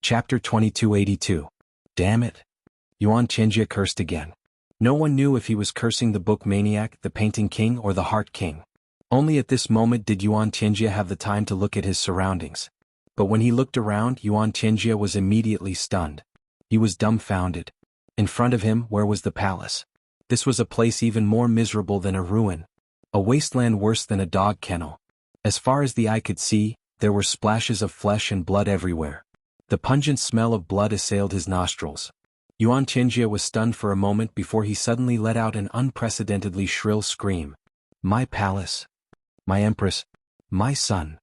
Chapter 2282. Damn it. Yuan Qingjie cursed again. No one knew if he was cursing the book maniac, the painting king, or the heart king. Only at this moment did Yuan Qingjie have the time to look at his surroundings. But when he looked around, Yuan Qingjie was immediately stunned. He was dumbfounded. In front of him, where was the palace? This was a place even more miserable than a ruin. A wasteland worse than a dog kennel. As far as the eye could see, there were splashes of flesh and blood everywhere. The pungent smell of blood assailed his nostrils. Yuan Qingjie was stunned for a moment before he suddenly let out an unprecedentedly shrill scream. My palace. My empress. My son.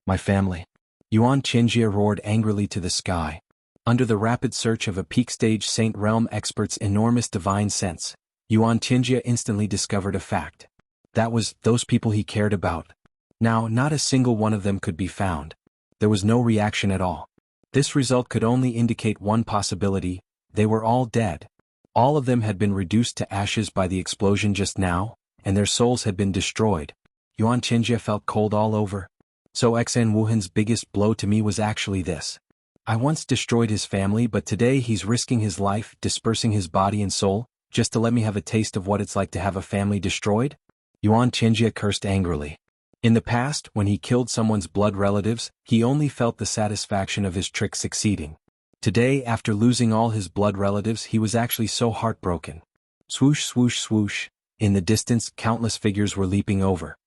My family. Yuan Qingjie roared angrily to the sky. Under the rapid search of a peak-stage Saint Realm expert's enormous divine sense, Yuan Qingjie instantly discovered a fact. That was, those people he cared about. Now, not a single one of them could be found. There was no reaction at all. This result could only indicate one possibility: they were all dead. All of them had been reduced to ashes by the explosion just now, and their souls had been destroyed. Yuan Qingjie felt cold all over. So Xan Wuhan's biggest blow to me was actually this. I once destroyed his family, but today he's risking his life, dispersing his body and soul, just to let me have a taste of what it's like to have a family destroyed? Yuan Qingjie cursed angrily. In the past, when he killed someone's blood relatives, he only felt the satisfaction of his trick succeeding. Today, after losing all his blood relatives, he was actually so heartbroken. Swoosh, swoosh, swoosh. In the distance, countless figures were leaping over.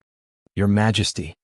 Your Majesty,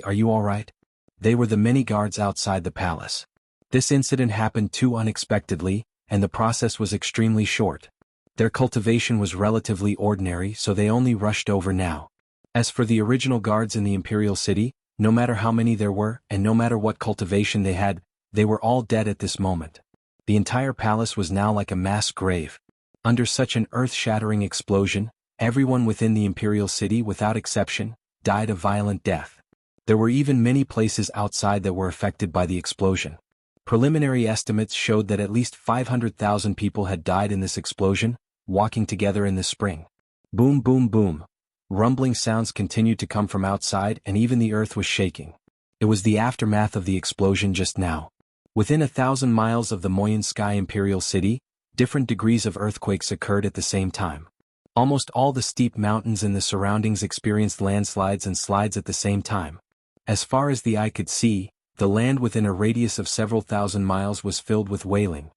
are you all right? They were the many guards outside the palace. This incident happened too unexpectedly, and the process was extremely short. Their cultivation was relatively ordinary, so they only rushed over now. As for the original guards in the imperial city, no matter how many there were, and no matter what cultivation they had, they were all dead at this moment. The entire palace was now like a mass grave. Under such an earth-shattering explosion, everyone within the imperial city, without exception, died a violent death. There were even many places outside that were affected by the explosion. Preliminary estimates showed that at least 500,000 people had died in this explosion, walking together in the spring. Boom, boom, boom. Rumbling sounds continued to come from outside, and even the earth was shaking. It was the aftermath of the explosion just now. Within 1,000 miles of the Moyan Sky Imperial City, different degrees of earthquakes occurred at the same time. Almost all the steep mountains in the surroundings experienced landslides and slides at the same time. As far as the eye could see, the land within a radius of several thousand miles was filled with wailing.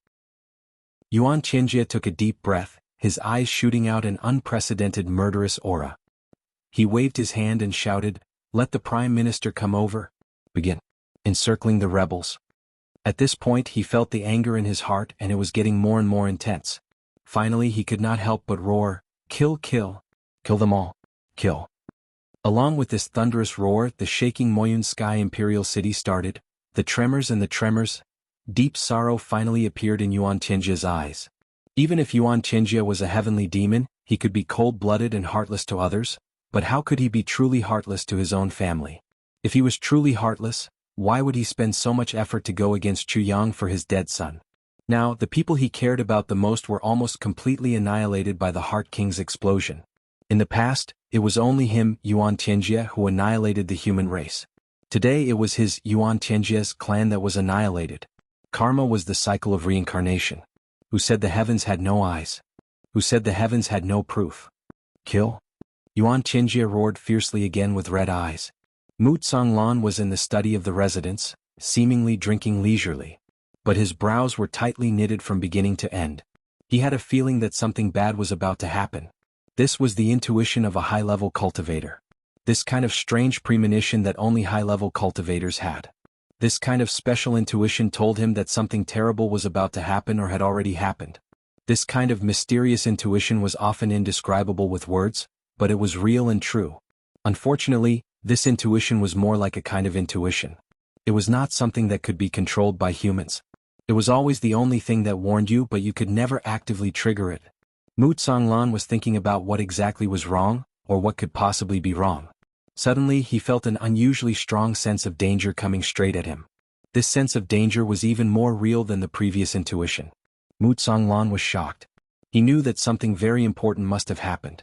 Yuan Qingjie took a deep breath, his eyes shooting out an unprecedented murderous aura. He waved his hand and shouted, "Let the Prime Minister come over. Begin encircling the rebels." At this point he felt the anger in his heart, and it was getting more and more intense. Finally he could not help but roar, "Kill, kill. Kill them all. Kill." Along with this thunderous roar, the shaking Moyun Sky Imperial City started. The tremors. Deep sorrow finally appeared in Yuan Qingjie's eyes. Even if Yuan Qingjie was a heavenly demon, he could be cold-blooded and heartless to others, but how could he be truly heartless to his own family? If he was truly heartless, why would he spend so much effort to go against Chuyang for his dead son? Now, the people he cared about the most were almost completely annihilated by the Heart King's explosion. In the past, it was only him, Yuan Qingjie, who annihilated the human race. Today it was his, Yuan Qingjie's, clan that was annihilated. Karma was the cycle of reincarnation. Who said the heavens had no eyes? Who said the heavens had no proof? Kill? Yuan Qingjie roared fiercely again with red eyes. Mu Tsonglan was in the study of the residence, seemingly drinking leisurely. But his brows were tightly knitted from beginning to end. He had a feeling that something bad was about to happen. This was the intuition of a high-level cultivator. This kind of strange premonition that only high-level cultivators had. This kind of special intuition told him that something terrible was about to happen or had already happened. This kind of mysterious intuition was often indescribable with words, but it was real and true. Unfortunately, this intuition was more like a kind of intuition. It was not something that could be controlled by humans. It was always the only thing that warned you, but you could never actively trigger it. Mu Tsonglan was thinking about what exactly was wrong, or what could possibly be wrong. Suddenly he felt an unusually strong sense of danger coming straight at him. This sense of danger was even more real than the previous intuition. Mu Tsonglan was shocked. He knew that something very important must have happened.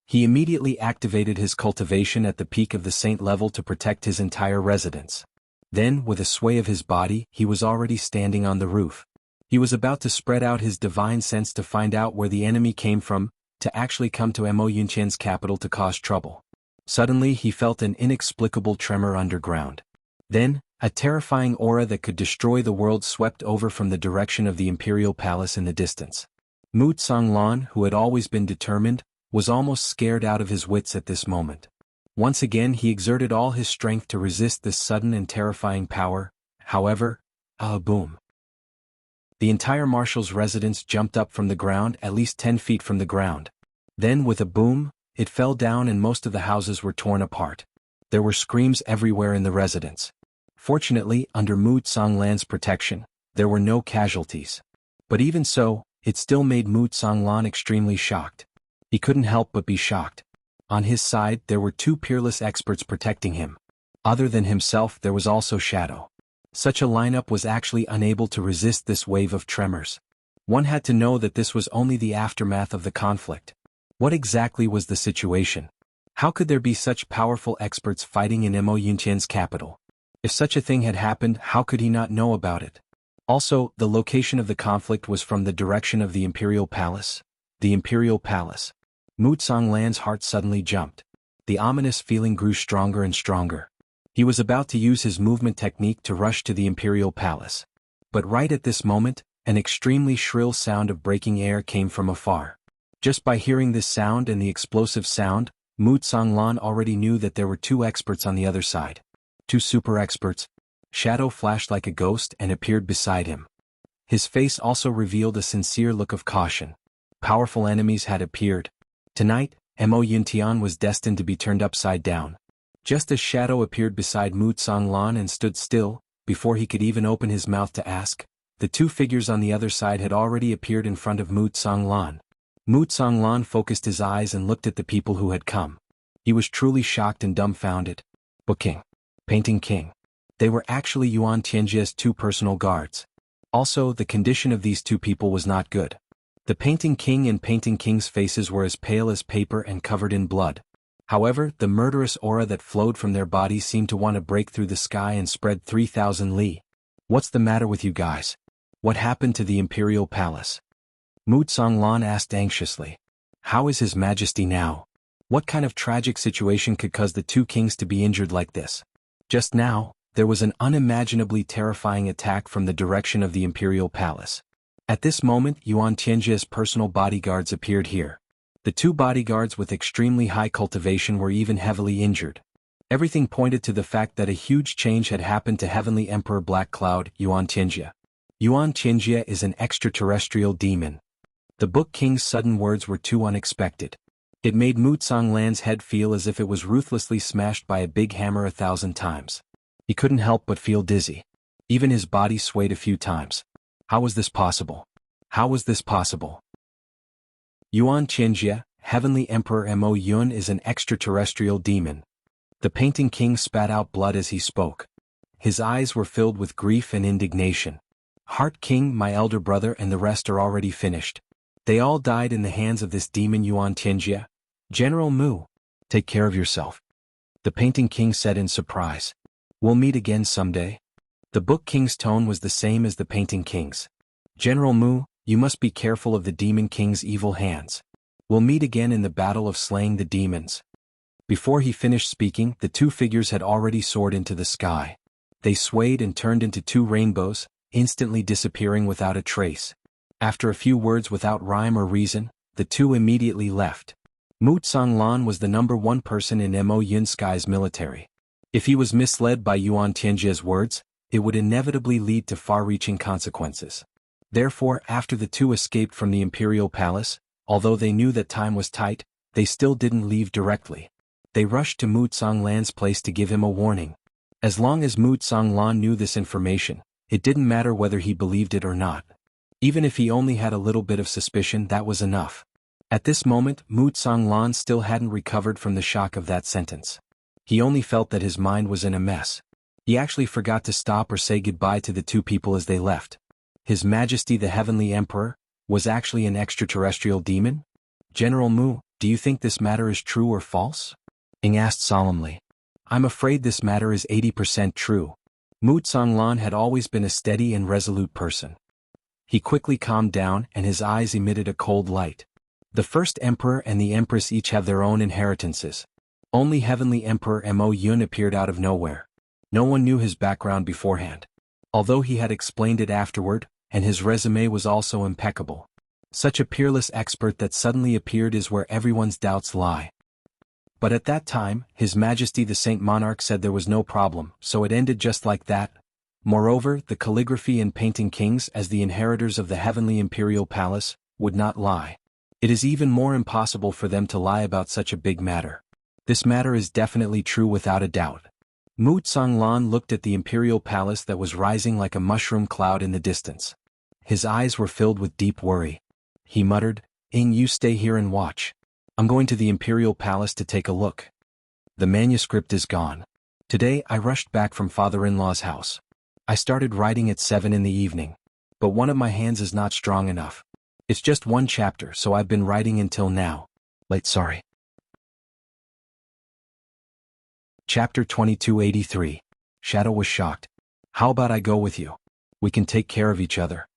He immediately activated his cultivation at the peak of the saint level to protect his entire residence. Then, with a sway of his body, he was already standing on the roof. He was about to spread out his divine sense to find out where the enemy came from, to actually come to Mo Yunqian's capital to cause trouble. Suddenly he felt an inexplicable tremor underground. Then, a terrifying aura that could destroy the world swept over from the direction of the imperial palace in the distance. Mu Tsonglan, who had always been determined, was almost scared out of his wits at this moment. Once again he exerted all his strength to resist this sudden and terrifying power. However, boom. The entire marshal's residence jumped up from the ground, at least 10 feet from the ground. Then, with a boom, it fell down and most of the houses were torn apart. There were screams everywhere in the residence. Fortunately, under Mu Tsonglan's protection, there were no casualties. But even so, it still made Mu Tsonglan extremely shocked. He couldn't help but be shocked. On his side, there were two peerless experts protecting him. Other than himself, there was also Shadow. Such a lineup was actually unable to resist this wave of tremors. One had to know that this was only the aftermath of the conflict. What exactly was the situation? How could there be such powerful experts fighting in Mo Yunqian's capital? If such a thing had happened, how could he not know about it? Also, the location of the conflict was from the direction of the Imperial Palace. The Imperial Palace. Mu Tsonglan's heart suddenly jumped. The ominous feeling grew stronger and stronger. He was about to use his movement technique to rush to the Imperial Palace. But right at this moment, an extremely shrill sound of breaking air came from afar. Just by hearing this sound and the explosive sound, Mu Tsonglan already knew that there were two experts on the other side. Two super experts. Shadow flashed like a ghost and appeared beside him. His face also revealed a sincere look of caution. Powerful enemies had appeared. Tonight, Mo Yunqian was destined to be turned upside down. Just as Shadow appeared beside Mu Tsonglan and stood still, before he could even open his mouth to ask, the two figures on the other side had already appeared in front of Mu Tsonglan. Mu Tsonglan focused his eyes and looked at the people who had come. He was truly shocked and dumbfounded. Book King. Painting King. They were actually Yuan Tianjie's two personal guards. Also, the condition of these two people was not good. The Painting King and Painting King's faces were as pale as paper and covered in blood. However, the murderous aura that flowed from their bodies seemed to want to break through the sky and spread 3,000 li. What's the matter with you guys? What happened to the Imperial Palace? Mu Tsonglan asked anxiously. How is His Majesty now? What kind of tragic situation could cause the two kings to be injured like this? Just now, there was an unimaginably terrifying attack from the direction of the Imperial Palace. At this moment, Yuan Tianjie's personal bodyguards appeared here. The two bodyguards with extremely high cultivation were even heavily injured. Everything pointed to the fact that a huge change had happened to Heavenly Emperor Black Cloud, Yuan Tianjie. Yuan Tianjie is an extraterrestrial demon. The Book King's sudden words were too unexpected. It made Mu Tsonglan's head feel as if it was ruthlessly smashed by a big hammer 1,000 times. He couldn't help but feel dizzy. Even his body swayed a few times. How was this possible? How was this possible? Yuan Tianjie, Heavenly Emperor Mo Yun is an extraterrestrial demon. The Painting King spat out blood as he spoke. His eyes were filled with grief and indignation. Heart King, my elder brother, and the rest are already finished. They all died in the hands of this demon Yuan Tianjie. General Mu, take care of yourself. The Painting King said in surprise. We'll meet again someday. The Book King's tone was the same as the Painting King's. General Mu, you must be careful of the Demon King's evil hands. We'll meet again in the battle of slaying the demons. Before he finished speaking, the two figures had already soared into the sky. They swayed and turned into two rainbows, instantly disappearing without a trace. After a few words without rhyme or reason, the two immediately left. Mu Tsonglan was the #1 person in Mo Yunski's military. If he was misled by Yuan Tianjie's words, it would inevitably lead to far-reaching consequences. Therefore, after the two escaped from the Imperial Palace, although they knew that time was tight, they still didn't leave directly. They rushed to Mu Tsonglan's place to give him a warning. As long as Mu Tsonglan knew this information, it didn't matter whether he believed it or not. Even if he only had a little bit of suspicion, that was enough. At this moment, Mu Tsonglan still hadn't recovered from the shock of that sentence. He only felt that his mind was in a mess. He actually forgot to stop or say goodbye to the two people as they left. His Majesty the Heavenly Emperor was actually an extraterrestrial demon? General Mu, do you think this matter is true or false? Ing asked solemnly. I'm afraid this matter is 80% true. Mu Zonglan had always been a steady and resolute person. He quickly calmed down and his eyes emitted a cold light. The first emperor and the empress each have their own inheritances. Only Heavenly Emperor Mo Yun appeared out of nowhere. No one knew his background beforehand. Although he had explained it afterward, and his resume was also impeccable. Such a peerless expert that suddenly appeared is where everyone's doubts lie. But at that time, His Majesty the Saint Monarch said there was no problem, so it ended just like that. Moreover, the calligraphy and painting kings as the inheritors of the heavenly imperial palace would not lie. It is even more impossible for them to lie about such a big matter. This matter is definitely true without a doubt. Mu Zonglan looked at the imperial palace that was rising like a mushroom cloud in the distance. His eyes were filled with deep worry. He muttered, You stay here and watch. I'm going to the imperial palace to take a look. The manuscript is gone. Today I rushed back from father-in-law's house. I started writing at 7 in the evening. But one of my hands is not strong enough. It's just one chapter, so I've been writing until now. Sorry. Chapter 2283. Shadow was shocked. How about I go with you? We can take care of each other.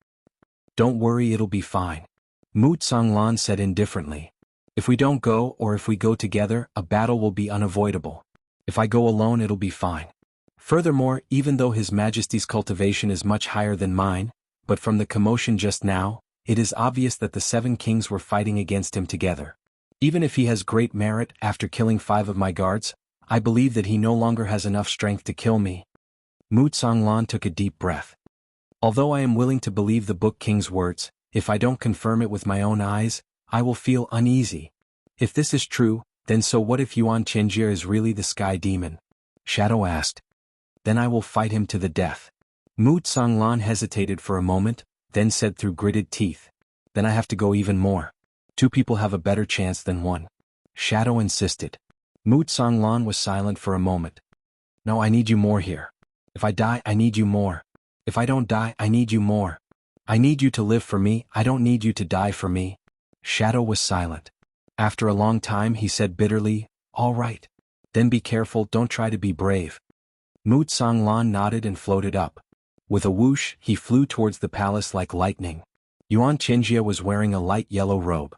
Don't worry, it'll be fine. Mu Zonglan said indifferently. If we don't go or if we go together, a battle will be unavoidable. If I go alone, it'll be fine. Furthermore, even though His Majesty's cultivation is much higher than mine, but from the commotion just now, it is obvious that the 7 kings were fighting against him together. Even if he has great merit after killing 5 of my guards, I believe that he no longer has enough strength to kill me. Mu Zonglan took a deep breath. Although I am willing to believe the Book King's words, if I don't confirm it with my own eyes, I will feel uneasy. If this is true, then so what if Yuan Tianjie is really the Sky Demon? Shadow asked. Then I will fight him to the death. Mu Zonglan hesitated for a moment, then said through gritted teeth. Then I have to go even more. 2 people have a better chance than 1. Shadow insisted. Mu Zonglan was silent for a moment. No, I need you more here. If I die, I need you more. If I don't die, I need you more. I need you to live for me, I don't need you to die for me. Shadow was silent. After a long time he said bitterly, All right. Then be careful, don't try to be brave. Mu Zonglan nodded and floated up. With a whoosh, he flew towards the palace like lightning. Yuan Tianjie was wearing a light yellow robe.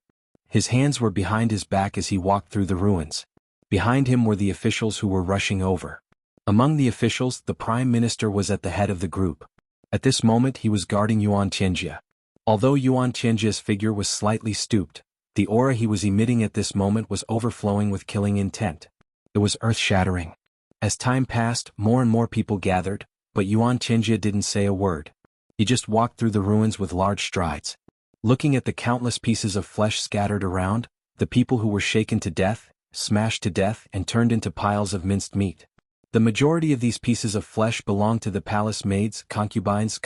His hands were behind his back as he walked through the ruins. Behind him were the officials who were rushing over. Among the officials, the Prime Minister was at the head of the group. At this moment he was guarding Yuan Tianjie. Although Yuan Tianjie's figure was slightly stooped, the aura he was emitting at this moment was overflowing with killing intent. It was earth-shattering. As time passed, more and more people gathered, but Yuan Tianjie didn't say a word. He just walked through the ruins with large strides. Looking at the countless pieces of flesh scattered around, the people who were shaken to death, smashed to death and turned into piles of minced meat. The majority of these pieces of flesh belonged to the palace maids, concubines,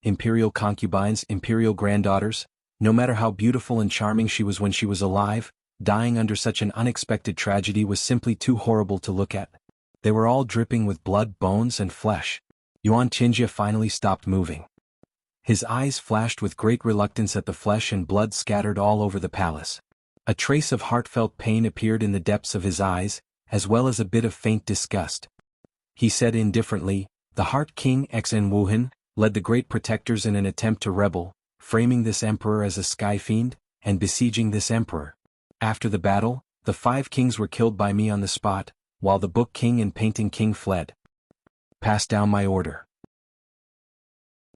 imperial granddaughters. No matter how beautiful and charming she was when she was alive, dying under such an unexpected tragedy was simply too horrible to look at. They were all dripping with blood, bones and flesh. Yuan Tianjie finally stopped moving. His eyes flashed with great reluctance at the flesh and blood scattered all over the palace. A trace of heartfelt pain appeared in the depths of his eyes, as well as a bit of faint disgust. He said indifferently, The Heart King Xn Wuhan led the great protectors in an attempt to rebel, framing this emperor as a sky fiend, and besieging this emperor. After the battle, the 5 kings were killed by me on the spot, while the Book King and Painting King fled. Pass down my order.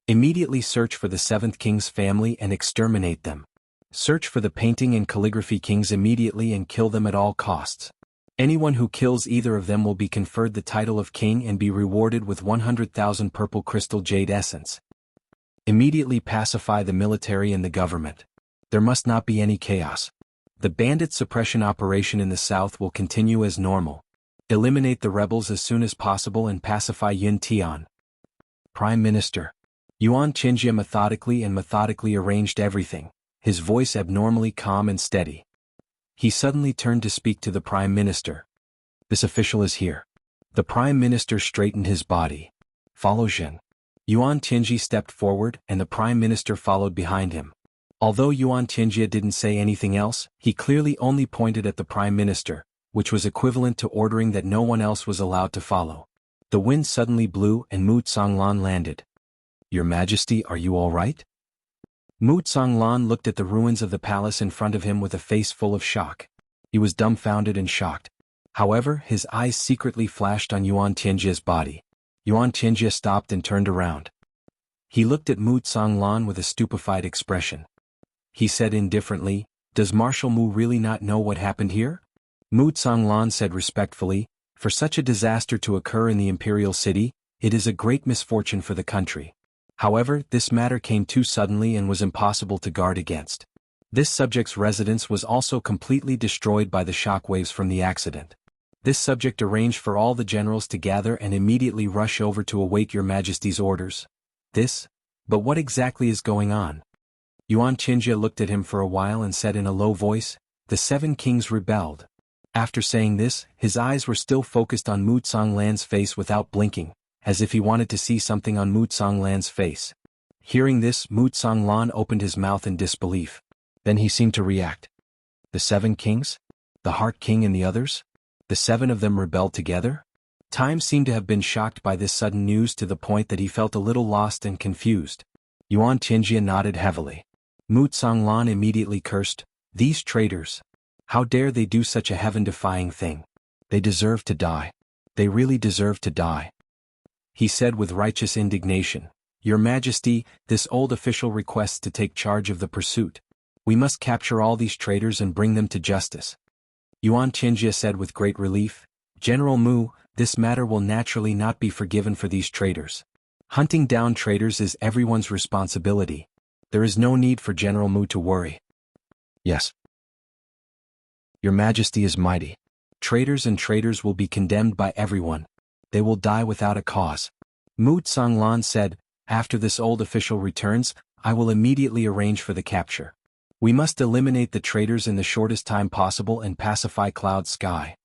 Immediately search for the 7th king's family and exterminate them. Search for the Painting and Calligraphy kings immediately and kill them at all costs. Anyone who kills either of them will be conferred the title of king and be rewarded with 100,000 purple crystal jade essence. Immediately pacify the military and the government. There must not be any chaos. The bandit suppression operation in the south will continue as normal. Eliminate the rebels as soon as possible and pacify Yin Tian. Prime Minister. Yuan Tianjie methodically arranged everything, his voice abnormally calm and steady. He suddenly turned to speak to the Prime Minister. This official is here. The Prime Minister straightened his body. Follow Zhen. Yuan Tianjie stepped forward and the Prime Minister followed behind him. Although Yuan Tianjie didn't say anything else, he clearly only pointed at the Prime Minister, which was equivalent to ordering that no one else was allowed to follow. The wind suddenly blew and Mu Tsanglan landed. "Your Majesty, are you all right?" Mu Tsanglan looked at the ruins of the palace in front of him with a face full of shock. He was dumbfounded and shocked. However, his eyes secretly flashed on Yuan Tianjia's body. Yuan Tianjia stopped and turned around. He looked at Mu Tsanglan with a stupefied expression. He said indifferently, "Does Marshal Mu really not know what happened here?" Mu Tsanglan said respectfully, "For such a disaster to occur in the imperial city, it is a great misfortune for the country. However, this matter came too suddenly and was impossible to guard against. This subject's residence was also completely destroyed by the shockwaves from the accident. This subject arranged for all the generals to gather and immediately rush over to await your Majesty's orders. But what exactly is going on?" Yuan Qinjia looked at him for a while and said in a low voice, "The 7 kings rebelled." After saying this, his eyes were still focused on Mu Tsanglan's face without blinking, as if he wanted to see something on Mu Tsanglan's face. Hearing this, Mu Tsanglan opened his mouth in disbelief. Then he seemed to react. "The 7 kings? The Heart King and the others? The 7 of them rebelled together?" Time seemed to have been shocked by this sudden news to the point that he felt a little lost and confused. Yuan Qinjia nodded heavily. Mu Tsanglan immediately cursed, "These traitors! How dare they do such a heaven-defying thing? They deserve to die. They really deserve to die." He said with righteous indignation, "Your Majesty, this old official requests to take charge of the pursuit. We must capture all these traitors and bring them to justice." Yuan Qinjia said with great relief, "General Mu, this matter will naturally not be forgiven for these traitors. Hunting down traitors is everyone's responsibility. There is no need for General Mu to worry." "Yes. Your Majesty is mighty. Traitors and traitors will be condemned by everyone. They will die without a cause." Mu Tsanglan said, "After this old official returns, I will immediately arrange for the capture. We must eliminate the traitors in the shortest time possible and pacify Cloud Sky."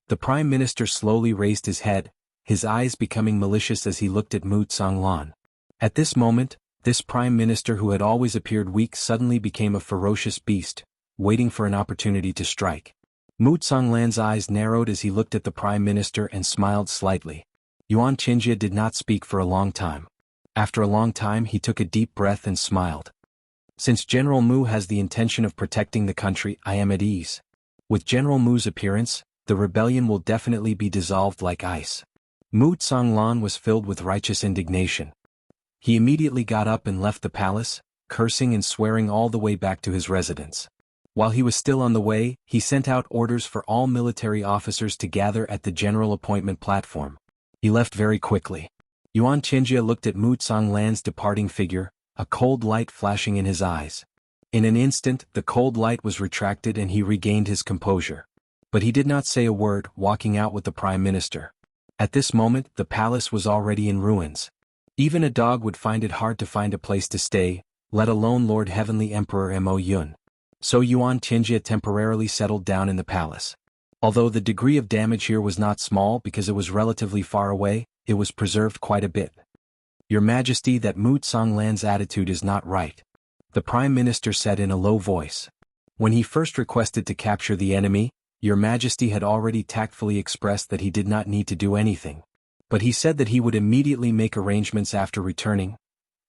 The Prime Minister slowly raised his head, his eyes becoming malicious as he looked at Mu Tsanglan. At this moment, this Prime Minister who had always appeared weak suddenly became a ferocious beast, waiting for an opportunity to strike. Mu Tsanglan's eyes narrowed as he looked at the Prime Minister and smiled slightly. Yuan Qinjia did not speak for a long time. After a long time he took a deep breath and smiled. "Since General Mu has the intention of protecting the country, I am at ease. With General Mu's appearance, the rebellion will definitely be dissolved like ice." Mu Tsanglan was filled with righteous indignation. He immediately got up and left the palace, cursing and swearing all the way back to his residence. While he was still on the way, he sent out orders for all military officers to gather at the general appointment platform. He left very quickly. Yuan Qinjia looked at Mu Tsanglan's departing figure, a cold light flashing in his eyes. In an instant, the cold light was retracted and he regained his composure. But he did not say a word, walking out with the Prime Minister. At this moment, the palace was already in ruins. Even a dog would find it hard to find a place to stay, let alone Lord Heavenly Emperor Mo Yun. So Yuan Qinjia temporarily settled down in the palace. Although the degree of damage here was not small because it was relatively far away, it was preserved quite a bit. "Your Majesty, that Mu Tsanglan's attitude is not right," the Prime Minister said in a low voice. When he first requested to capture the enemy, Your Majesty had already tactfully expressed that he did not need to do anything. But he said that he would immediately make arrangements after returning.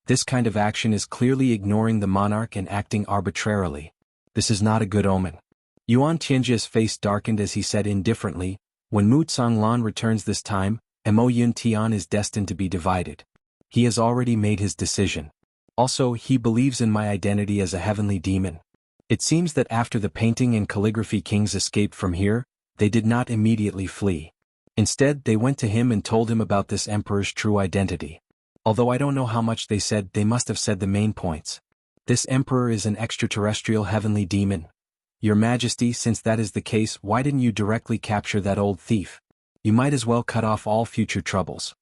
This kind of action is clearly ignoring the monarch and acting arbitrarily. This is not a good omen. Yuan Tianjia's face darkened as he said indifferently, "When Mu Tsanglan returns this time, Mo Yun Tian is destined to be divided. He has already made his decision. Also, he believes in my identity as a heavenly demon." It seems that after the painting and calligraphy kings escaped from here, they did not immediately flee. Instead, they went to him and told him about this emperor's true identity. Although I don't know how much they said, they must have said the main points. This emperor is an extraterrestrial heavenly demon. Your Majesty, since that is the case, why didn't you directly capture that old thief? You might as well cut off all future troubles.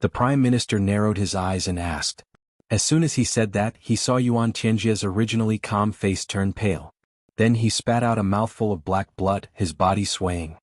The Prime Minister narrowed his eyes and asked. As soon as he said that, he saw Yuan Tianjia's originally calm face turn pale. Then he spat out a mouthful of black blood, his body swaying.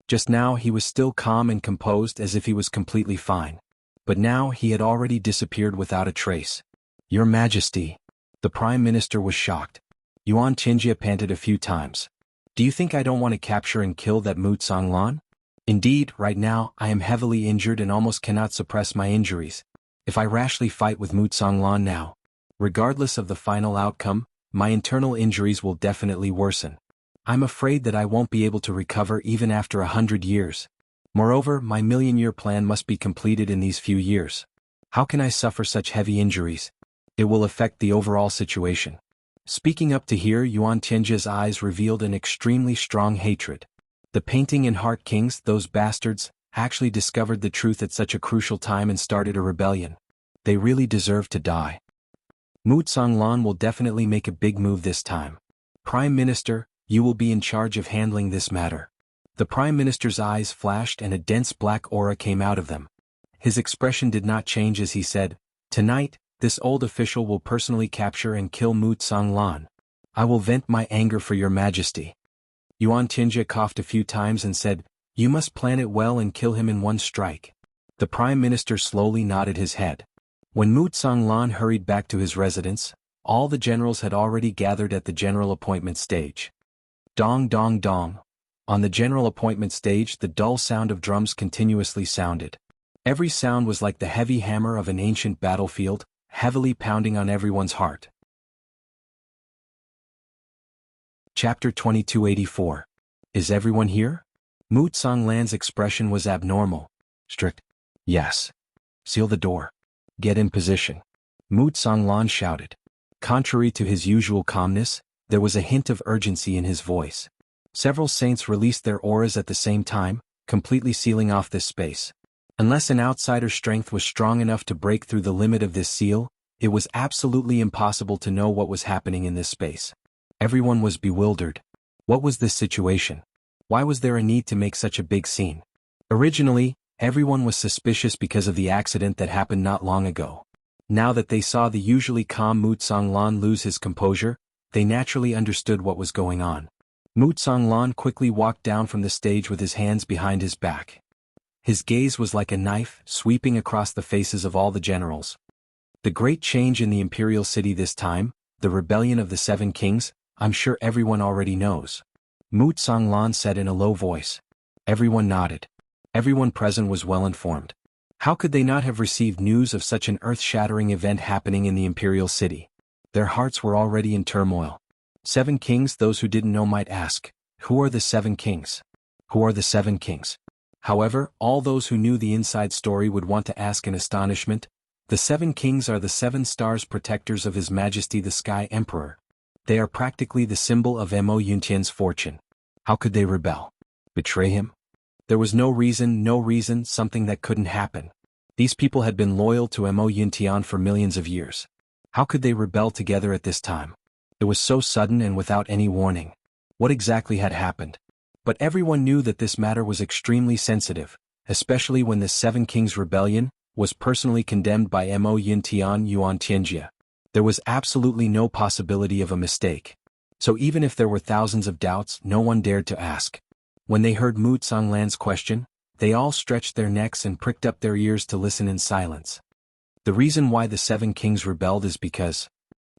Just now he was still calm and composed as if he was completely fine. But now he had already disappeared without a trace. Your Majesty. The Prime Minister was shocked. Yuan Tianjia panted a few times. Do you think I don't want to capture and kill that Mu Tsanglan? Indeed, right now, I am heavily injured and almost cannot suppress my injuries. If I rashly fight with Mu Songlan now, regardless of the final outcome, my internal injuries will definitely worsen. I'm afraid that I won't be able to recover even after 100 years. Moreover, my million-year plan must be completed in these few years. How can I suffer such heavy injuries? It will affect the overall situation. Speaking up to here, Yuan Tianjia's eyes revealed an extremely strong hatred. The painting and heart kings, those bastards, actually discovered the truth at such a crucial time and started a rebellion. They really deserve to die. Mu Songlan will definitely make a big move this time. Prime Minister, you will be in charge of handling this matter. The Prime Minister's eyes flashed and a dense black aura came out of them. His expression did not change as he said, "Tonight, this old official will personally capture and kill Mu Songlan. I will vent my anger for your majesty." Yuan Tianjia coughed a few times and said, "You must plan it well and kill him in one strike." The Prime Minister slowly nodded his head. When Mu Songlan hurried back to his residence, all the generals had already gathered at the general appointment stage. Dong dong dong. On the general appointment stage, the dull sound of drums continuously sounded. Every sound was like the heavy hammer of an ancient battlefield, heavily pounding on everyone's heart. Chapter 2284. Is everyone here? Mu Songlan's expression was abnormal. Strict. Yes. Seal the door. Get in position. Mu Songlan shouted. Contrary to his usual calmness, there was a hint of urgency in his voice. Several saints released their auras at the same time, completely sealing off this space. Unless an outsider's strength was strong enough to break through the limit of this seal, it was absolutely impossible to know what was happening in this space. Everyone was bewildered. What was this situation? Why was there a need to make such a big scene? Originally, everyone was suspicious because of the accident that happened not long ago. Now that they saw the usually calm Mu Songlan lose his composure, they naturally understood what was going on. Mu Songlan quickly walked down from the stage with his hands behind his back. His gaze was like a knife, sweeping across the faces of all the generals. The great change in the imperial city this time, the rebellion of the Seven Kings, I'm sure everyone already knows. Mu Songlan said in a low voice. Everyone nodded. Everyone present was well informed. How could they not have received news of such an earth-shattering event happening in the imperial city? Their hearts were already in turmoil. Seven Kings, those who didn't know might ask, who are the Seven Kings? Who are the Seven Kings? However, all those who knew the inside story would want to ask in astonishment, the Seven Kings are the seven stars protectors of His Majesty the Sky Emperor. They are practically the symbol of Mo Yuntian's fortune. How could they rebel? Betray him? There was no reason, something that couldn't happen. These people had been loyal to Mo Yuntian for millions of years. How could they rebel together at this time? It was so sudden and without any warning. What exactly had happened? But everyone knew that this matter was extremely sensitive, especially when the Seven Kings Rebellion was personally condemned by Mo Yuntian Yuan Tianjia. There was absolutely no possibility of a mistake. So even if there were thousands of doubts, no one dared to ask. When they heard Mu Songlan's question, they all stretched their necks and pricked up their ears to listen in silence. The reason why the Seven Kings rebelled is because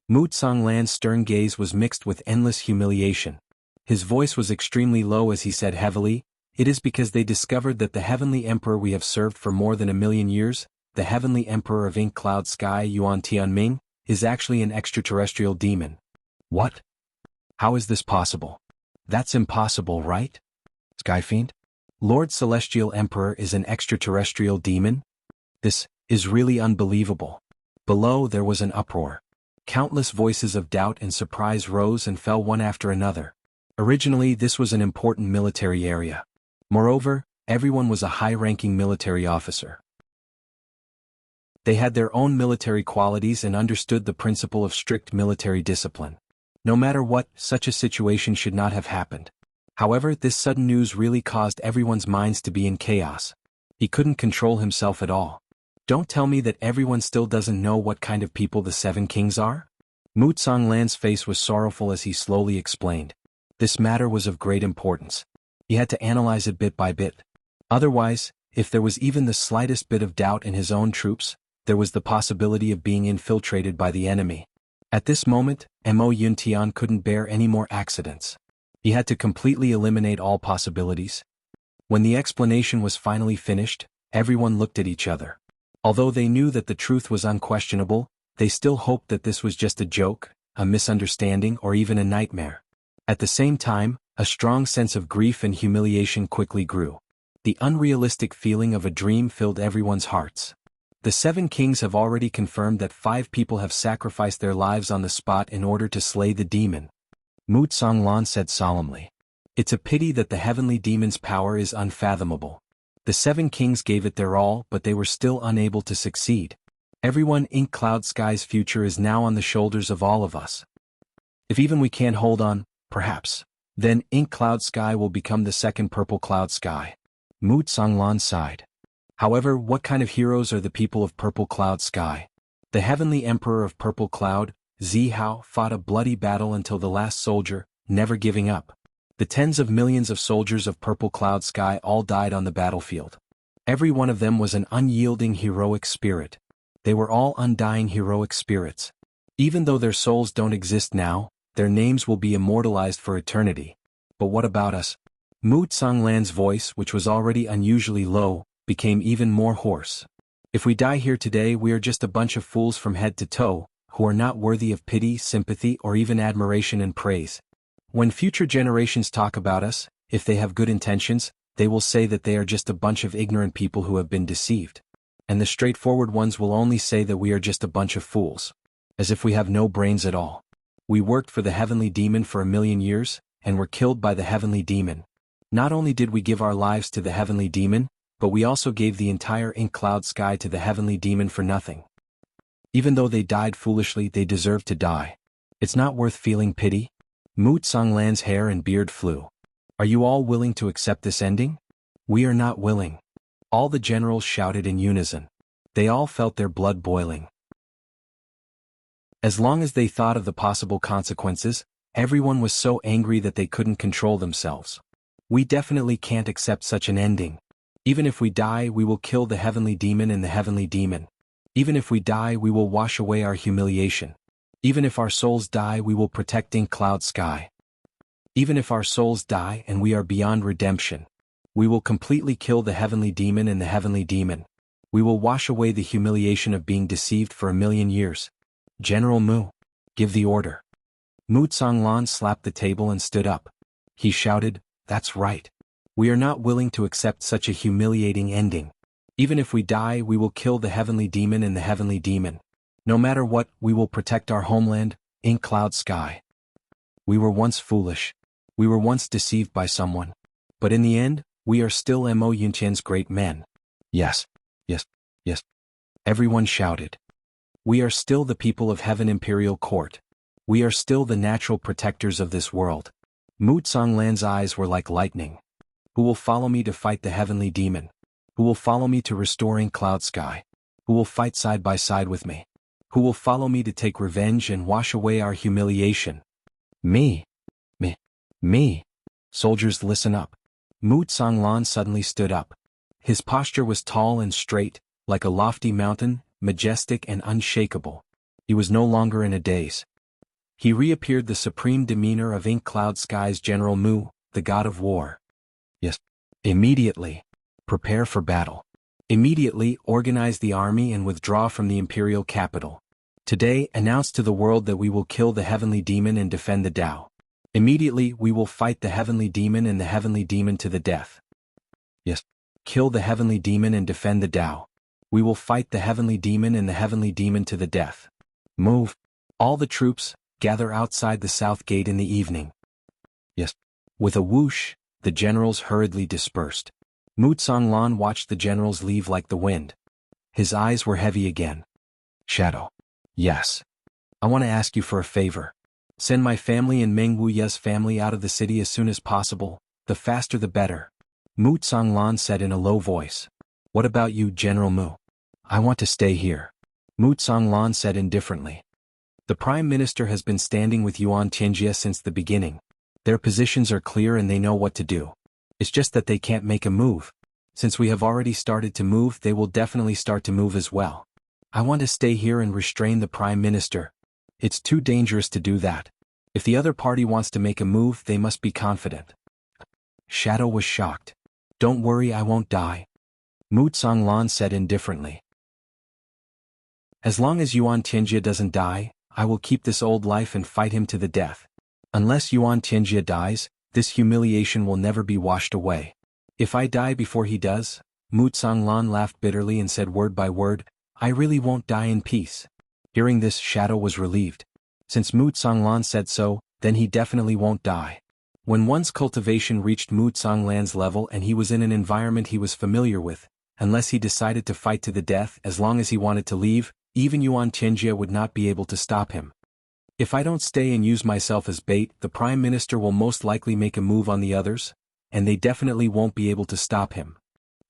Mu Songlan's stern gaze was mixed with endless humiliation. His voice was extremely low as he said heavily, "It is because they discovered that the Heavenly Emperor we have served for more than 1,000,000 years, the Heavenly Emperor of Ink Cloud Sky Yuan Tianming, is actually an extraterrestrial demon." What? How is this possible? That's impossible, right? Skyfiend? Lord Celestial Emperor is an extraterrestrial demon? This is really unbelievable. Below there was an uproar. Countless voices of doubt and surprise rose and fell one after another. Originally this was an important military area. Moreover, everyone was a high-ranking military officer. They had their own military qualities and understood the principle of strict military discipline. No matter what, such a situation should not have happened. However, this sudden news really caused everyone's minds to be in chaos. He couldn't control himself at all. Don't tell me that everyone still doesn't know what kind of people the Seven Kings are? Mu Songlan's face was sorrowful as he slowly explained. This matter was of great importance. He had to analyze it bit by bit. Otherwise, if there was even the slightest bit of doubt in his own troops, there was the possibility of being infiltrated by the enemy. At this moment, Mo Yuntian couldn't bear any more accidents. He had to completely eliminate all possibilities. When the explanation was finally finished, everyone looked at each other. Although they knew that the truth was unquestionable, they still hoped that this was just a joke, a misunderstanding, or even a nightmare. At the same time, a strong sense of grief and humiliation quickly grew. The unrealistic feeling of a dream filled everyone's hearts. The 7 kings have already confirmed that 5 people have sacrificed their lives on the spot in order to slay the demon. Mu Tsonglan said solemnly. It's a pity that the heavenly demon's power is unfathomable. The 7 kings gave it their all, but they were still unable to succeed. Everyone in Cloud Sky's future is now on the shoulders of all of us. If even we can't hold on, perhaps, then Ink Cloud Sky will become the second Purple Cloud Sky. Mu Tsonglan sighed. However, what kind of heroes are the people of Purple Cloud Sky? The heavenly emperor of Purple Cloud, Zihao, fought a bloody battle until the last soldier, never giving up. The tens of millions of soldiers of Purple Cloud Sky all died on the battlefield. Every one of them was an unyielding heroic spirit. They were all undying heroic spirits. Even though their souls don't exist now, their names will be immortalized for eternity. But what about us? Mu Tsonglan's voice, which was already unusually low, became even more hoarse. If we die here today, we are just a bunch of fools from head to toe, who are not worthy of pity, sympathy, or even admiration and praise. When future generations talk about us, if they have good intentions, they will say that they are just a bunch of ignorant people who have been deceived. And the straightforward ones will only say that we are just a bunch of fools. As if we have no brains at all. We worked for the heavenly demon for 1,000,000 years, and were killed by the heavenly demon. Not only did we give our lives to the heavenly demon, but we also gave the entire Ink Cloud Sky to the heavenly demon for nothing. Even though they died foolishly, they deserved to die. It's not worth feeling pity? Mu Tsonglan's hair and beard flew. Are you all willing to accept this ending? We are not willing. All the generals shouted in unison. They all felt their blood boiling. As long as they thought of the possible consequences, everyone was so angry that they couldn't control themselves. We definitely can't accept such an ending. Even if we die, we will kill the heavenly demon and the heavenly demon. Even if we die, we will wash away our humiliation. Even if our souls die, we will protect Ink Cloud Sky. Even if our souls die and we are beyond redemption, we will completely kill the heavenly demon and the heavenly demon. We will wash away the humiliation of being deceived for 1,000,000 years. General Mu, give the order. Mu Tsonglan slapped the table and stood up. He shouted, "That's right. We are not willing to accept such a humiliating ending. Even if we die, we will kill the heavenly demon and the heavenly demon. No matter what, we will protect our homeland, Ink Cloud Sky. We were once foolish. We were once deceived by someone. But in the end, we are still Mo Yunqian's great men." Yes, yes, yes. Everyone shouted. We are still the people of Heaven Imperial Court. We are still the natural protectors of this world. Mu Tsonglan's eyes were like lightning. Who will follow me to fight the heavenly demon? Who will follow me to restoring Cloud Sky? Who will fight side by side with me? Who will follow me to take revenge and wash away our humiliation? Me. Me. Soldiers, listen up. Mu Tsonglan suddenly stood up. His posture was tall and straight, like a lofty mountain, majestic and unshakable. He was no longer in a daze. He reappeared the supreme demeanor of Ink Cloud Sky's General Mu, the god of war. Yes. Immediately. Prepare for battle. Immediately organize the army and withdraw from the imperial capital. Today, announce to the world that we will kill the heavenly demon and defend the Tao. Immediately, we will fight the heavenly demon and the heavenly demon to the death. Yes. Kill the heavenly demon and defend the Tao. We will fight the heavenly demon and the heavenly demon to the death. Move. All the troops, gather outside the south gate in the evening. Yes. With a whoosh, the generals hurriedly dispersed. Mu Tsonglan watched the generals leave like the wind. His eyes were heavy again. Shadow. Yes. I want to ask you for a favor. Send my family and Meng Wuya's family out of the city as soon as possible, the faster the better. Mu Tsonglan said in a low voice. What about you, General Mu? I want to stay here. Mu Tsonglan said indifferently. The Prime Minister has been standing with Yuan Tianjia since the beginning. Their positions are clear and they know what to do. It's just that they can't make a move. Since we have already started to move, they will definitely start to move as well. I want to stay here and restrain the Prime Minister. It's too dangerous to do that. If the other party wants to make a move, they must be confident. Shadow was shocked. Don't worry, I won't die, Mu Lan said indifferently. As long as Yuan Tianjie doesn't die, I will keep this old life and fight him to the death. Unless Yuan Tianjie dies, this humiliation will never be washed away. If I die before he does, Mu Lan laughed bitterly and said word by word, I really won't die in peace. Hearing this, Shadow was relieved. Since Mu Lan said so, then he definitely won't die. When one's cultivation reached Mu Lan's level and he was in an environment he was familiar with, unless he decided to fight to the death, as long as he wanted to leave, even Yuan Tianjie would not be able to stop him. If I don't stay and use myself as bait, the Prime Minister will most likely make a move on the others, and they definitely won't be able to stop him.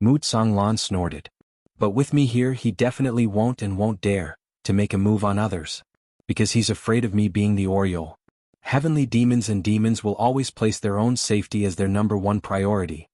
Mu Lan snorted. But with me here he definitely won't and won't dare to make a move on others. Because he's afraid of me being the Oriole. Heavenly demons and demons will always place their own safety as their #1 priority.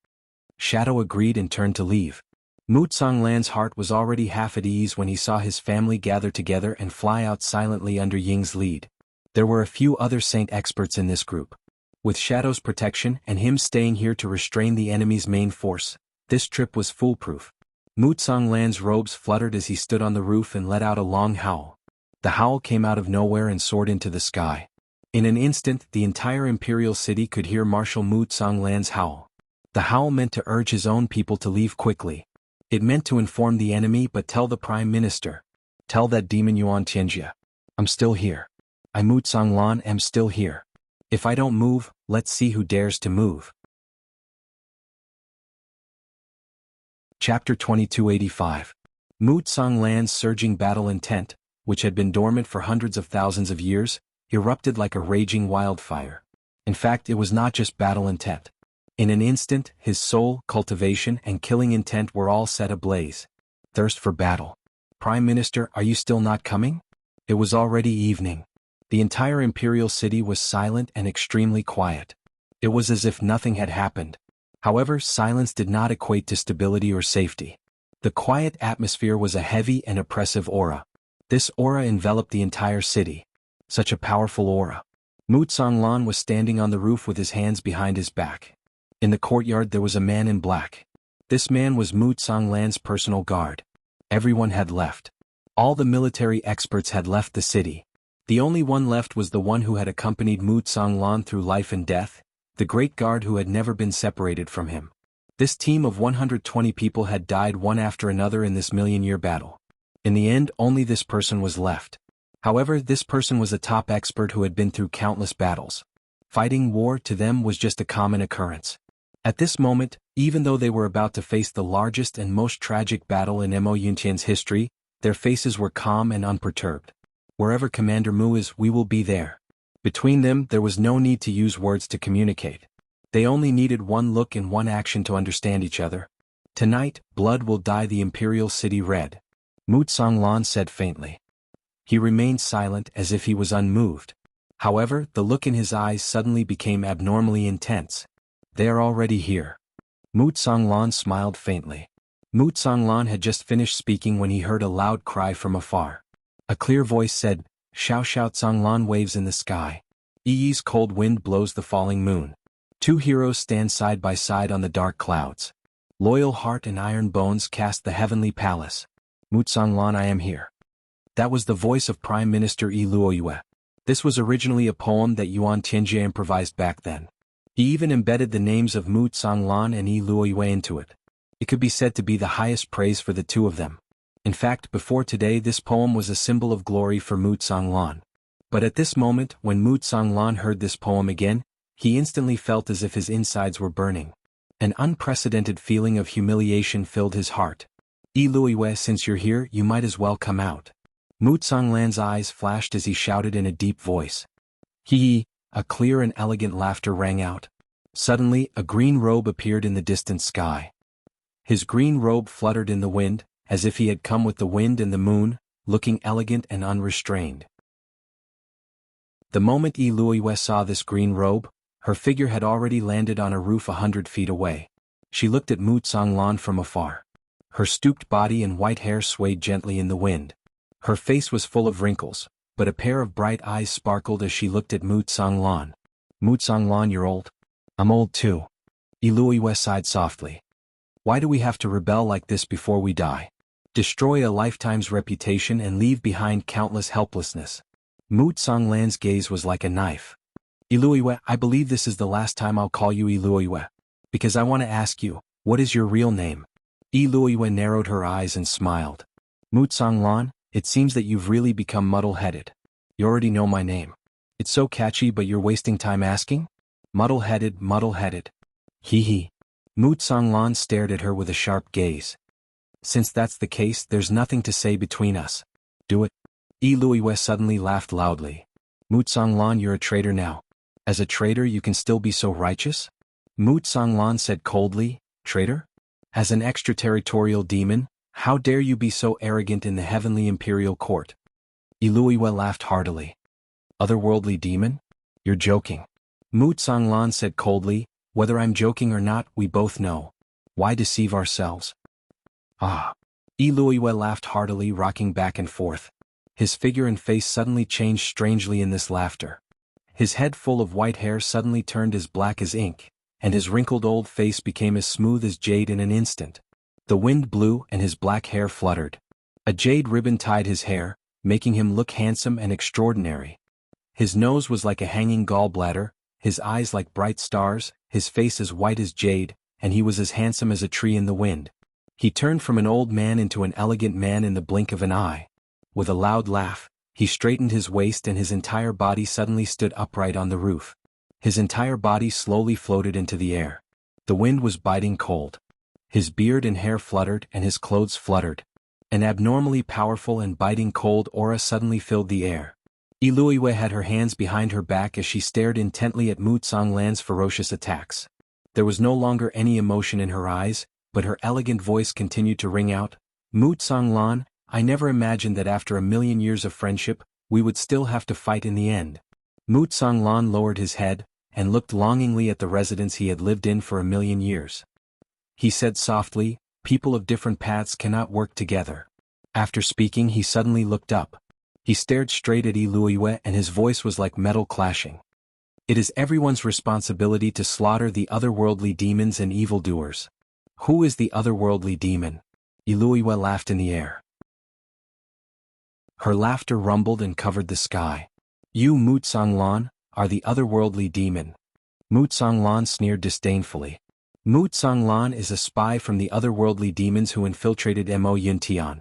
Shadow agreed and turned to leave. Mu Lan's heart was already half at ease when he saw his family gather together and fly out silently under Ying's lead. There were a few other saint experts in this group. With Shadow's protection and him staying here to restrain the enemy's main force, this trip was foolproof. Mu Lan's robes fluttered as he stood on the roof and let out a long howl. The howl came out of nowhere and soared into the sky. In an instant, the entire imperial city could hear Marshal Mu Lan's howl. The howl meant to urge his own people to leave quickly. It meant to inform the enemy but tell the Prime Minister. Tell that demon Yuan Tianjie. I'm still here. I Mu Lan am still here. If I don't move, let's see who dares to move. Chapter 2285. Mu Lan's surging battle intent, which had been dormant for hundreds of thousands of years, erupted like a raging wildfire. In fact, it was not just battle intent. In an instant, his soul, cultivation, and killing intent were all set ablaze. Thirst for battle. Prime Minister, are you still not coming? It was already evening. The entire imperial city was silent and extremely quiet. It was as if nothing had happened. However, silence did not equate to stability or safety. The quiet atmosphere was a heavy and oppressive aura. This aura enveloped the entire city. Such a powerful aura. Mu Lan was standing on the roof with his hands behind his back. In the courtyard there was a man in black. This man was Mu Lan's personal guard. Everyone had left. All the military experts had left the city. The only one left was the one who had accompanied Mu Lan through life and death, the great guard who had never been separated from him. This team of 120 people had died one after another in this million-year battle. In the end, only this person was left. However, this person was a top expert who had been through countless battles. Fighting war to them was just a common occurrence. At this moment, even though they were about to face the largest and most tragic battle in Mo Yuntian's history, their faces were calm and unperturbed. Wherever Commander Mu is, we will be there. Between them, there was no need to use words to communicate. They only needed one look and one action to understand each other. Tonight, blood will dye the imperial city red. Mu Lan said faintly. He remained silent as if he was unmoved. However, the look in his eyes suddenly became abnormally intense. They are already here. Mu Lan smiled faintly. Mu Lan had just finished speaking when he heard a loud cry from afar. A clear voice said, Xiao Xiao Zhanglan waves in the sky. Yi's cold wind blows the falling moon. Two heroes stand side by side on the dark clouds. Loyal heart and iron bones cast the heavenly palace. Mu Lan, I am here. That was the voice of Prime Minister Yi Luoyue. This was originally a poem that Yuan Tianjie improvised back then. He even embedded the names of Mu Lan and Yi Luoyue into it. It could be said to be the highest praise for the two of them. In fact, before today this poem was a symbol of glory for Mu Lan. But at this moment, when Mu Lan heard this poem again, he instantly felt as if his insides were burning. An unprecedented feeling of humiliation filled his heart. Yi Luoyue, since you're here, you might as well come out. Mu Lan's eyes flashed as he shouted in a deep voice. Hee! A clear and elegant laughter rang out. Suddenly, a green robe appeared in the distant sky. His green robe fluttered in the wind, as if he had come with the wind and the moon, looking elegant and unrestrained. The moment Yi Luoyue saw this green robe, her figure had already landed on a roof 100 feet away. She looked at Mu Lan from afar. Her stooped body and white hair swayed gently in the wind. Her face was full of wrinkles, but a pair of bright eyes sparkled as she looked at Mu Lan. Mu Lan, you're old? I'm old too. Yi Luoyue sighed softly. Why do we have to rebel like this before we die? Destroy a lifetime's reputation and leave behind countless helplessness. Mu Tsanglan's gaze was like a knife. Iluiwe, I believe this is the last time I'll call you Iluiwe. Because I want to ask you, what is your real name? Iluiwe narrowed her eyes and smiled. Mu Tsanglan, it seems that you've really become muddle-headed. You already know my name. It's so catchy, but you're wasting time asking? Muddle-headed, muddle-headed. Hee hee. Mu Tsanglan stared at her with a sharp gaze. Since that's the case, there's nothing to say between us. Do it. Iluiwe suddenly laughed loudly. Mu Tsanglan, you're a traitor now. As a traitor you can still be so righteous? Mu Tsanglan said coldly, traitor? As an extraterritorial demon, how dare you be so arrogant in the heavenly imperial court? Iluiwe laughed heartily. Otherworldly demon? You're joking. Mu Tsanglan said coldly, whether I'm joking or not, we both know. Why deceive ourselves? Ah. Iluiwe laughed heartily, rocking back and forth. His figure and face suddenly changed strangely in this laughter. His head full of white hair suddenly turned as black as ink, and his wrinkled old face became as smooth as jade in an instant. The wind blew and his black hair fluttered. A jade ribbon tied his hair, making him look handsome and extraordinary. His nose was like a hanging gallbladder, his eyes like bright stars, his face as white as jade, and he was as handsome as a tree in the wind. He turned from an old man into an elegant man in the blink of an eye. With a loud laugh, he straightened his waist and his entire body suddenly stood upright on the roof. His entire body slowly floated into the air. The wind was biting cold. His beard and hair fluttered and his clothes fluttered. An abnormally powerful and biting cold aura suddenly filled the air. Iluiwe had her hands behind her back as she stared intently at Mu Tsanglan's ferocious attacks. There was no longer any emotion in her eyes, but her elegant voice continued to ring out, Mu Tsanglan, I never imagined that after 1,000,000 years of friendship, we would still have to fight in the end. Mu Tsanglan lowered his head, and looked longingly at the residence he had lived in for 1,000,000 years. He said softly, people of different paths cannot work together. After speaking he suddenly looked up. He stared straight at Iluiwe and his voice was like metal clashing. It is everyone's responsibility to slaughter the otherworldly demons and evildoers. Who is the otherworldly demon? Iluiwe laughed in the air. Her laughter rumbled and covered the sky. You, Mu Tsanglan, are the otherworldly demon. Mu Tsanglan sneered disdainfully. Mu Tsanglan is a spy from the otherworldly demons who infiltrated Mo Yuntian.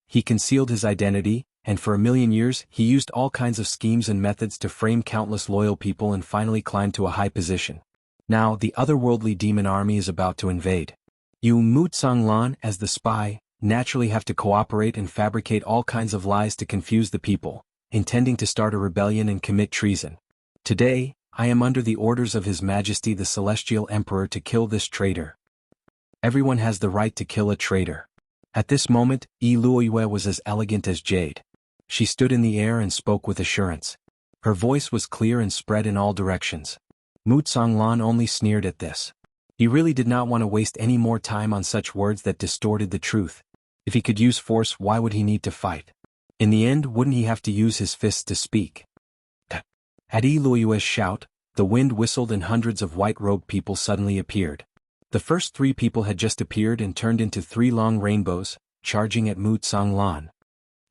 He concealed his identity, and for 1,000,000 years he used all kinds of schemes and methods to frame countless loyal people and finally climbed to a high position. Now the otherworldly demon army is about to invade. You, Mu Tsanglan, as the spy, naturally have to cooperate and fabricate all kinds of lies to confuse the people, intending to start a rebellion and commit treason. Today, I am under the orders of His Majesty the Celestial Emperor to kill this traitor. Everyone has the right to kill a traitor. At this moment, Iluiwe was as elegant as jade. She stood in the air and spoke with assurance. Her voice was clear and spread in all directions. Mu Tsanglan only sneered at this. He really did not want to waste any more time on such words that distorted the truth. If he could use force, why would he need to fight? In the end, wouldn't he have to use his fists to speak? At Iluiwe's shout, the wind whistled and hundreds of white-robed people suddenly appeared. The first 3 people had just appeared and turned into 3 long rainbows, charging at Mu Tsanglan.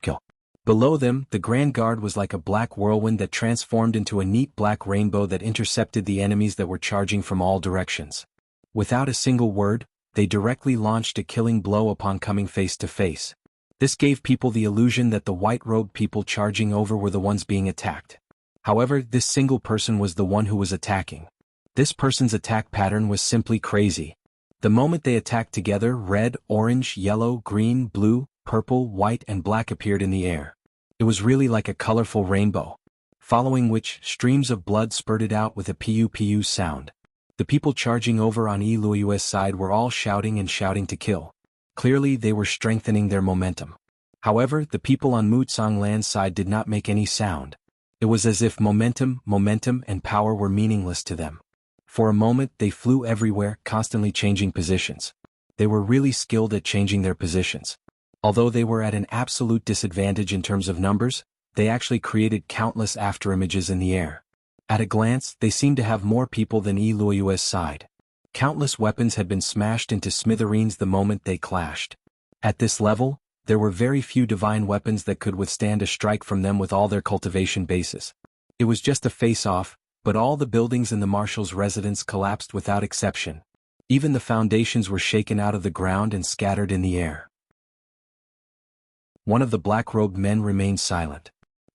Kill. Below them, the Grand Guard was like a black whirlwind that transformed into a neat black rainbow that intercepted the enemies that were charging from all directions. Without a single word, they directly launched a killing blow upon coming face to face. This gave people the illusion that the white-robed people charging over were the ones being attacked. However, this single person was the one who was attacking. This person's attack pattern was simply crazy. The moment they attacked together, red, orange, yellow, green, blue, purple, white and black appeared in the air. It was really like a colorful rainbow. Following which, streams of blood spurted out with a piu-piu sound. The people charging over on Iluiwe's side were all shouting and shouting to kill. Clearly they were strengthening their momentum. However, the people on Mu Tsanglan's side did not make any sound. It was as if momentum and power were meaningless to them. For a moment they flew everywhere, constantly changing positions. They were really skilled at changing their positions. Although they were at an absolute disadvantage in terms of numbers, they actually created countless afterimages in the air. At a glance, they seemed to have more people than Iluiwe's side. Countless weapons had been smashed into smithereens the moment they clashed. At this level, there were very few divine weapons that could withstand a strike from them with all their cultivation bases. It was just a face-off, but all the buildings in the marshal's residence collapsed without exception. Even the foundations were shaken out of the ground and scattered in the air. One of the black-robed men remained silent.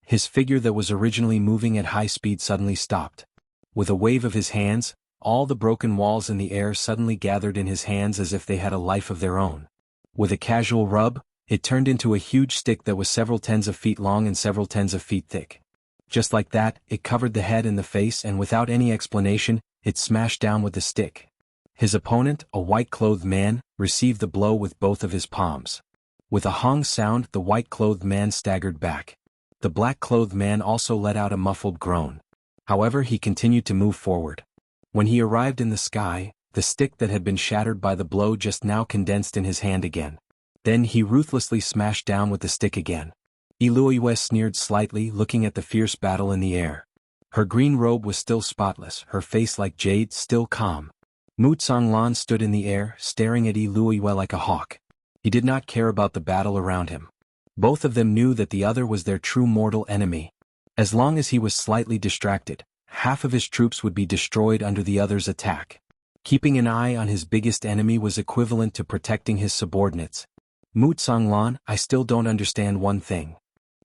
His figure that was originally moving at high speed suddenly stopped. With a wave of his hands, all the broken walls in the air suddenly gathered in his hands as if they had a life of their own. With a casual rub, it turned into a huge stick that was several tens of feet long and several tens of feet thick. Just like that, it covered the head and the face, and without any explanation, it smashed down with the stick. His opponent, a white-clothed man, received the blow with both of his palms. With a hong sound, the white-clothed man staggered back. The black-clothed man also let out a muffled groan. However, he continued to move forward. When he arrived in the sky, the stick that had been shattered by the blow just now condensed in his hand again. Then he ruthlessly smashed down with the stick again. Iluoyue sneered slightly, looking at the fierce battle in the air. Her green robe was still spotless, her face like jade, still calm. Mu Tsonglan stood in the air, staring at Iluoyue like a hawk. He did not care about the battle around him. Both of them knew that the other was their true mortal enemy. As long as he was slightly distracted, half of his troops would be destroyed under the other's attack. Keeping an eye on his biggest enemy was equivalent to protecting his subordinates. Mu Tsonglan, I still don't understand one thing.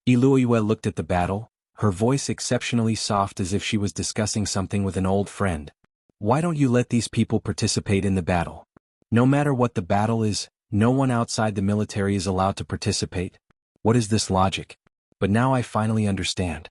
Iluoyue looked at the battle, her voice exceptionally soft as if she was discussing something with an old friend. Why don't you let these people participate in the battle? No matter what the battle is, no one outside the military is allowed to participate. What is this logic? But now I finally understand.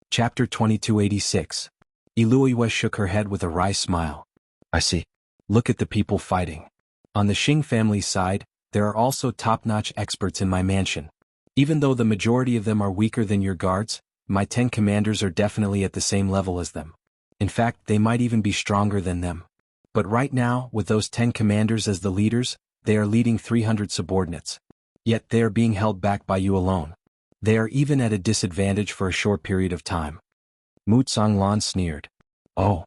Chapter 2286. Iluoyue shook her head with a wry smile. I see. Look at the people fighting. On the Xing family's side, there are also top-notch experts in my mansion. Even though the majority of them are weaker than your guards, my 10 commanders are definitely at the same level as them. In fact, they might even be stronger than them. But right now, with those 10 commanders as the leaders, they are leading 300 subordinates. Yet they are being held back by you alone. They are even at a disadvantage for a short period of time. Mu Tsonglan sneered. Oh,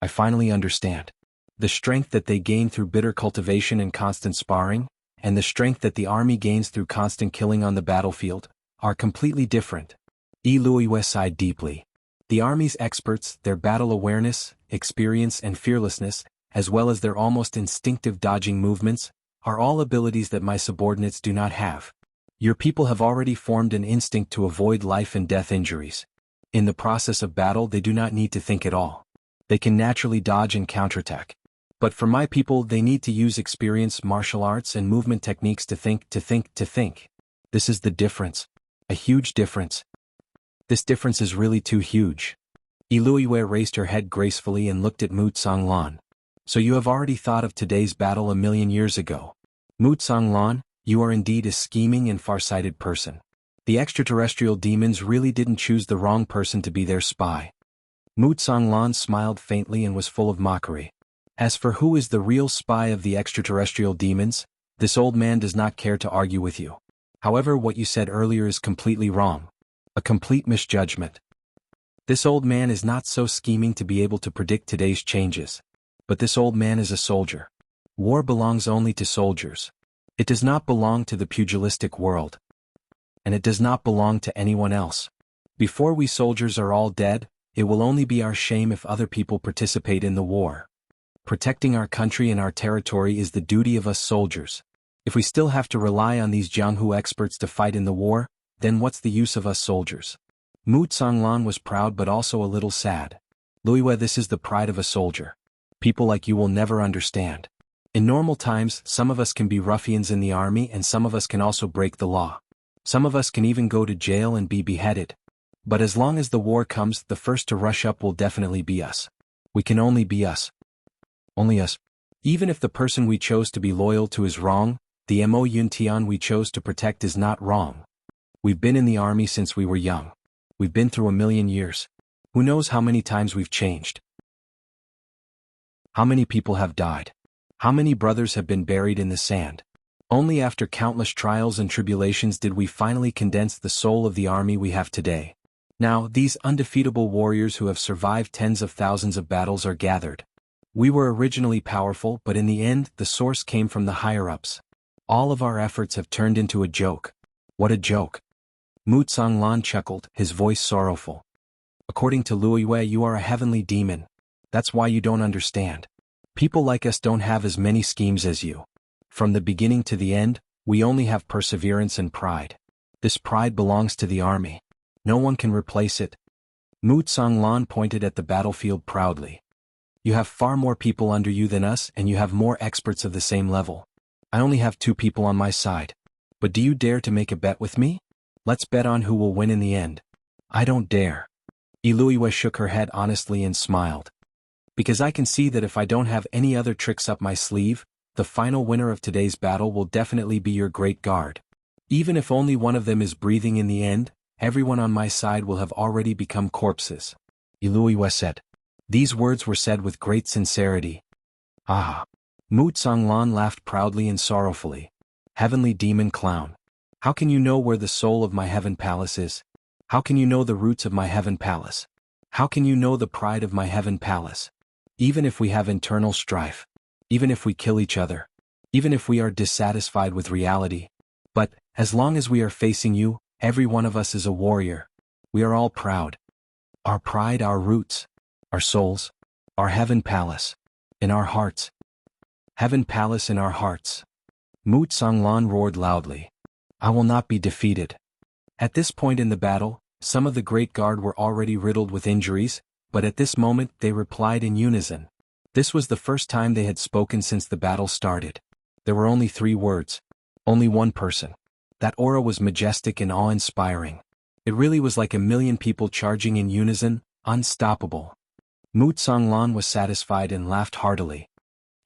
I finally understand. The strength that they gain through bitter cultivation and constant sparring, and the strength that the army gains through constant killing on the battlefield, are completely different. Iluoyue sighed deeply. The army's experts, their battle awareness, experience and fearlessness, as well as their almost instinctive dodging movements, are all abilities that my subordinates do not have. Your people have already formed an instinct to avoid life and death injuries. In the process of battle, they do not need to think at all. They can naturally dodge and counterattack. But for my people, they need to use experience, martial arts and movement techniques to think. This is the difference. A huge difference. This difference is really too huge. Iluoyue raised her head gracefully and looked at Mu Tsonglan. So you have already thought of today's battle 1,000,000 years ago. Mu Tsonglan, you are indeed a scheming and far-sighted person. The extraterrestrial demons really didn't choose the wrong person to be their spy. Mu Tsonglan smiled faintly and was full of mockery. As for who is the real spy of the extraterrestrial demons, this old man does not care to argue with you. However, what you said earlier is completely wrong. A complete misjudgment. This old man is not so scheming to be able to predict today's changes. But this old man is a soldier. War belongs only to soldiers. It does not belong to the pugilistic world. And it does not belong to anyone else. Before we soldiers are all dead, it will only be our shame if other people participate in the war. Protecting our country and our territory is the duty of us soldiers. If we still have to rely on these Jianghu experts to fight in the war, then what's the use of us soldiers? Mu Tsonglan was proud but also a little sad. Luoyue, this is the pride of a soldier. People like you will never understand. In normal times, some of us can be ruffians in the army and some of us can also break the law. Some of us can even go to jail and be beheaded. But as long as the war comes, the first to rush up will definitely be us. We can only be us. Only us. Even if the person we chose to be loyal to is wrong, the Mo Yuntian we chose to protect is not wrong. We've been in the army since we were young. We've been through 1,000,000 years. Who knows how many times we've changed? How many people have died? How many brothers have been buried in the sand? Only after countless trials and tribulations did we finally condense the soul of the army we have today. Now, these undefeatable warriors who have survived tens of thousands of battles are gathered. We were originally powerful, but in the end, the source came from the higher-ups. All of our efforts have turned into a joke. What a joke. Mu Tsanglan chuckled, his voice sorrowful. According to Luiyue, you are a heavenly demon. That's why you don't understand. People like us don't have as many schemes as you. From the beginning to the end, we only have perseverance and pride. This pride belongs to the army. No one can replace it. Mu Tsanglan pointed at the battlefield proudly. You have far more people under you than us, and you have more experts of the same level. I only have 2 people on my side. But do you dare to make a bet with me? Let's bet on who will win in the end. I don't dare. Iluiwe shook her head honestly and smiled. Because I can see that if I don't have any other tricks up my sleeve, the final winner of today's battle will definitely be your great guard. Even if only one of them is breathing in the end, everyone on my side will have already become corpses. Iluiwe said. These words were said with great sincerity. Ah! Mu Tsanglan laughed proudly and sorrowfully. Heavenly demon clown. How can you know where the soul of my heaven palace is? How can you know the roots of my heaven palace? How can you know the pride of my heaven palace? Even if we have internal strife. Even if we kill each other. Even if we are dissatisfied with reality. But, as long as we are facing you, every one of us is a warrior. We are all proud. Our pride, our roots. Our souls. Our heaven palace. In our hearts. Heaven palace in our hearts. Mu Tsanglan roared loudly. I will not be defeated. At this point in the battle, some of the Great Guard were already riddled with injuries, but at this moment they replied in unison. This was the first time they had spoken since the battle started. There were only 3 words. Only one person. That aura was majestic and awe-inspiring. It really was like a million people charging in unison, unstoppable. Mu Tsanglan was satisfied and laughed heartily.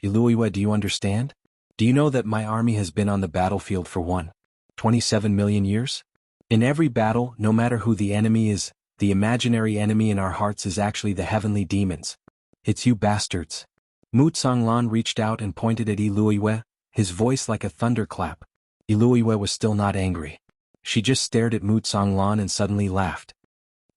Iluiwe, do you understand? Do you know that my army has been on the battlefield for 27 million years? In every battle, no matter who the enemy is, the imaginary enemy in our hearts is actually the heavenly demons. It's you bastards. Mu Tsanglan reached out and pointed at Iluiwe, his voice like a thunderclap. Iluiwe was still not angry. She just stared at Mu Tsanglan and suddenly laughed.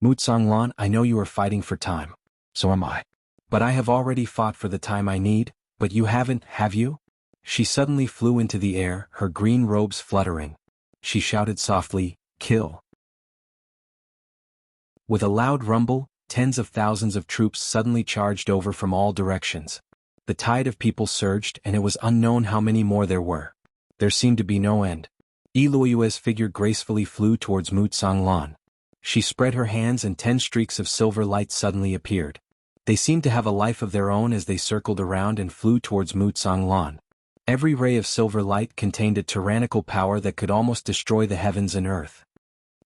Mu Tsanglan, I know you are fighting for time. So am I. But I have already fought for the time I need, but you haven't, have you? She suddenly flew into the air, her green robes fluttering. She shouted softly, kill. With a loud rumble, tens of thousands of troops suddenly charged over from all directions. The tide of people surged and it was unknown how many more there were. There seemed to be no end. Iluiwe's figure gracefully flew towards Mu Tsanglan. She spread her hands and 10 streaks of silver light suddenly appeared. They seemed to have a life of their own as they circled around and flew towards Mu Tsanglan. Every ray of silver light contained a tyrannical power that could almost destroy the heavens and earth.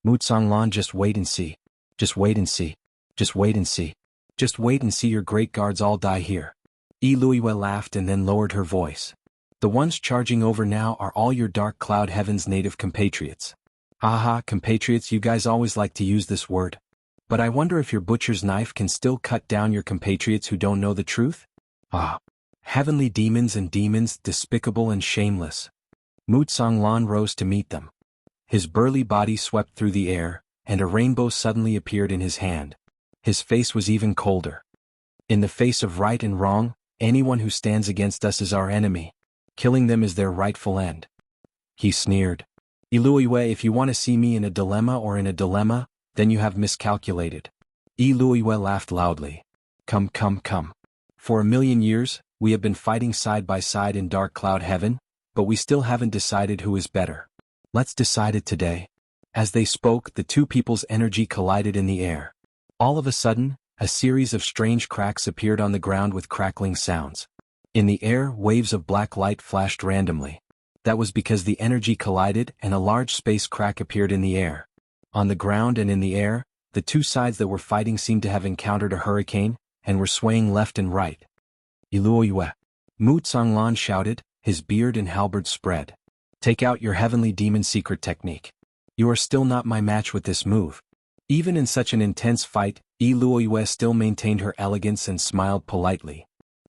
Mu Tsanglan, just wait and see. Just wait and see. Just wait and see. Just wait and see your great guards all die here. Iluiwe laughed and then lowered her voice. The ones charging over now are all your dark cloud heaven's native compatriots. Haha, compatriots, you guys always like to use this word. But I wonder if your butcher's knife can still cut down your compatriots who don't know the truth? Ah. Heavenly demons and demons, despicable and shameless. Mu Tsanglan rose to meet them. His burly body swept through the air, and a rainbow suddenly appeared in his hand. His face was even colder. In the face of right and wrong, anyone who stands against us is our enemy. Killing them is their rightful end. He sneered. Iluiwe, if you want to see me in a dilemma, then you have miscalculated. Iluiwe laughed loudly. Come. For 1,000,000 years, we have been fighting side by side in dark cloud heaven, but we still haven't decided who is better. Let's decide it today. As they spoke, the 2 people's energy collided in the air. All of a sudden, a series of strange cracks appeared on the ground with crackling sounds. In the air, waves of black light flashed randomly. That was because the energy collided and a large space crack appeared in the air. On the ground and in the air, the 2 sides that were fighting seemed to have encountered a hurricane, and were swaying left and right. Iluiwe. Mu Tsanglan shouted, his beard and halberd spread. Take out your heavenly demon secret technique. You are still not my match with this move. Even in such an intense fight, Iluiwe still maintained her elegance and smiled politely.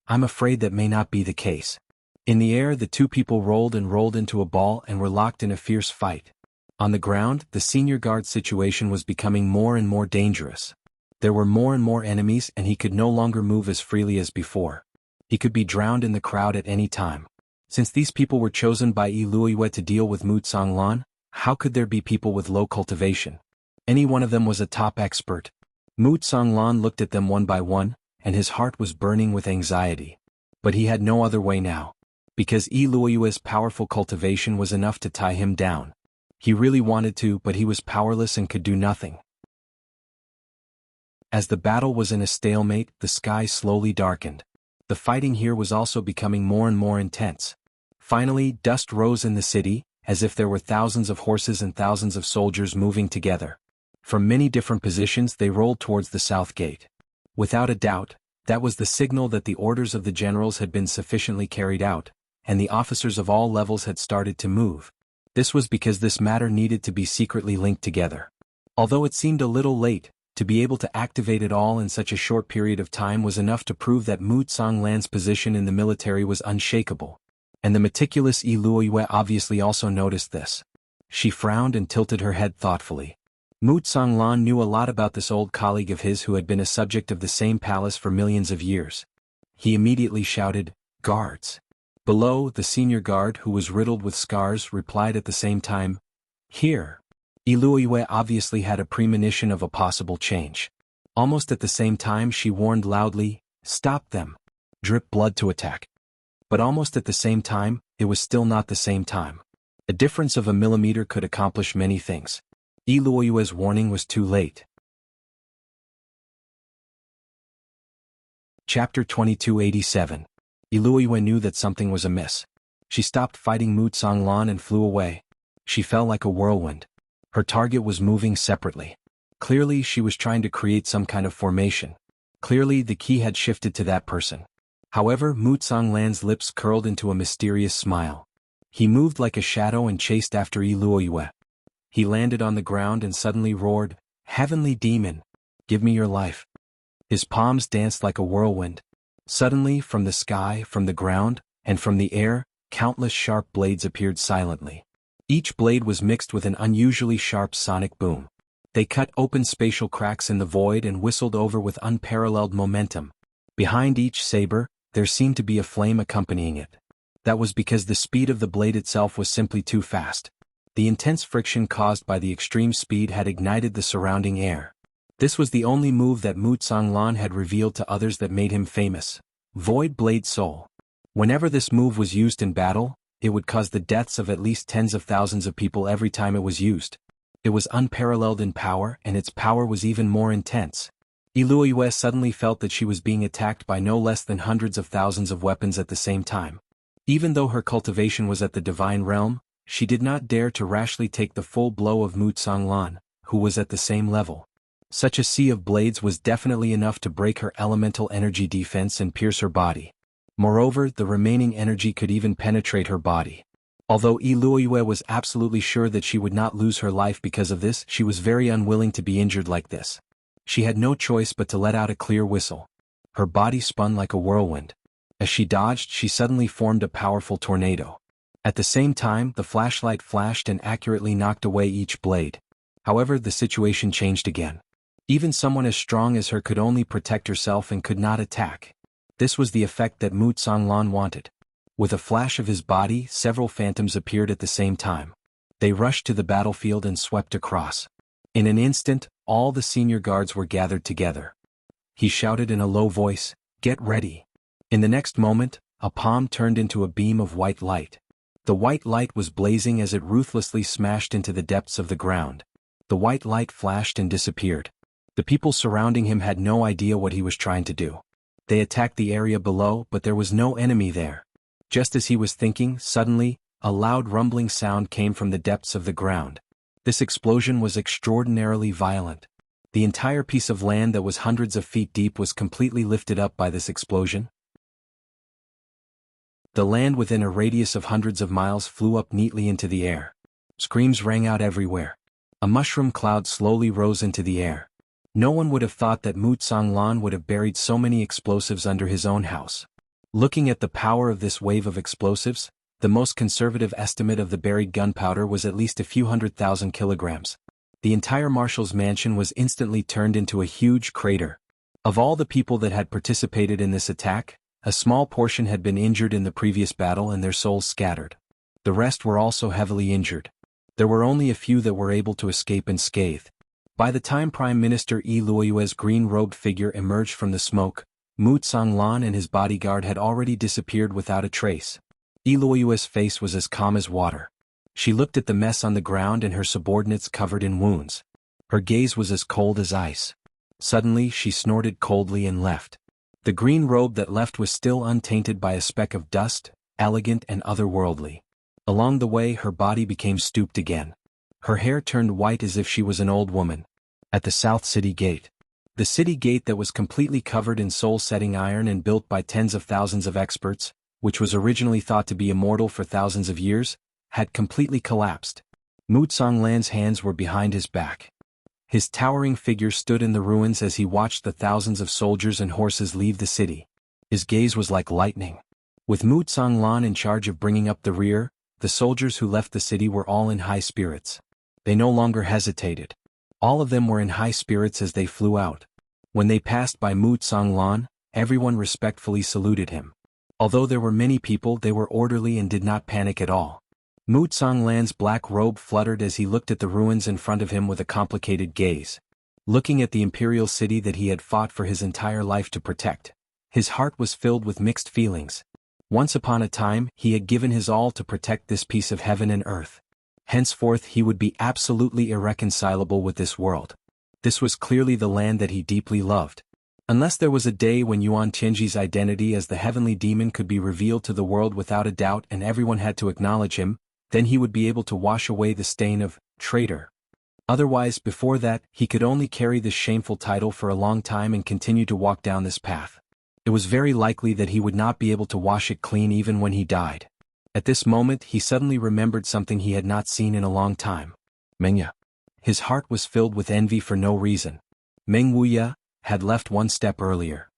I'm afraid that may not be the case. In the air, the 2 people rolled and rolled into a ball and were locked in a fierce fight. On the ground, the senior guard's situation was becoming more and more dangerous. There were more and more enemies and he could no longer move as freely as before. He could be drowned in the crowd at any time. Since these people were chosen by Yi Luoyue to deal with Mu Tsanglan, how could there be people with low cultivation? Any one of them was a top expert. Mu Tsanglan looked at them one by one, and his heart was burning with anxiety. But he had no other way now. Because Yi Luoyue's powerful cultivation was enough to tie him down. He really wanted to, but he was powerless and could do nothing. As the battle was in a stalemate, the sky slowly darkened. The fighting here was also becoming more and more intense. Finally, dust rose in the city, as if there were thousands of horses and thousands of soldiers moving together. From many different positions they rolled towards the south gate. Without a doubt, that was the signal that the orders of the generals had been sufficiently carried out, and the officers of all levels had started to move. This was because this matter needed to be secretly linked together. Although it seemed a little late, to be able to activate it all in such a short period of time was enough to prove that Mu Tsanglan's position in the military was unshakable. And the meticulous Yi Luoyue obviously also noticed this. She frowned and tilted her head thoughtfully. Mu Tsanglan knew a lot about this old colleague of his who had been a subject of the same palace for millions of years. He immediately shouted, "Guards!" Below, the senior guard, who was riddled with scars, replied at the same time, "Here." Yi Luoyue obviously had a premonition of a possible change. Almost at the same time she warned loudly, "Stop them. Drip blood to attack." But almost at the same time, it was still not the same time. A difference of a millimeter could accomplish many things. Yi Luoyue's warning was too late. Chapter 2287. Yi Luoyue knew that something was amiss. She stopped fighting Mu Tsanglan and flew away. She fell like a whirlwind. Her target was moving separately. Clearly she was trying to create some kind of formation. Clearly the key had shifted to that person. However, Mu Tsanglan's lips curled into a mysterious smile. He moved like a shadow and chased after Yi Luoyue. He landed on the ground and suddenly roared, "Heavenly demon! Give me your life!" His palms danced like a whirlwind. Suddenly, from the sky, from the ground, and from the air, countless sharp blades appeared silently. Each blade was mixed with an unusually sharp sonic boom. They cut open spatial cracks in the void and whistled over with unparalleled momentum. Behind each saber, there seemed to be a flame accompanying it. That was because the speed of the blade itself was simply too fast. The intense friction caused by the extreme speed had ignited the surrounding air. This was the only move that Mu Tsanglan had revealed to others that made him famous. Void Blade Soul. Whenever this move was used in battle, it would cause the deaths of at least tens of thousands of people every time it was used. It was unparalleled in power, and its power was even more intense. Yi Luoyue suddenly felt that she was being attacked by no less than hundreds of thousands of weapons at the same time. Even though her cultivation was at the divine realm, she did not dare to rashly take the full blow of Mu Tsanglan, who was at the same level. Such a sea of blades was definitely enough to break her elemental energy defense and pierce her body. Moreover, the remaining energy could even penetrate her body. Although Yi Luoyue was absolutely sure that she would not lose her life because of this, she was very unwilling to be injured like this. She had no choice but to let out a clear whistle. Her body spun like a whirlwind. As she dodged, she suddenly formed a powerful tornado. At the same time, the flashlight flashed and accurately knocked away each blade. However, the situation changed again. Even someone as strong as her could only protect herself and could not attack. This was the effect that Mu Tsanglan wanted. With a flash of his body, several phantoms appeared at the same time. They rushed to the battlefield and swept across. In an instant, all the senior guards were gathered together. He shouted in a low voice, "Get ready." In the next moment, a palm turned into a beam of white light. The white light was blazing as it ruthlessly smashed into the depths of the ground. The white light flashed and disappeared. The people surrounding him had no idea what he was trying to do. They attacked the area below, but there was no enemy there. Just as he was thinking, suddenly, a loud rumbling sound came from the depths of the ground. This explosion was extraordinarily violent. The entire piece of land that was hundreds of feet deep was completely lifted up by this explosion. The land within a radius of hundreds of miles flew up neatly into the air. Screams rang out everywhere. A mushroom cloud slowly rose into the air. No one would have thought that Mu Tsanglan would have buried so many explosives under his own house. Looking at the power of this wave of explosives, The most conservative estimate of the buried gunpowder was at least a few 100,000 kilograms. The entire marshal's mansion was instantly turned into a huge crater. Of all the people that had participated in this attack, a small portion had been injured in the previous battle and their souls scattered. The rest were also heavily injured. There were only a few that were able to escape unscathed. By the time Prime Minister Yi Luoyue's green-robed figure emerged from the smoke, Mu Tsonglan and his bodyguard had already disappeared without a trace. Yi Luoyue's face was as calm as water. She looked at the mess on the ground and her subordinates covered in wounds. Her gaze was as cold as ice. Suddenly she snorted coldly and left. The green robe that left was still untainted by a speck of dust, elegant and otherworldly. Along the way her body became stooped again. Her hair turned white as if she was an old woman. At the South City Gate. The city gate that was completely covered in soul-setting iron and built by tens of thousands of experts, which was originally thought to be immortal for thousands of years, had completely collapsed. Mu Tsonglan's hands were behind his back. His towering figure stood in the ruins as he watched the thousands of soldiers and horses leave the city. His gaze was like lightning. With Mu Tsonglan in charge of bringing up the rear, the soldiers who left the city were all in high spirits. They no longer hesitated. All of them were in high spirits as they flew out. When they passed by Mu Tsonglan, everyone respectfully saluted him. Although there were many people, they were orderly and did not panic at all. Mu Tsonglan's black robe fluttered as he looked at the ruins in front of him with a complicated gaze. Looking at the imperial city that he had fought for his entire life to protect, his heart was filled with mixed feelings. Once upon a time, he had given his all to protect this piece of heaven and earth. Henceforth he would be absolutely irreconcilable with this world. This was clearly the land that he deeply loved. Unless there was a day when Yuan Tianji's identity as the heavenly demon could be revealed to the world without a doubt and everyone had to acknowledge him, then he would be able to wash away the stain of traitor. Otherwise, before that, he could only carry this shameful title for a long time and continue to walk down this path. It was very likely that he would not be able to wash it clean even when he died. At this moment he suddenly remembered something he had not seen in a long time. Mengya. His heart was filled with envy for no reason. Meng Wuya had left one step earlier.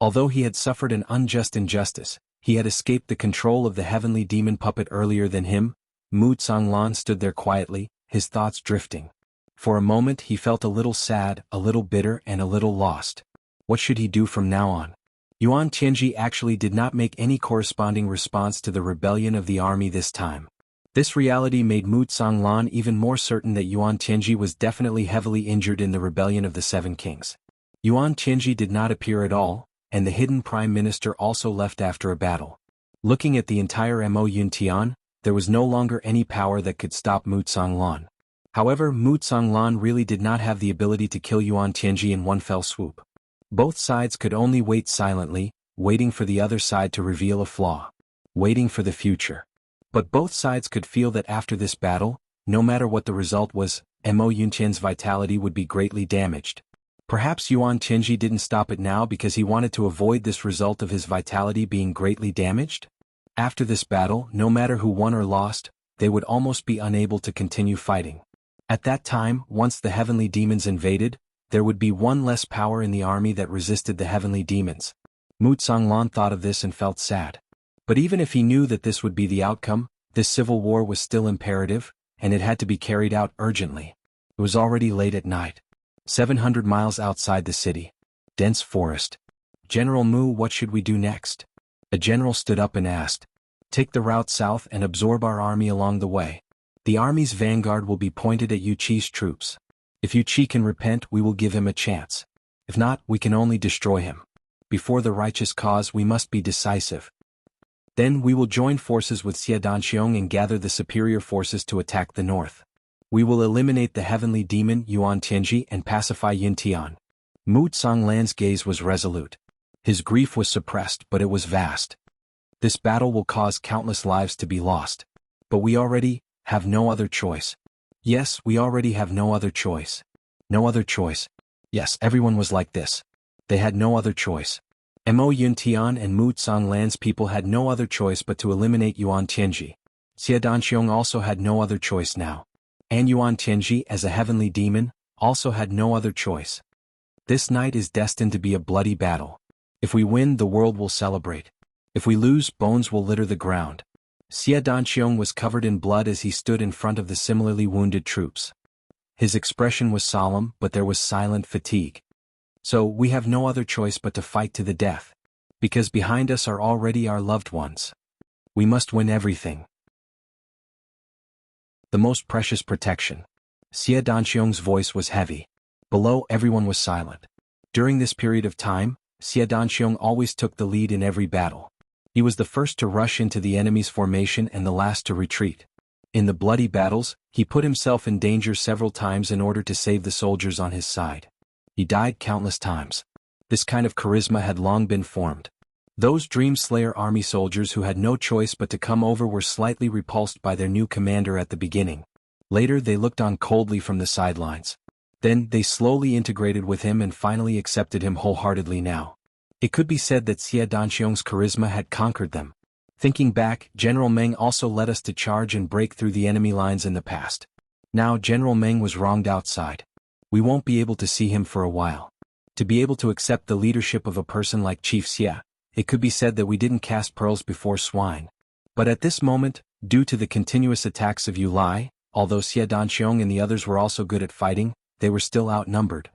Although he had suffered an unjust injustice, he had escaped the control of the heavenly demon puppet earlier than him. Mu Tsonglan stood there quietly, his thoughts drifting. For a moment he felt a little sad, a little bitter and a little lost. What should he do from now on? Yuan Tianji actually did not make any corresponding response to the rebellion of the army this time. This reality made Mu Tsonglan even more certain that Yuan Tianji was definitely heavily injured in the rebellion of the Seven Kings. Yuan Tianji did not appear at all, and the hidden prime minister also left after a battle. Looking at the entire Mo Yuntian, there was no longer any power that could stop Mu Tsonglan. However, Mu Tsonglan really did not have the ability to kill Yuan Tianji in one fell swoop. Both sides could only wait silently, waiting for the other side to reveal a flaw. Waiting for the future. But both sides could feel that after this battle, no matter what the result was, Mo Yuntian's vitality would be greatly damaged. Perhaps Yuan Tianji didn't stop it now because he wanted to avoid this result of his vitality being greatly damaged? After this battle, no matter who won or lost, they would almost be unable to continue fighting. At that time, once the heavenly demons invaded, there would be one less power in the army that resisted the heavenly demons. Mu Tsonglan thought of this and felt sad. But even if he knew that this would be the outcome, this civil war was still imperative, and it had to be carried out urgently. It was already late at night. 700 miles outside the city. Dense forest. General Mu, what should we do next? A general stood up and asked. Take the route south and absorb our army along the way. The army's vanguard will be pointed at Yu Qi's troops. If Yu Qi can repent, we will give him a chance. If not, we can only destroy him. Before the righteous cause, we must be decisive. Then we will join forces with Xie Danxiong and gather the superior forces to attack the north. We will eliminate the heavenly demon Yuan Tianji and pacify Yuntian. Mu Tsonglan's gaze was resolute. His grief was suppressed, but it was vast. This battle will cause countless lives to be lost. But we already have no other choice. Yes, we already have no other choice. No other choice. Yes, everyone was like this. They had no other choice. Mo Yuntian and Mu Tsonglan's people had no other choice but to eliminate Yuan Tianji. Xie Danxiong also had no other choice now. And Yuan Tianji, as a heavenly demon, also had no other choice. This night is destined to be a bloody battle. If we win, the world will celebrate. If we lose, bones will litter the ground. Xie Danxiong was covered in blood as he stood in front of the similarly wounded troops. His expression was solemn, but there was silent fatigue. So, we have no other choice but to fight to the death. Because behind us are already our loved ones. We must win everything. The most precious protection. Xie Danxiong's voice was heavy. Below, everyone was silent. During this period of time, Xie Danxiong always took the lead in every battle. He was the first to rush into the enemy's formation and the last to retreat. In the bloody battles, he put himself in danger several times in order to save the soldiers on his side. He died countless times. This kind of charisma had long been formed. Those Dream Slayer army soldiers who had no choice but to come over were slightly repulsed by their new commander at the beginning. Later they looked on coldly from the sidelines. Then they slowly integrated with him and finally accepted him wholeheartedly now. It could be said that Xie Danxiong's charisma had conquered them. Thinking back, General Meng also led us to charge and break through the enemy lines in the past. Now General Meng was wronged outside. We won't be able to see him for a while. To be able to accept the leadership of a person like Chief Xie, it could be said that we didn't cast pearls before swine. But at this moment, due to the continuous attacks of Yu Lai, although Xie Danxiong and the others were also good at fighting, they were still outnumbered.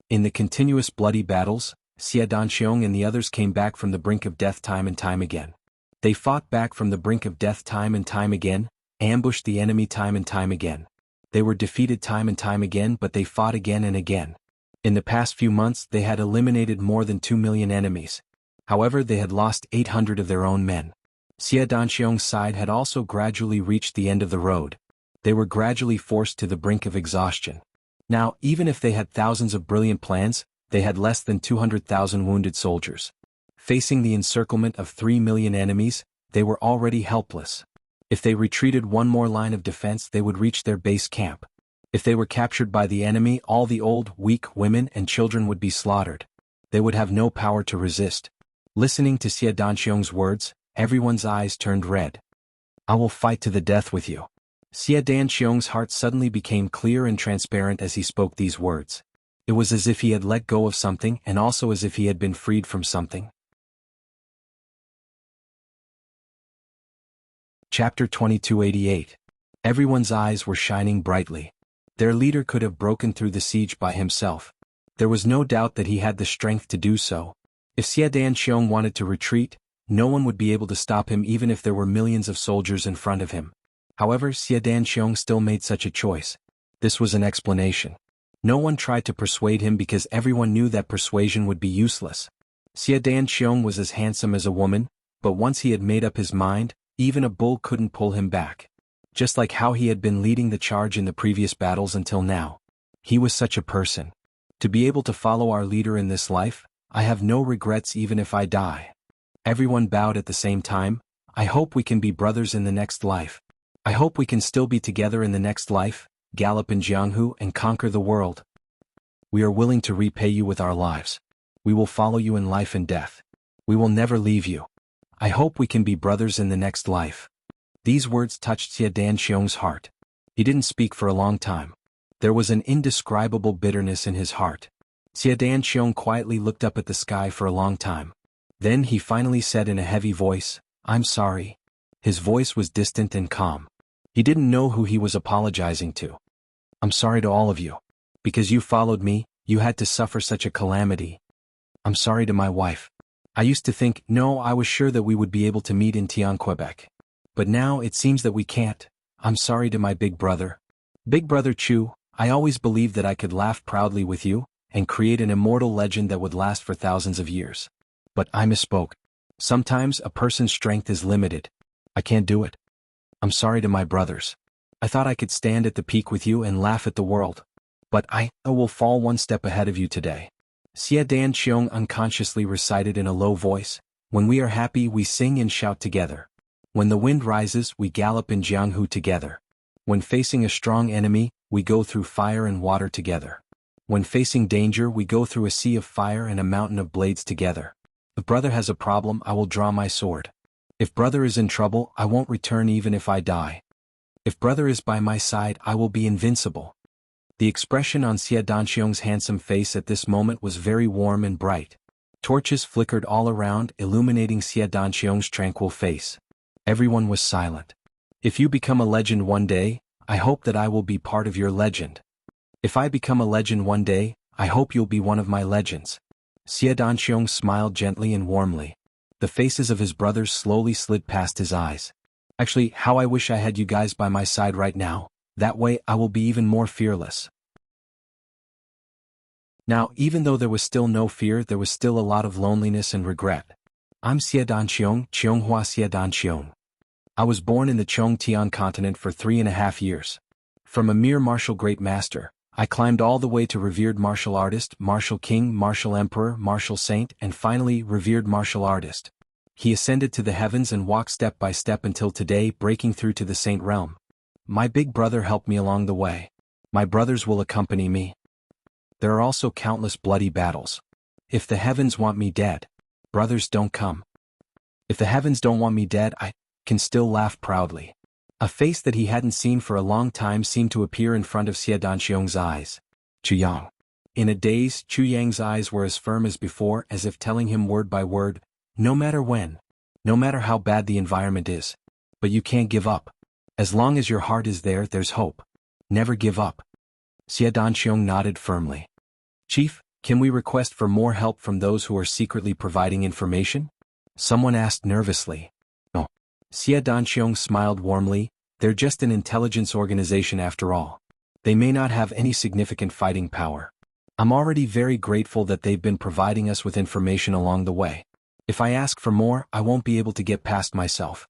In the continuous bloody battles, Xie Danxiong and the others came back from the brink of death time and time again. They fought back from the brink of death time and time again, ambushed the enemy time and time again. They were defeated time and time again, but they fought again and again. In the past few months they had eliminated more than 2 million enemies. However, they had lost 800 of their own men. Xie Danxiong's side had also gradually reached the end of the road. They were gradually forced to the brink of exhaustion. Now, even if they had thousands of brilliant plans, they had less than 200,000 wounded soldiers. Facing the encirclement of 3 million enemies, they were already helpless. If they retreated one more line of defense, they would reach their base camp. If they were captured by the enemy, all the old, weak women and children would be slaughtered. They would have no power to resist. Listening to Xie Danxiong's words, everyone's eyes turned red. I will fight to the death with you. Xie Danxiong's heart suddenly became clear and transparent as he spoke these words. It was as if he had let go of something and also as if he had been freed from something. Chapter 2288. Everyone's eyes were shining brightly. Their leader could have broken through the siege by himself. There was no doubt that he had the strength to do so. If Xie Danxiong wanted to retreat, no one would be able to stop him even if there were millions of soldiers in front of him. However, Xie Danxiong still made such a choice. This was an explanation. No one tried to persuade him because everyone knew that persuasion would be useless. Xie Danxiong was as handsome as a woman, but once he had made up his mind, even a bull couldn't pull him back. Just like how he had been leading the charge in the previous battles until now. He was such a person. To be able to follow our leader in this life, I have no regrets even if I die. Everyone bowed at the same time. I hope we can be brothers in the next life. I hope we can still be together in the next life, gallop in Jianghu and conquer the world. We are willing to repay you with our lives. We will follow you in life and death. We will never leave you. I hope we can be brothers in the next life. These words touched Xie Danxiong's heart. He didn't speak for a long time. There was an indescribable bitterness in his heart. Xie Danxiong quietly looked up at the sky for a long time. Then he finally said in a heavy voice, "I'm sorry." His voice was distant and calm. He didn't know who he was apologizing to. "I'm sorry to all of you. Because you followed me, you had to suffer such a calamity. I'm sorry to my wife. I used to think, no, I was sure that we would be able to meet in Tian, Quebec. But now it seems that we can't. I'm sorry to my big brother. Big brother Chu, I always believed that I could laugh proudly with you, and create an immortal legend that would last for thousands of years. But I misspoke. Sometimes a person's strength is limited. I can't do it. I'm sorry to my brothers. I thought I could stand at the peak with you and laugh at the world. But I will fall one step ahead of you today." Xie Danxiong unconsciously recited in a low voice, "When we are happy we sing and shout together. When the wind rises we gallop in Jianghu together. When facing a strong enemy, we go through fire and water together. When facing danger we go through a sea of fire and a mountain of blades together. If brother has a problem I will draw my sword. If brother is in trouble I won't return even if I die. If brother is by my side I will be invincible." The expression on Xie Danxiong's handsome face at this moment was very warm and bright. Torches flickered all around, illuminating Xie Danqiong's tranquil face. Everyone was silent. If you become a legend one day, I hope that I will be part of your legend. If I become a legend one day, I hope you'll be one of my legends. Xie Danqiong smiled gently and warmly. The faces of his brothers slowly slid past his eyes. Actually, how I wish I had you guys by my side right now. That way I will be even more fearless. Now, even though there was still no fear, there was still a lot of loneliness and regret. I'm Xie Danqiong, Qianghua Xie Danqiong. I was born in the Chongtian continent for 3.5 years. From a mere martial great master, I climbed all the way to revered martial artist, martial king, martial emperor, martial saint, and finally, revered martial artist. He ascended to the heavens and walked step by step until today, breaking through to the saint realm. My big brother helped me along the way. My brothers will accompany me. There are also countless bloody battles. If the heavens want me dead, brothers don't come. If the heavens don't want me dead, I can still laugh proudly. A face that he hadn't seen for a long time seemed to appear in front of Xie Danqiong's eyes. Chu Yang. In a daze, Chu Yang's eyes were as firm as before, as if telling him word by word, no matter when, no matter how bad the environment is, but you can't give up. As long as your heart is there, there's hope. Never give up. Xie Danqiong nodded firmly. Chief, can we request for more help from those who are secretly providing information? Someone asked nervously. No. Xie Danqiong smiled warmly. They're just an intelligence organization after all. They may not have any significant fighting power. I'm already very grateful that they've been providing us with information along the way. If I ask for more, I won't be able to get past myself.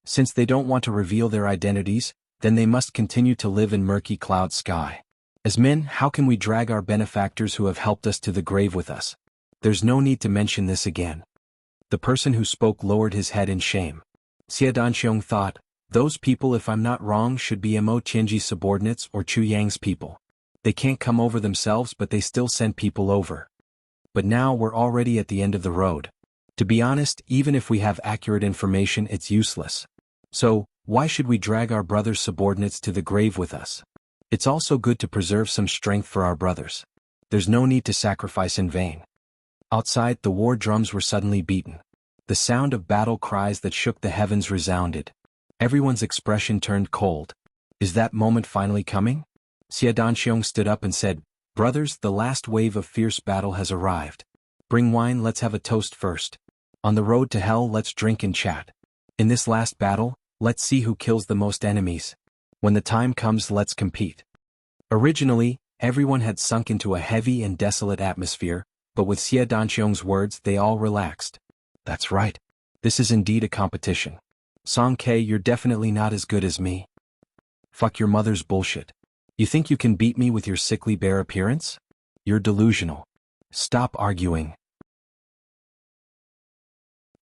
Since they don't want to reveal their identities, then they must continue to live in murky cloud sky. As men, how can we drag our benefactors who have helped us to the grave with us? There's no need to mention this again. The person who spoke lowered his head in shame. Xie Danqiong thought, those people, if I'm not wrong, should be Mo Tianji's subordinates or Chu Yang's people. They can't come over themselves, but they still send people over. But now we're already at the end of the road. To be honest, even if we have accurate information, it's useless. So, why should we drag our brothers' subordinates to the grave with us? It's also good to preserve some strength for our brothers. There's no need to sacrifice in vain. Outside, the war drums were suddenly beaten. The sound of battle cries that shook the heavens resounded. Everyone's expression turned cold. Is that moment finally coming? Xie Danqiong stood up and said, brothers, the last wave of fierce battle has arrived. Bring wine, let's have a toast first. On the road to hell, let's drink and chat. In this last battle, let's see who kills the most enemies. When the time comes, let's compete. Originally, everyone had sunk into a heavy and desolate atmosphere, but with Xie Danqiong's words, they all relaxed. That's right. This is indeed a competition. Song Ke, you're definitely not as good as me. Fuck your mother's bullshit. You think you can beat me with your sickly bare appearance? You're delusional. Stop arguing.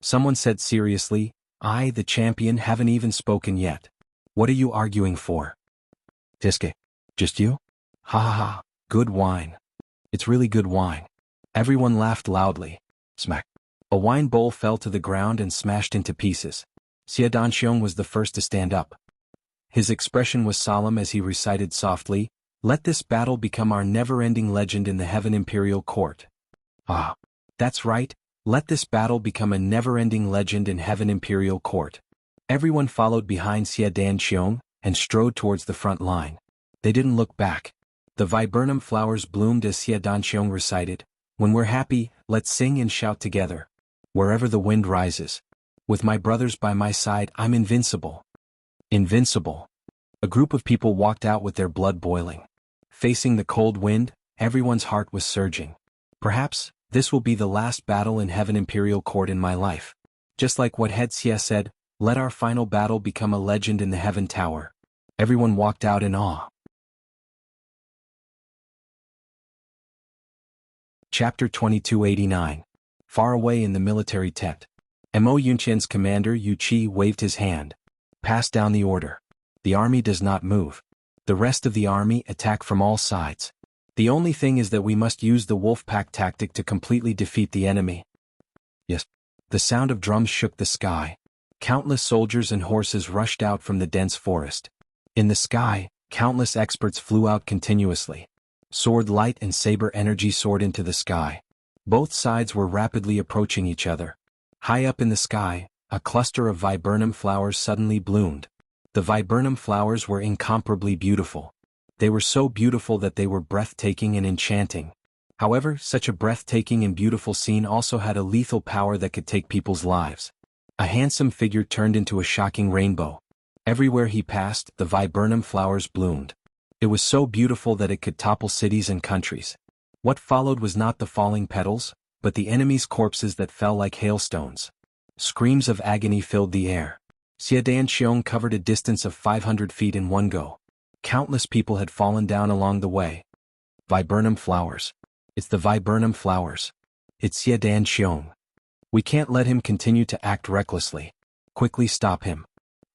Someone said seriously, I, the champion, haven't even spoken yet. What are you arguing for? Tiske. Just you? Ha ha ha, good wine. It's really good wine. Everyone laughed loudly. Smack. A wine bowl fell to the ground and smashed into pieces. Xie Danqiong was the first to stand up. His expression was solemn as he recited softly, let this battle become our never-ending legend in the Heaven Imperial Court. Ah, that's right, let this battle become a never-ending legend in Heaven Imperial Court. Everyone followed behind Xie Danqiong and strode towards the front line. They didn't look back. The viburnum flowers bloomed as Xie Danqiong recited, when we're happy, let's sing and shout together. Wherever the wind rises. With my brothers by my side, I'm invincible. Invincible. A group of people walked out with their blood boiling. Facing the cold wind, everyone's heart was surging. Perhaps, this will be the last battle in Heaven Imperial Court in my life. Just like what Head Xie said, let our final battle become a legend in the Heaven Tower. Everyone walked out in awe. Chapter 2289. Far away in the military tent. Mo Yunqian's commander Yu Qi waved his hand. Pass down the order. The army does not move. The rest of the army attack from all sides. The only thing is that we must use the wolf pack tactic to completely defeat the enemy. Yes. The sound of drums shook the sky. Countless soldiers and horses rushed out from the dense forest. In the sky, countless experts flew out continuously. Sword light and saber energy soared into the sky. Both sides were rapidly approaching each other. High up in the sky, a cluster of viburnum flowers suddenly bloomed. The viburnum flowers were incomparably beautiful. They were so beautiful that they were breathtaking and enchanting. However, such a breathtaking and beautiful scene also had a lethal power that could take people's lives. A handsome figure turned into a shocking rainbow. Everywhere he passed, the viburnum flowers bloomed. It was so beautiful that it could topple cities and countries. What followed was not the falling petals, but the enemy's corpses that fell like hailstones. Screams of agony filled the air. Xiadanqiong covered a distance of 500 feet in one go. Countless people had fallen down along the way. Viburnum flowers. It's the viburnum flowers. It's Xiadanqiong. We can't let him continue to act recklessly. Quickly stop him.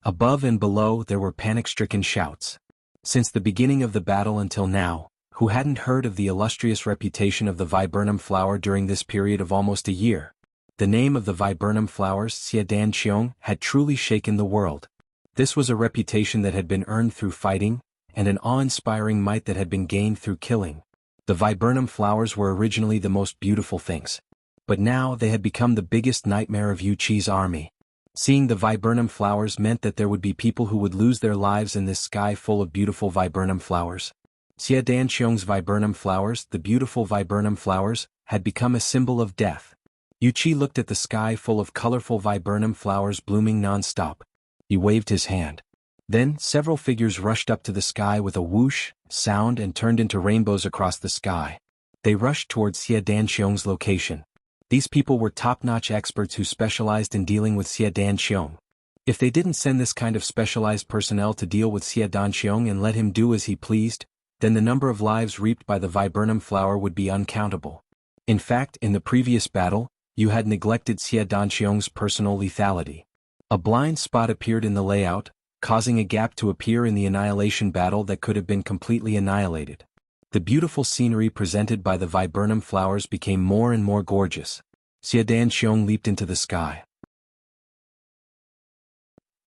Above and below there were panic-stricken shouts. Since the beginning of the battle until now, who hadn't heard of the illustrious reputation of the viburnum flower during this period of almost a year? The name of the viburnum flowers, Xiadanqiong, had truly shaken the world. This was a reputation that had been earned through fighting, and an awe-inspiring might that had been gained through killing. The viburnum flowers were originally the most beautiful things. But now they had become the biggest nightmare of Wuxia's army. Seeing the viburnum flowers meant that there would be people who would lose their lives in this sky full of beautiful viburnum flowers. Xiadanqiong's viburnum flowers, the beautiful viburnum flowers, had become a symbol of death. Wuxia looked at the sky full of colorful viburnum flowers blooming non-stop. He waved his hand. Then, several figures rushed up to the sky with a whoosh sound and turned into rainbows across the sky. They rushed towards Xiadanqiong's location. These people were top-notch experts who specialized in dealing with Xiadanqiong. If they didn't send this kind of specialized personnel to deal with Xiadanqiong and let him do as he pleased, then the number of lives reaped by the viburnum flower would be uncountable. In fact, in the previous battle, you had neglected Xiadanqiong's personal lethality. A blind spot appeared in the layout, causing a gap to appear in the annihilation battle that could have been completely annihilated. The beautiful scenery presented by the viburnum flowers became more and more gorgeous. Xiadanqiong leaped into the sky.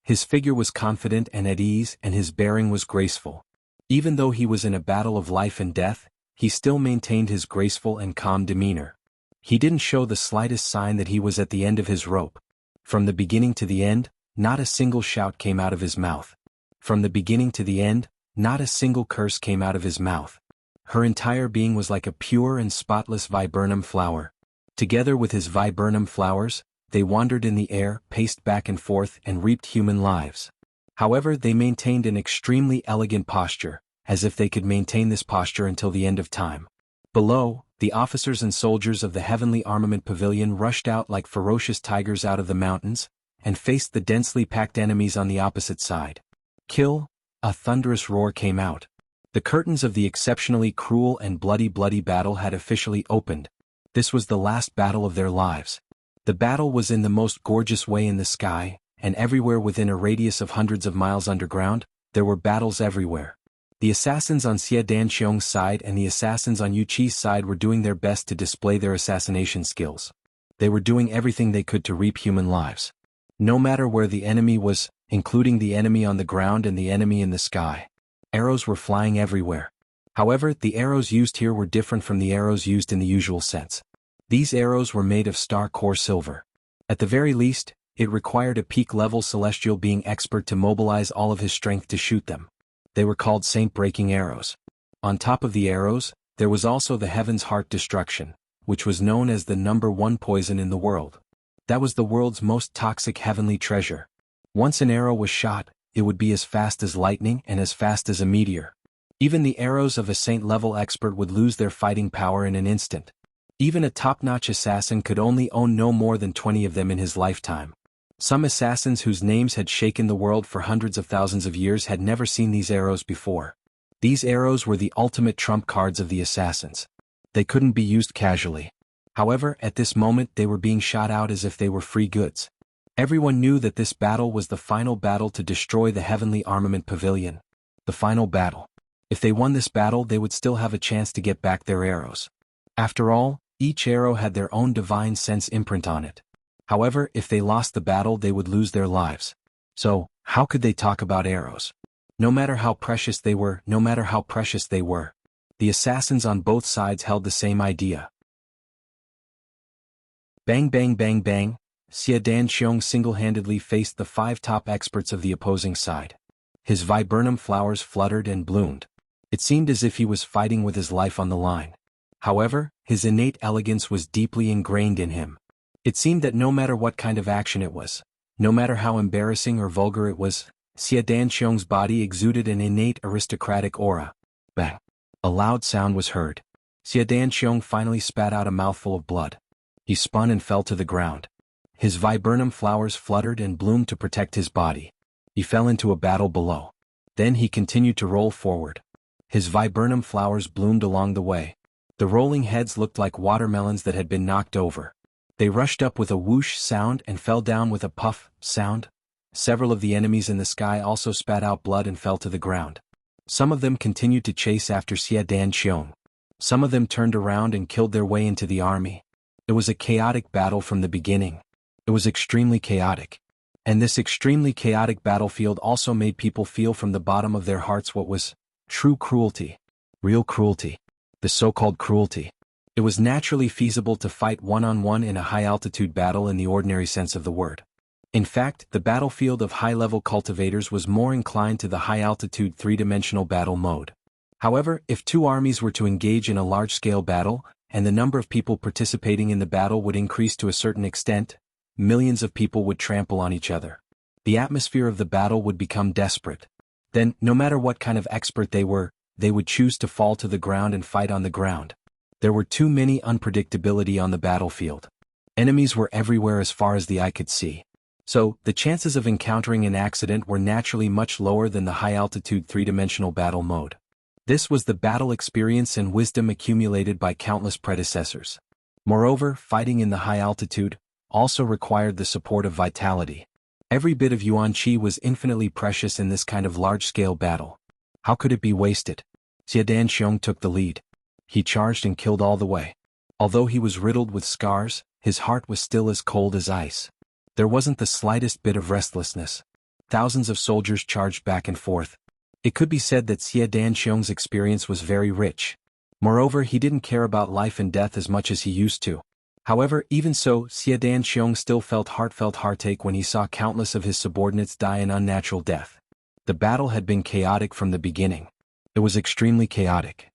His figure was confident and at ease, and his bearing was graceful. Even though he was in a battle of life and death, he still maintained his graceful and calm demeanor. He didn't show the slightest sign that he was at the end of his rope. From the beginning to the end, not a single shout came out of his mouth. From the beginning to the end, not a single curse came out of his mouth. Her entire being was like a pure and spotless viburnum flower. Together with his viburnum flowers, they wandered in the air, paced back and forth, and reaped human lives. However, they maintained an extremely elegant posture, as if they could maintain this posture until the end of time. Below, the officers and soldiers of the Heavenly Armament Pavilion rushed out like ferocious tigers out of the mountains, and faced the densely packed enemies on the opposite side. Kill! A thunderous roar came out. The curtains of the exceptionally cruel and bloody battle had officially opened. This was the last battle of their lives. The battle was in the most gorgeous way in the sky, and everywhere within a radius of hundreds of miles underground, there were battles everywhere. The assassins on Xiadanqiong's side and the assassins on Wuxia's side were doing their best to display their assassination skills. They were doing everything they could to reap human lives. No matter where the enemy was, including the enemy on the ground and the enemy in the sky. Arrows were flying everywhere. However, the arrows used here were different from the arrows used in the usual sense. These arrows were made of star core silver. At the very least, it required a peak-level celestial being expert to mobilize all of his strength to shoot them. They were called saint-breaking arrows. On top of the arrows, there was also the Heaven's Heart Destruction, which was known as the #1 poison in the world. That was the world's most toxic heavenly treasure. Once an arrow was shot, it would be as fast as lightning and as fast as a meteor. Even the arrows of a saint-level expert would lose their fighting power in an instant. Even a top-notch assassin could only own no more than 20 of them in his lifetime. Some assassins whose names had shaken the world for hundreds of thousands of years had never seen these arrows before. These arrows were the ultimate trump cards of the assassins. They couldn't be used casually. However, at this moment they were being shot out as if they were free goods. Everyone knew that this battle was the final battle to destroy the Heavenly Armament Pavilion. The final battle. If they won this battle, they would still have a chance to get back their arrows. After all, each arrow had their own divine sense imprint on it. However, if they lost the battle, they would lose their lives. So, how could they talk about arrows? No matter how precious they were, the assassins on both sides held the same idea. Bang bang bang bang, Xie Danxiong single-handedly faced the 5 top experts of the opposing side. His viburnum flowers fluttered and bloomed. It seemed as if he was fighting with his life on the line. However, his innate elegance was deeply ingrained in him. It seemed that no matter what kind of action it was, no matter how embarrassing or vulgar it was, Xie Danxiong's body exuded an innate aristocratic aura. Bang! A loud sound was heard. Xie Danxiong finally spat out a mouthful of blood. He spun and fell to the ground. His viburnum flowers fluttered and bloomed to protect his body. He fell into a battle below. Then he continued to roll forward. His viburnum flowers bloomed along the way. The rolling heads looked like watermelons that had been knocked over. They rushed up with a whoosh sound and fell down with a puff sound. Several of the enemies in the sky also spat out blood and fell to the ground. Some of them continued to chase after Xie Danxiong. Some of them turned around and killed their way into the army. It was a chaotic battle from the beginning. It was extremely chaotic. And this extremely chaotic battlefield also made people feel from the bottom of their hearts what was true cruelty. Real cruelty. The so-called cruelty. It was naturally feasible to fight one-on-one in a high-altitude battle in the ordinary sense of the word. In fact, the battlefield of high-level cultivators was more inclined to the high-altitude three-dimensional battle mode. However, if 2 armies were to engage in a large-scale battle, and the number of people participating in the battle would increase to a certain extent, millions of people would trample on each other. The atmosphere of the battle would become desperate. Then, no matter what kind of expert they were, they would choose to fall to the ground and fight on the ground. There were too many unpredictability on the battlefield. Enemies were everywhere as far as the eye could see. So, the chances of encountering an accident were naturally much lower than the high-altitude three-dimensional battle mode. This was the battle experience and wisdom accumulated by countless predecessors. Moreover, fighting in the high altitude also required the support of vitality. Every bit of yuan qi was infinitely precious in this kind of large-scale battle. How could it be wasted? Xie Danxiong took the lead. He charged and killed all the way. Although he was riddled with scars, his heart was still as cold as ice. There wasn't the slightest bit of restlessness. Thousands of soldiers charged back and forth. It could be said that Xie Danxiong's experience was very rich. Moreover, he didn't care about life and death as much as he used to. However, even so, Xie Danxiong still felt heartfelt heartache when he saw countless of his subordinates die an unnatural death. The battle had been chaotic from the beginning. It was extremely chaotic.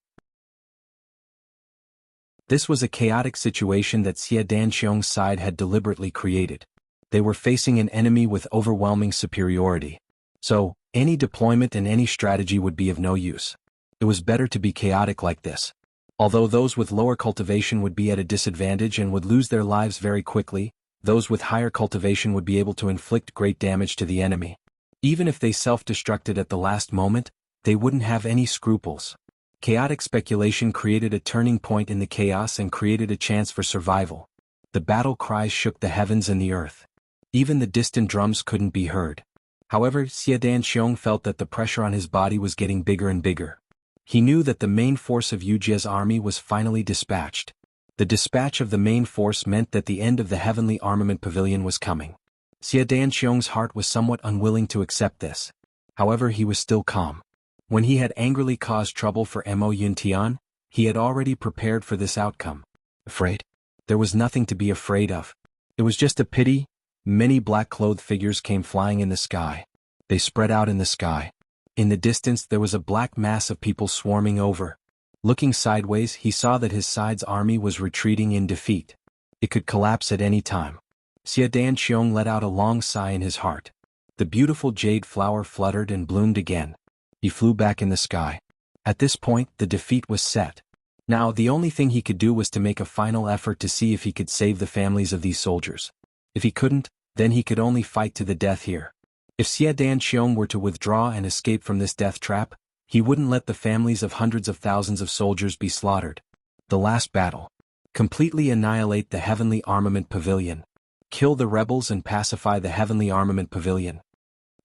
This was a chaotic situation that Xie Danxiong's side had deliberately created. They were facing an enemy with overwhelming superiority. So, any deployment and any strategy would be of no use. It was better to be chaotic like this. Although those with lower cultivation would be at a disadvantage and would lose their lives very quickly, those with higher cultivation would be able to inflict great damage to the enemy. Even if they self-destructed at the last moment, they wouldn't have any scruples. Chaotic speculation created a turning point in the chaos and created a chance for survival. The battle cries shook the heavens and the earth. Even the distant drums couldn't be heard. However, Xie Danxiong felt that the pressure on his body was getting bigger and bigger. He knew that the main force of Wuxia's army was finally dispatched. The dispatch of the main force meant that the end of the heavenly armament pavilion was coming. Xie Danxiong's heart was somewhat unwilling to accept this. However, he was still calm. When he had angrily caused trouble for Mo Yuntian, he had already prepared for this outcome. Afraid? There was nothing to be afraid of. It was just a pity. Many black-clothed figures came flying in the sky. They spread out in the sky. In the distance there was a black mass of people swarming over. Looking sideways, he saw that his side's army was retreating in defeat. It could collapse at any time. Xie Danxiong let out a long sigh in his heart. The beautiful jade flower fluttered and bloomed again. He flew back in the sky. At this point, the defeat was set. Now, the only thing he could do was to make a final effort to see if he could save the families of these soldiers. If he couldn't, then he could only fight to the death here. If Xie Danxiong were to withdraw and escape from this death trap, he wouldn't let the families of hundreds of thousands of soldiers be slaughtered. The last battle. Completely annihilate the heavenly armament pavilion. Kill the rebels and pacify the heavenly armament pavilion.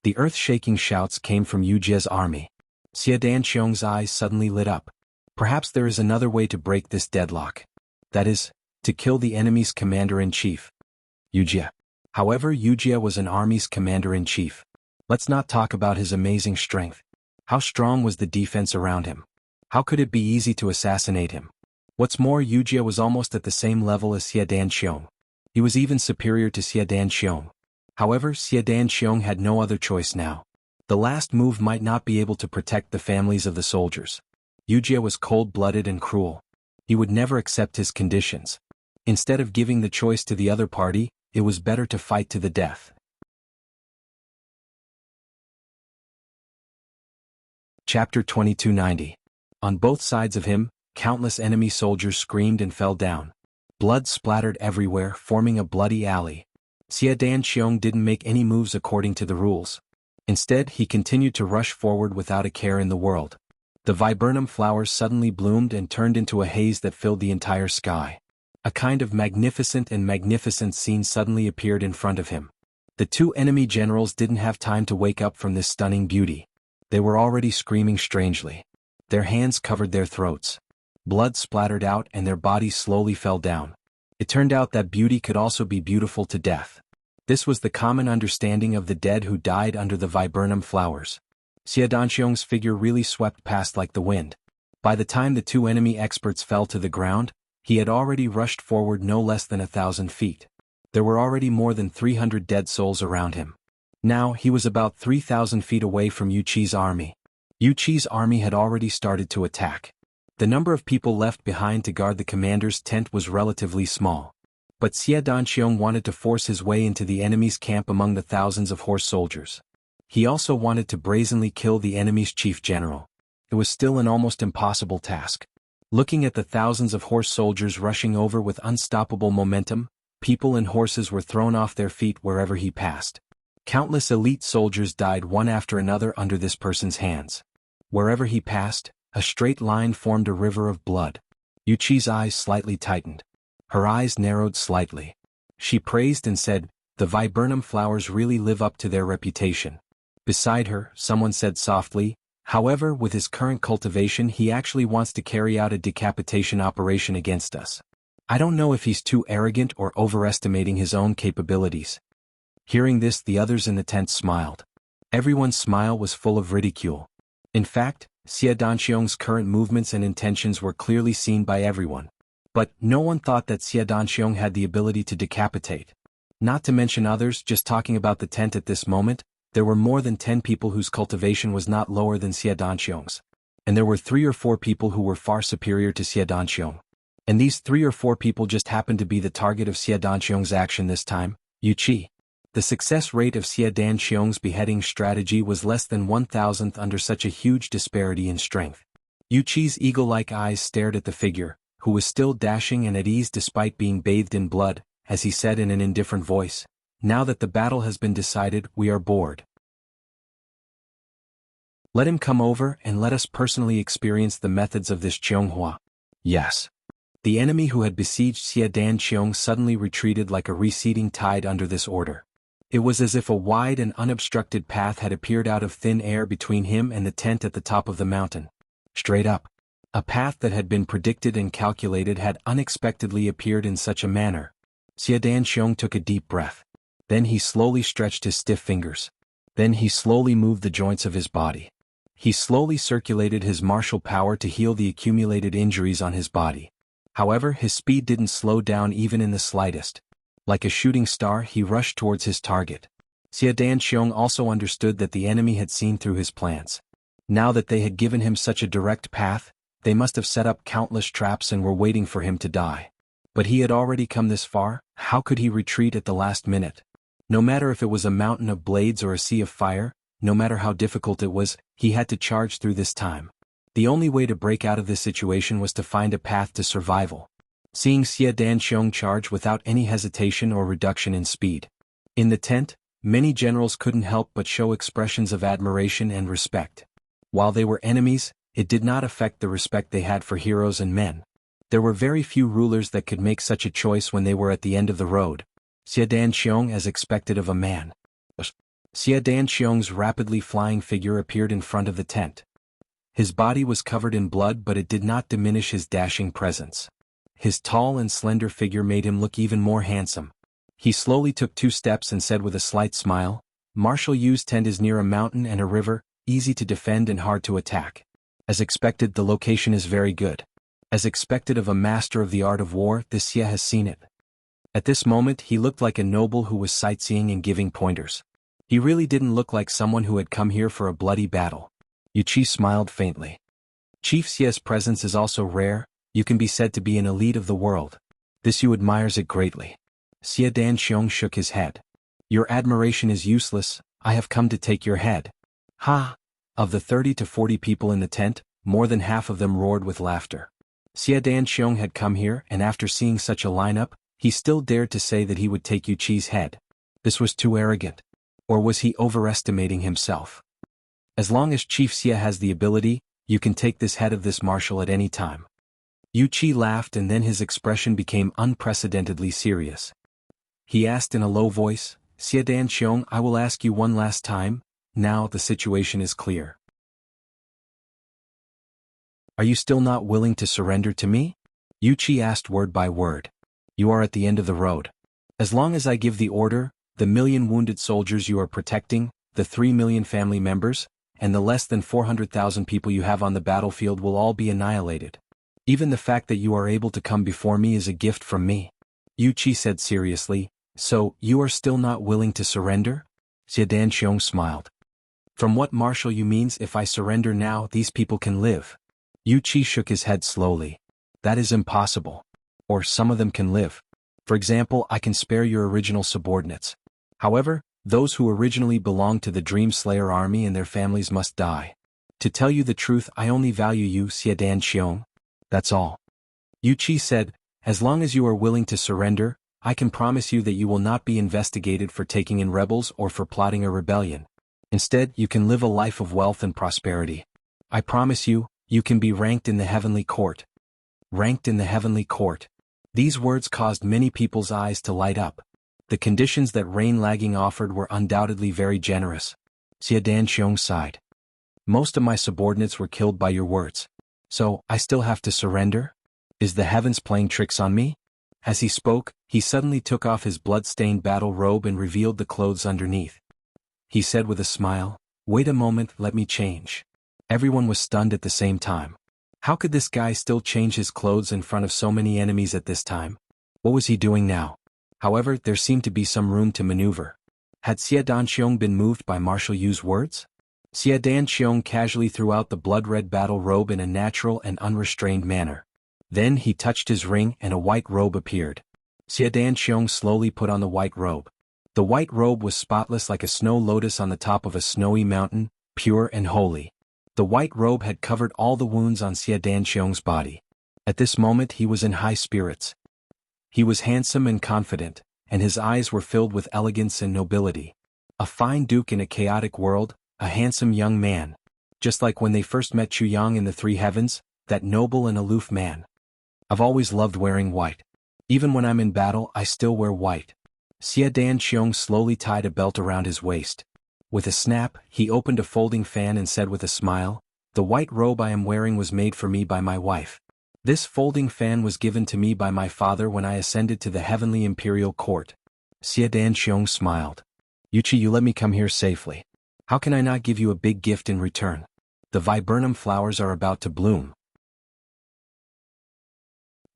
The earth-shaking shouts came from Wuxia's army. Xie Danxiong's eyes suddenly lit up. Perhaps there is another way to break this deadlock. That is, to kill the enemy's commander-in-chief. Wuxia. However, Wuxia was an army's commander-in-chief. Let's not talk about his amazing strength. How strong was the defense around him? How could it be easy to assassinate him? What's more, Wuxia was almost at the same level as Xie Danxiong. He was even superior to Xie Danxiong. However, Xie Danxiong had no other choice now. The last move might not be able to protect the families of the soldiers. Wuxia was cold-blooded and cruel. He would never accept his conditions. Instead of giving the choice to the other party, it was better to fight to the death. Chapter 2290. On both sides of him, countless enemy soldiers screamed and fell down. Blood splattered everywhere, forming a bloody alley. Xie Danxiong didn't make any moves according to the rules. Instead, he continued to rush forward without a care in the world. The viburnum flowers suddenly bloomed and turned into a haze that filled the entire sky. A kind of magnificent scene suddenly appeared in front of him. The two enemy generals didn't have time to wake up from this stunning beauty. They were already screaming strangely. Their hands covered their throats. Blood splattered out and their bodies slowly fell down. It turned out that beauty could also be beautiful to death. This was the common understanding of the dead who died under the viburnum flowers. Xie Danxiong's figure really swept past like the wind. By the time the two enemy experts fell to the ground, he had already rushed forward no less than 1,000 feet. There were already more than 300 dead souls around him. Now he was about 3,000 feet away from Wuxia's army. Wuxia's army had already started to attack. The number of people left behind to guard the commander's tent was relatively small. But Xie Danxiong wanted to force his way into the enemy's camp among the thousands of horse soldiers. He also wanted to brazenly kill the enemy's chief general. It was still an almost impossible task. Looking at the thousands of horse soldiers rushing over with unstoppable momentum, people and horses were thrown off their feet wherever he passed. Countless elite soldiers died one after another under this person's hands. Wherever he passed, a straight line formed a river of blood. Wuxia's eyes slightly tightened. Her eyes narrowed slightly. She praised and said, "The viburnum flowers really live up to their reputation." Beside her, someone said softly, "However, with his current cultivation he actually wants to carry out a decapitation operation against us. I don't know if he's too arrogant or overestimating his own capabilities." Hearing this, the others in the tent smiled. Everyone's smile was full of ridicule. In fact, Xie Danxiong's current movements and intentions were clearly seen by everyone. But no one thought that Xie Danxiong had the ability to decapitate. Not to mention others. Just talking about the tent at this moment, there were more than 10 people whose cultivation was not lower than Xie Danxiong's. And there were 3 or 4 people who were far superior to Xie Danxiong. And these 3 or 4 people just happened to be the target of Xie Danxiong's action this time, Wuxia. The success rate of Xie Danxiong's beheading strategy was less than 1,000th under such a huge disparity in strength. Wuxia's eagle-like eyes stared at the figure, who was still dashing and at ease despite being bathed in blood, as he said in an indifferent voice, "Now that the battle has been decided, we are bored. Let him come over and let us personally experience the methods of this Jianghu." Yes. The enemy who had besieged Xie Danxiong suddenly retreated like a receding tide under this order. It was as if a wide and unobstructed path had appeared out of thin air between him and the tent at the top of the mountain. Straight up. A path that had been predicted and calculated had unexpectedly appeared in such a manner. Xie Danxiong took a deep breath. Then he slowly stretched his stiff fingers. Then he slowly moved the joints of his body. He slowly circulated his martial power to heal the accumulated injuries on his body. However, his speed didn't slow down even in the slightest. Like a shooting star, he rushed towards his target. Xie Danxiong also understood that the enemy had seen through his plans. Now that they had given him such a direct path, they must have set up countless traps and were waiting for him to die. But he had already come this far. How could he retreat at the last minute? No matter if it was a mountain of blades or a sea of fire, no matter how difficult it was, he had to charge through this time. The only way to break out of this situation was to find a path to survival. Seeing Xie Danxiong charge without any hesitation or reduction in speed. In the tent, many generals couldn't help but show expressions of admiration and respect. While they were enemies, it did not affect the respect they had for heroes and men. There were very few rulers that could make such a choice when they were at the end of the road. Xie Danxiong as expected of a man. Xie Danxiong's rapidly flying figure appeared in front of the tent. His body was covered in blood, but it did not diminish his dashing presence. His tall and slender figure made him look even more handsome. He slowly took 2 steps and said with a slight smile, "Marshal Yu's tent is near a mountain and a river, easy to defend and hard to attack. As expected, the location is very good. As expected of a master of the art of war, this Xie has seen it." At this moment he looked like a noble who was sightseeing and giving pointers. He really didn't look like someone who had come here for a bloody battle. Yuqi smiled faintly. Chief Xia's presence is also rare, you can be said to be an elite of the world. This you admires it greatly. Xia Danxiong shook his head. Your admiration is useless, I have come to take your head. Ha! Of the 30 to 40 people in the tent, more than half of them roared with laughter. Xia Danxiong had come here and after seeing such a lineup, he still dared to say that he would take Yuqi's head. This was too arrogant. Or was he overestimating himself? As long as Chief Xia has the ability, you can take this head of this marshal at any time. Yuqi laughed and then his expression became unprecedentedly serious. He asked in a low voice, Xia Danxiong, I will ask you one last time, now the situation is clear. Are you still not willing to surrender to me? Yuqi asked word by word. You are at the end of the road. As long as I give the order, the 1,000,000 wounded soldiers you are protecting, the 3,000,000 family members, and the less than 400,000 people you have on the battlefield will all be annihilated. Even the fact that you are able to come before me is a gift from me. Yuqi said seriously, so, you are still not willing to surrender? Xia Danxiong smiled. From what marshal you means if I surrender now these people can live? Yuqi shook his head slowly. That is impossible. Or some of them can live. For example, I can spare your original subordinates. However, those who originally belonged to the Dream Slayer army and their families must die. To tell you the truth, I only value you, Xia Danxiong. That's all. Yuqi said, as long as you are willing to surrender, I can promise you that you will not be investigated for taking in rebels or for plotting a rebellion. Instead, you can live a life of wealth and prosperity. I promise you, you can be ranked in the heavenly court. Ranked in the heavenly court. These words caused many people's eyes to light up. The conditions that Rain Lagging offered were undoubtedly very generous. Xia Danxiong sighed. Most of my subordinates were killed by your words. So, I still have to surrender? Is the heavens playing tricks on me? As he spoke, he suddenly took off his blood-stained battle robe and revealed the clothes underneath. He said with a smile, wait a moment, let me change. Everyone was stunned at the same time. How could this guy still change his clothes in front of so many enemies at this time? What was he doing now? However, there seemed to be some room to maneuver. Had Xia Danxiong been moved by Marshal Yu's words? Xia Danxiong casually threw out the blood-red battle robe in a natural and unrestrained manner. Then he touched his ring and a white robe appeared. Xia Danxiong slowly put on the white robe. The white robe was spotless like a snow lotus on the top of a snowy mountain, pure and holy. The white robe had covered all the wounds on Xia Danxiong's body. At this moment he was in high spirits. He was handsome and confident, and his eyes were filled with elegance and nobility. A fine duke in a chaotic world, a handsome young man. Just like when they first met Chu Yang in the Three Heavens, that noble and aloof man. I've always loved wearing white. Even when I'm in battle I still wear white. Xia Danxiong slowly tied a belt around his waist. With a snap, he opened a folding fan and said with a smile, the white robe I am wearing was made for me by my wife. This folding fan was given to me by my father when I ascended to the heavenly imperial court. Xia Danxiong smiled. Yuqi, you let me come here safely. How can I not give you a big gift in return? The viburnum flowers are about to bloom.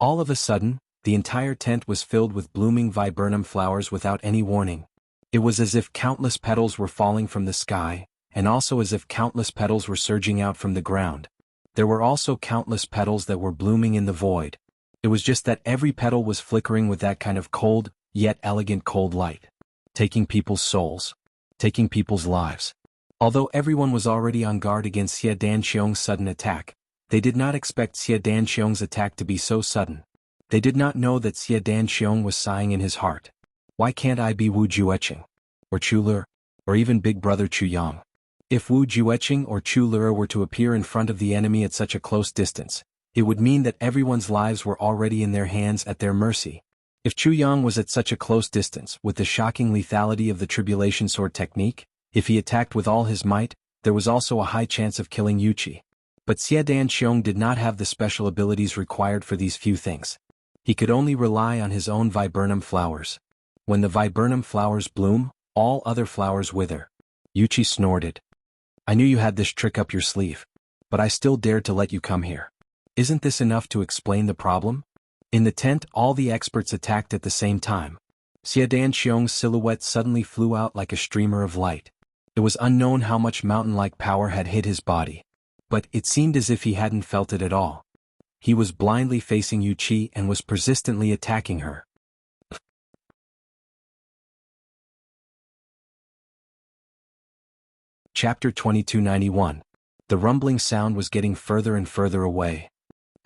All of a sudden, the entire tent was filled with blooming viburnum flowers without any warning. It was as if countless petals were falling from the sky, and also as if countless petals were surging out from the ground. There were also countless petals that were blooming in the void. It was just that every petal was flickering with that kind of cold, yet elegant cold light. Taking people's souls. Taking people's lives. Although everyone was already on guard against Xia Danxiong's sudden attack, they did not expect Xia Danxiong's attack to be so sudden. They did not know that Xia Danxiong was sighing in his heart. Why can't I be Wu Jueqing? Or Chu Le? Or even Big Brother Chu Yang? If Wu Jueqing or Chu Le were to appear in front of the enemy at such a close distance, it would mean that everyone's lives were already in their hands at their mercy. If Chu Yang was at such a close distance with the shocking lethality of the Tribulation Sword technique, if he attacked with all his might, there was also a high chance of killing Yuqi. But Xia Danxiong did not have the special abilities required for these few things. He could only rely on his own viburnum flowers. When the viburnum flowers bloom, all other flowers wither. Yuqi snorted. I knew you had this trick up your sleeve. But I still dared to let you come here. Isn't this enough to explain the problem? In the tent, all the experts attacked at the same time. Xie Danxiong's silhouette suddenly flew out like a streamer of light. It was unknown how much mountain-like power had hit his body. But it seemed as if he hadn't felt it at all. He was blindly facing Yu Qi and was persistently attacking her. Chapter 2291. The rumbling sound was getting further and further away.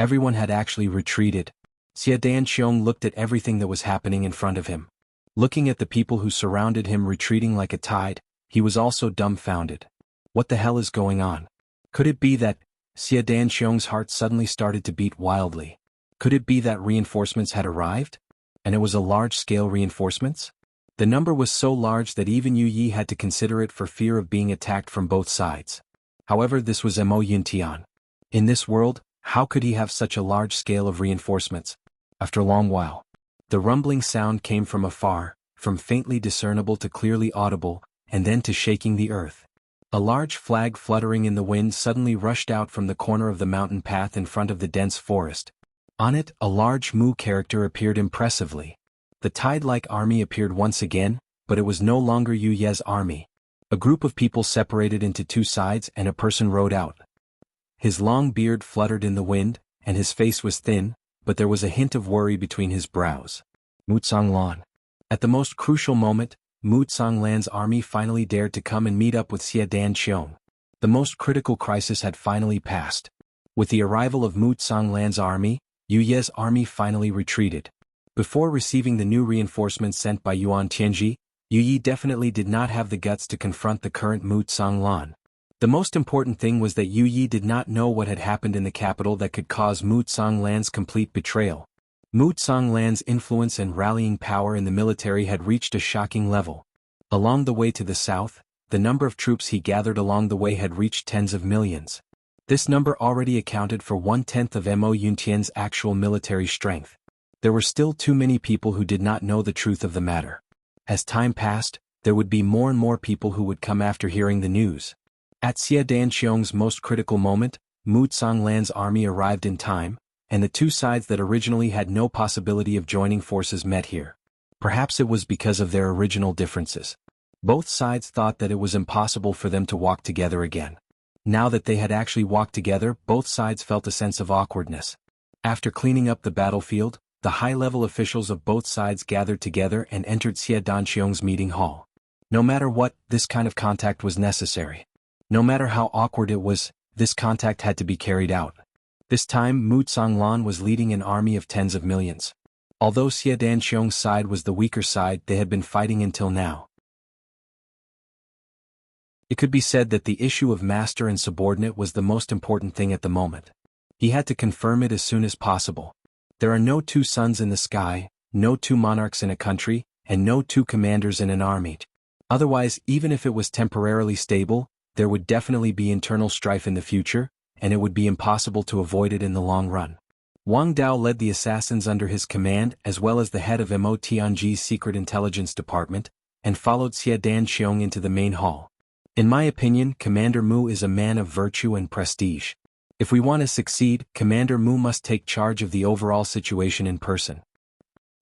Everyone had actually retreated. Xie Danxiong looked at everything that was happening in front of him. Looking at the people who surrounded him retreating like a tide, he was also dumbfounded. What the hell is going on? Could it be that Xie Danxiong's heart suddenly started to beat wildly? Could it be that reinforcements had arrived? And it was a large-scale reinforcements? The number was so large that even Yu Yi had to consider it for fear of being attacked from both sides. However, this was Mo Yuntian. In this world, how could he have such a large scale of reinforcements? After a long while, the rumbling sound came from afar, from faintly discernible to clearly audible, and then to shaking the earth. A large flag fluttering in the wind suddenly rushed out from the corner of the mountain path in front of the dense forest. On it, a large Mu character appeared impressively. The tide-like army appeared once again, but it was no longer Yu Ye's army. A group of people separated into two sides and a person rode out. His long beard fluttered in the wind, and his face was thin, but there was a hint of worry between his brows. Mu Tsanglan. At the most crucial moment, Mu Tsanglan's army finally dared to come and meet up with Xie Danxiong. The most critical crisis had finally passed. With the arrival of Mu Tsanglan's army, Yu Ye's army finally retreated. Before receiving the new reinforcements sent by Yuan Tianji, Yu Yi definitely did not have the guts to confront the current Mu Tsanglan. The most important thing was that Yu Yi did not know what had happened in the capital that could cause Mu Tsanglan's complete betrayal. Mu Tsanglan's influence and rallying power in the military had reached a shocking level. Along the way to the south, the number of troops he gathered along the way had reached tens of millions. This number already accounted for 1/10 of Mo Yuntian's actual military strength. There were still too many people who did not know the truth of the matter. As time passed, there would be more and more people who would come after hearing the news. At Xie Danxiong's most critical moment, Mu Tsanglan's army arrived in time, and the two sides that originally had no possibility of joining forces met here. Perhaps it was because of their original differences. Both sides thought that it was impossible for them to walk together again. Now that they had actually walked together, both sides felt a sense of awkwardness. After cleaning up the battlefield, the high-level officials of both sides gathered together and entered Xie Danxiong's meeting hall. No matter what, this kind of contact was necessary. No matter how awkward it was, this contact had to be carried out. This time Mu Tsanglan was leading an army of tens of millions. Although Xie Danxiong's side was the weaker side, they had been fighting until now. It could be said that the issue of master and subordinate was the most important thing at the moment. He had to confirm it as soon as possible. There are no two suns in the sky, no two monarchs in a country, and no two commanders in an army. Otherwise, even if it was temporarily stable, there would definitely be internal strife in the future, and it would be impossible to avoid it in the long run. Wang Dao led the assassins under his command as well as the head of Mo Tianji's secret intelligence department, and followed Xie Danxiong into the main hall. In my opinion, Commander Mu is a man of virtue and prestige. If we want to succeed, Commander Mu must take charge of the overall situation in person.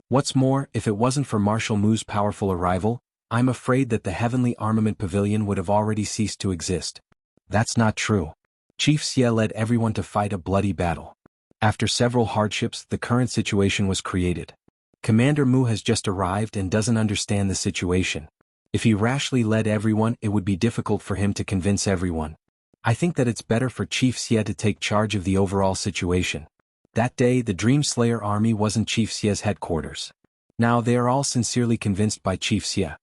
What's more, if it wasn't for Marshal Mu's powerful arrival, I'm afraid that the Heavenly Armament Pavilion would have already ceased to exist. That's not true. Chief Xie led everyone to fight a bloody battle. After several hardships, the current situation was created. Commander Mu has just arrived and doesn't understand the situation. If he rashly led everyone, it would be difficult for him to convince everyone. I think that it's better for Chief Xie to take charge of the overall situation. That day, the Dream Slayer army wasn't Chief Xie's headquarters. Now they are all sincerely convinced by Chief Xie.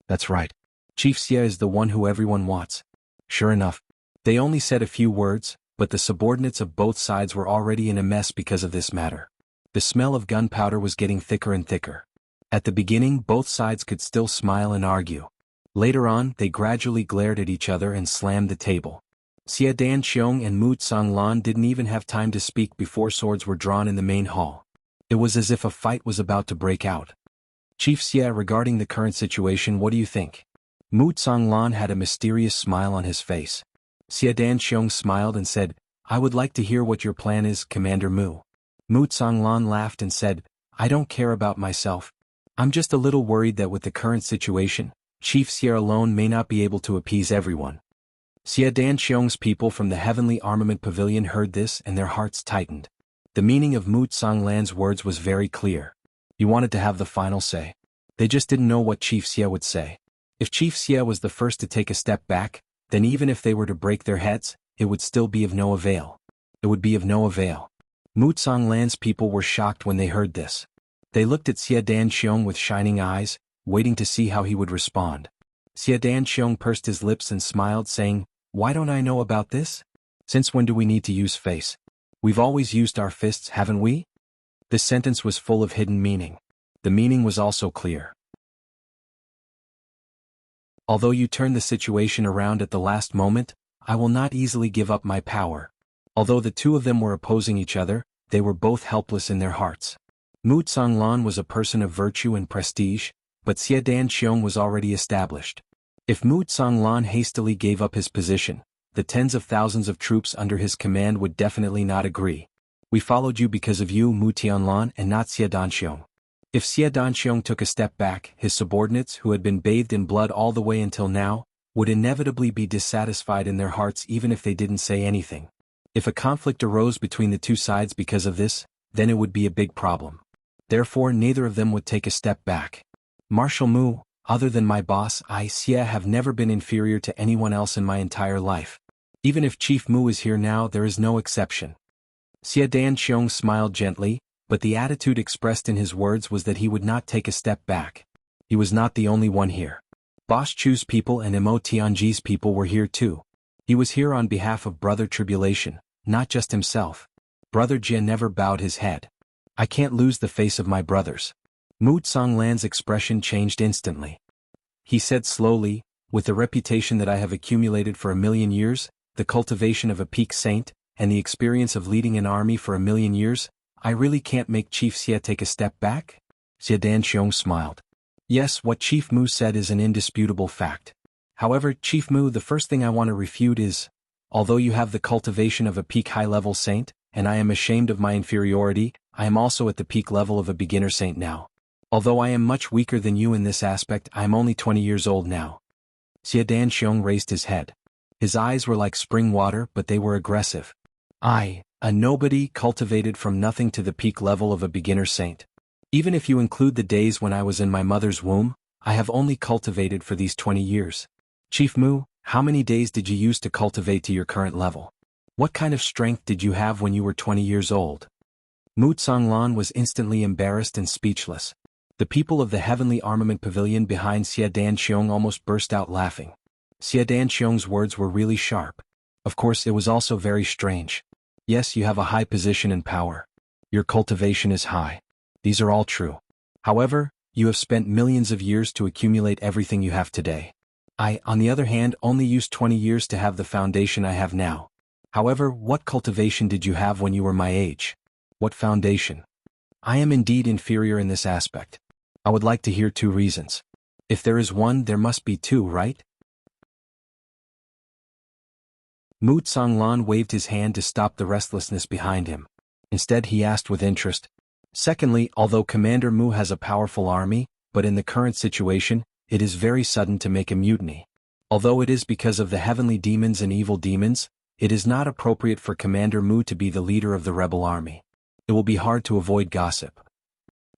That's right. Chief Xie is the one who everyone wants. Sure enough, they only said a few words, but the subordinates of both sides were already in a mess because of this matter. The smell of gunpowder was getting thicker and thicker. At the beginning, both sides could still smile and argue. Later on, they gradually glared at each other and slammed the table. Xie Danxiong and Mu Tsanglan didn't even have time to speak before swords were drawn in the main hall. It was as if a fight was about to break out. Chief Xie, regarding the current situation, what do you think? Mu Tsanglan had a mysterious smile on his face. Xie Danxiong smiled and said, I would like to hear what your plan is, Commander Mu. Mu Tsanglan laughed and said, I don't care about myself. I'm just a little worried that with the current situation, Chief Xie alone may not be able to appease everyone. Xie Danxiong's people from the Heavenly Armament Pavilion heard this and their hearts tightened. The meaning of Mu Tsanglan's words was very clear. He wanted to have the final say. They just didn't know what Chief Xie would say. If Chief Xie was the first to take a step back, then even if they were to break their heads, it would still be of no avail. It would be of no avail. Mu Tsanglan's people were shocked when they heard this. They looked at Xie Danxiong with shining eyes, waiting to see how he would respond. Xie Danxiong pursed his lips and smiled, saying, Why don't I know about this? Since when do we need to use face? We've always used our fists, haven't we? This sentence was full of hidden meaning. The meaning was also clear. Although you turned the situation around at the last moment, I will not easily give up my power. Although the two of them were opposing each other, they were both helpless in their hearts. Mu Tsanglan was a person of virtue and prestige, but Xie Danxiong was already established. If Mu Tsanglan hastily gave up his position, the tens of thousands of troops under his command would definitely not agree. We followed you because of you, Mu Tianlan, and not Xie Danxiong. If Xie Danxiong took a step back, his subordinates, who had been bathed in blood all the way until now, would inevitably be dissatisfied in their hearts even if they didn't say anything. If a conflict arose between the two sides because of this, then it would be a big problem. Therefore neither of them would take a step back. Marshal Mu, other than my boss, I, Xie, have never been inferior to anyone else in my entire life. Even if Chief Mu is here now, there is no exception. Xie Danxiong smiled gently, but the attitude expressed in his words was that he would not take a step back. He was not the only one here. Boss Chu's people and Mo Tianji's people were here too. He was here on behalf of Brother Tribulation, not just himself. Brother Jie never bowed his head. I can't lose the face of my brothers. Mu Tsanglan's expression changed instantly. He said slowly, with the reputation that I have accumulated for 1,000,000 years, the cultivation of a peak saint, and the experience of leading an army for 1,000,000 years, I really can't make Chief Xie take a step back? Xie Danxiong smiled. Yes, what Chief Mu said is an indisputable fact. However, Chief Mu, the first thing I want to refute is, although you have the cultivation of a peak high-level saint, and I am ashamed of my inferiority, I am also at the peak level of a beginner saint now. Although I am much weaker than you in this aspect, I am only 20 years old now. Xie Danxiong raised his head. His eyes were like spring water, but they were aggressive. I, a nobody, cultivated from nothing to the peak level of a beginner saint. Even if you include the days when I was in my mother's womb, I have only cultivated for these 20 years. Chief Mu, how many days did you use to cultivate to your current level? What kind of strength did you have when you were 20 years old? Mu Tsanglan was instantly embarrassed and speechless. The people of the Heavenly Armament Pavilion behind Xie Danxiong almost burst out laughing. Xie Danxiong's words were really sharp. Of course, it was also very strange. Yes, you have a high position and power. Your cultivation is high. These are all true. However, you have spent millions of years to accumulate everything you have today. I, on the other hand, only used 20 years to have the foundation I have now. However, what cultivation did you have when you were my age? What foundation? I am indeed inferior in this aspect. I would like to hear 2 reasons. If there is one, there must be 2, right? Mu Tsanglan waved his hand to stop the restlessness behind him. Instead he asked with interest. Secondly, although Commander Mu has a powerful army, but in the current situation, it is very sudden to make a mutiny. Although it is because of the heavenly demons and evil demons, it is not appropriate for Commander Mu to be the leader of the rebel army. It will be hard to avoid gossip.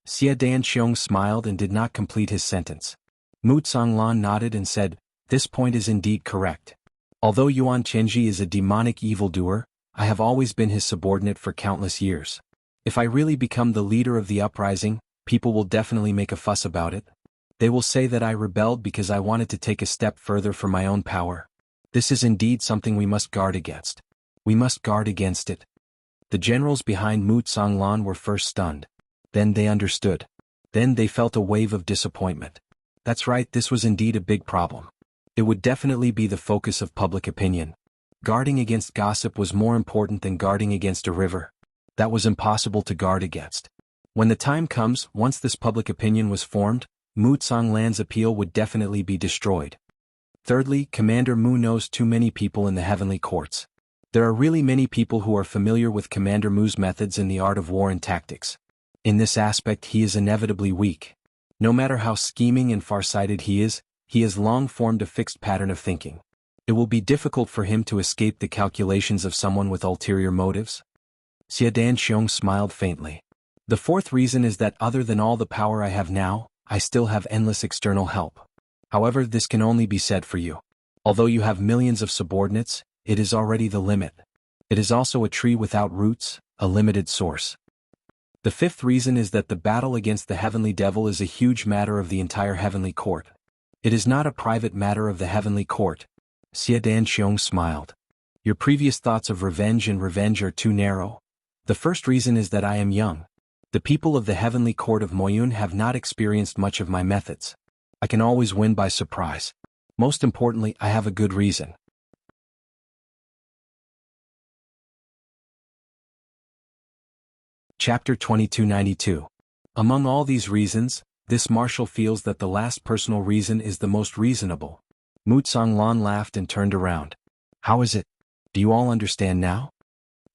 Xie Danxiong smiled and did not complete his sentence. Mu Tsanglan nodded and said, This point is indeed correct. Although Yuan Qianji is a demonic evildoer, I have always been his subordinate for countless years. If I really become the leader of the uprising, people will definitely make a fuss about it. They will say that I rebelled because I wanted to take a step further for my own power. This is indeed something we must guard against. We must guard against it. The generals behind Mu Tsanglan were first stunned. Then they understood. Then they felt a wave of disappointment. That's right, this was indeed a big problem. It would definitely be the focus of public opinion. Guarding against gossip was more important than guarding against a river. That was impossible to guard against. When the time comes, once this public opinion was formed, Mu Tsanglan's appeal would definitely be destroyed. Thirdly, Commander Mu knows too many people in the heavenly courts. There are really many people who are familiar with Commander Mu's methods in the art of war and tactics. In this aspect he is inevitably weak. No matter how scheming and far-sighted he has long formed a fixed pattern of thinking. It will be difficult for him to escape the calculations of someone with ulterior motives. Xie Danxiong smiled faintly. The fourth reason is that other than all the power I have now, I still have endless external help. However, this can only be said for you. Although you have millions of subordinates, it is already the limit. It is also a tree without roots, a limited source. The fifth reason is that the battle against the heavenly devil is a huge matter of the entire heavenly court. It is not a private matter of the heavenly court. Xie Danxiong smiled. Your previous thoughts of revenge are too narrow. The first reason is that I am young. The people of the heavenly court of Moyun have not experienced much of my methods. I can always win by surprise. Most importantly, I have a good reason. Chapter 2292. Among all these reasons, this marshal feels that the last personal reason is the most reasonable. Mu Tsonglan laughed and turned around. How is it? Do you all understand now?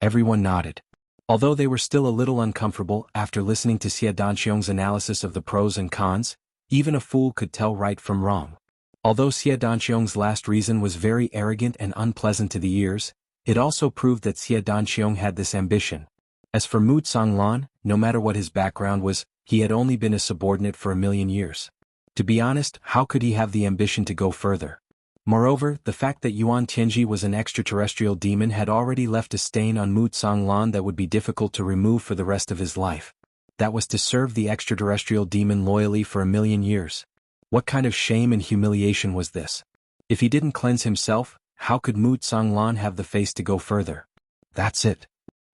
Everyone nodded. Although they were still a little uncomfortable after listening to Xie Danxiong's analysis of the pros and cons, even a fool could tell right from wrong. Although Xie Danxiong's last reason was very arrogant and unpleasant to the ears, it also proved that Xie Danxiong had this ambition. As for Mu Tsonglan, no matter what his background was, he had only been a subordinate for 1,000,000 years. To be honest, how could he have the ambition to go further? Moreover, the fact that Yuan Tianji was an extraterrestrial demon had already left a stain on Mu Tsonglan that would be difficult to remove for the rest of his life. That was to serve the extraterrestrial demon loyally for 1,000,000 years. What kind of shame and humiliation was this? If he didn't cleanse himself, how could Mu Tsonglan have the face to go further? That's it.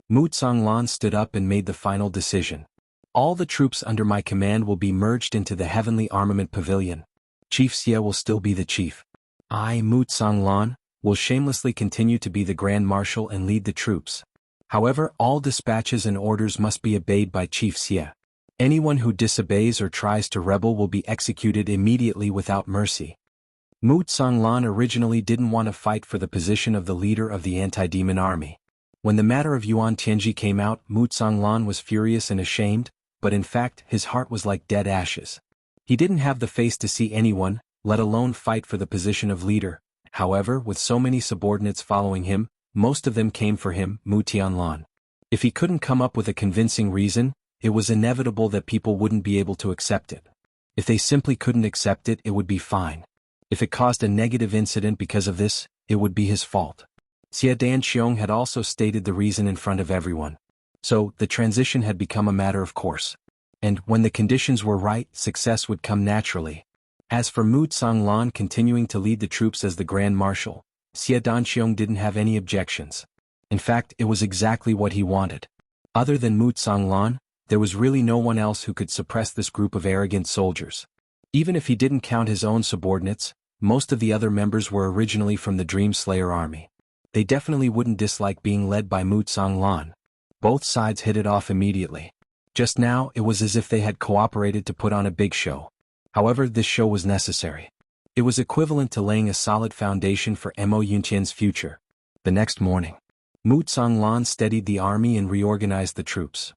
Mu Tsonglan stood up and made the final decision. All the troops under my command will be merged into the Heavenly Armament Pavilion. Chief Xie will still be the chief. I, Mu Tsonglan, will shamelessly continue to be the Grand Marshal and lead the troops. However, all dispatches and orders must be obeyed by Chief Xie. Anyone who disobeys or tries to rebel will be executed immediately without mercy. Mu Tsonglan originally didn't want to fight for the position of the leader of the anti-demon army. When the matter of Yuan Tianji came out, Mu Tsonglan was furious and ashamed, but in fact his heart was like dead ashes. He didn't have the face to see anyone, let alone fight for the position of leader. However, with so many subordinates following him, most of them came for him, Mu Tianlan. If he couldn't come up with a convincing reason, it was inevitable that people wouldn't be able to accept it. If they simply couldn't accept it, it would be fine. If it caused a negative incident because of this, it would be his fault. Xie Danxiong had also stated the reason in front of everyone. So, the transition had become a matter of course. And, when the conditions were right, success would come naturally. As for Mu Tsonglan continuing to lead the troops as the Grand Marshal, Xie Danxiong didn't have any objections. In fact, it was exactly what he wanted. Other than Mu Tsonglan, there was really no one else who could suppress this group of arrogant soldiers. Even if he didn't count his own subordinates, most of the other members were originally from the Dream Slayer army. They definitely wouldn't dislike being led by Mu Tsonglan. Both sides hit it off immediately. Just now, it was as if they had cooperated to put on a big show. However, this show was necessary. It was equivalent to laying a solid foundation for Mo Yuntian's future. The next morning, Mu Tsonglan steadied the army and reorganized the troops.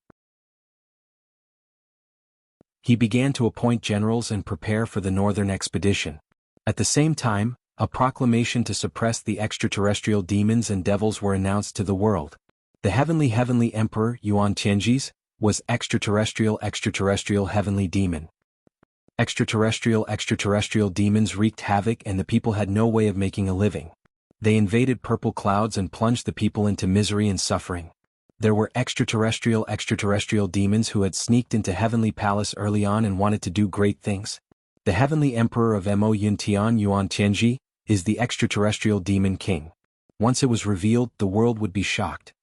He began to appoint generals and prepare for the northern expedition. At the same time, a proclamation to suppress the extraterrestrial demons and devils were announced to the world. The Heavenly Emperor Yuan Tianji's was extraterrestrial heavenly demon. Extraterrestrial demons wreaked havoc and the people had no way of making a living. They invaded purple clouds and plunged the people into misery and suffering. There were extraterrestrial demons who had sneaked into Heavenly Palace early on and wanted to do great things. The Heavenly Emperor of Mo Yuntian Yuan Tianji is the extraterrestrial demon king. Once it was revealed, the world would be shocked.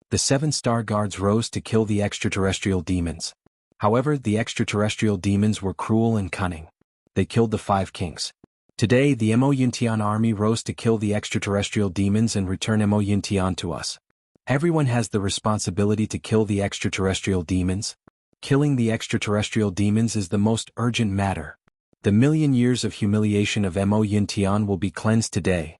The 7 star guards rose to kill the extraterrestrial demons. However, the extraterrestrial demons were cruel and cunning. They killed the 5 kings. Today, the Mo Yuntian army rose to kill the extraterrestrial demons and return Mo Yuntian to us. Everyone has the responsibility to kill the extraterrestrial demons. Killing the extraterrestrial demons is the most urgent matter. The 1,000,000 years of humiliation of Mo Yuntian will be cleansed today.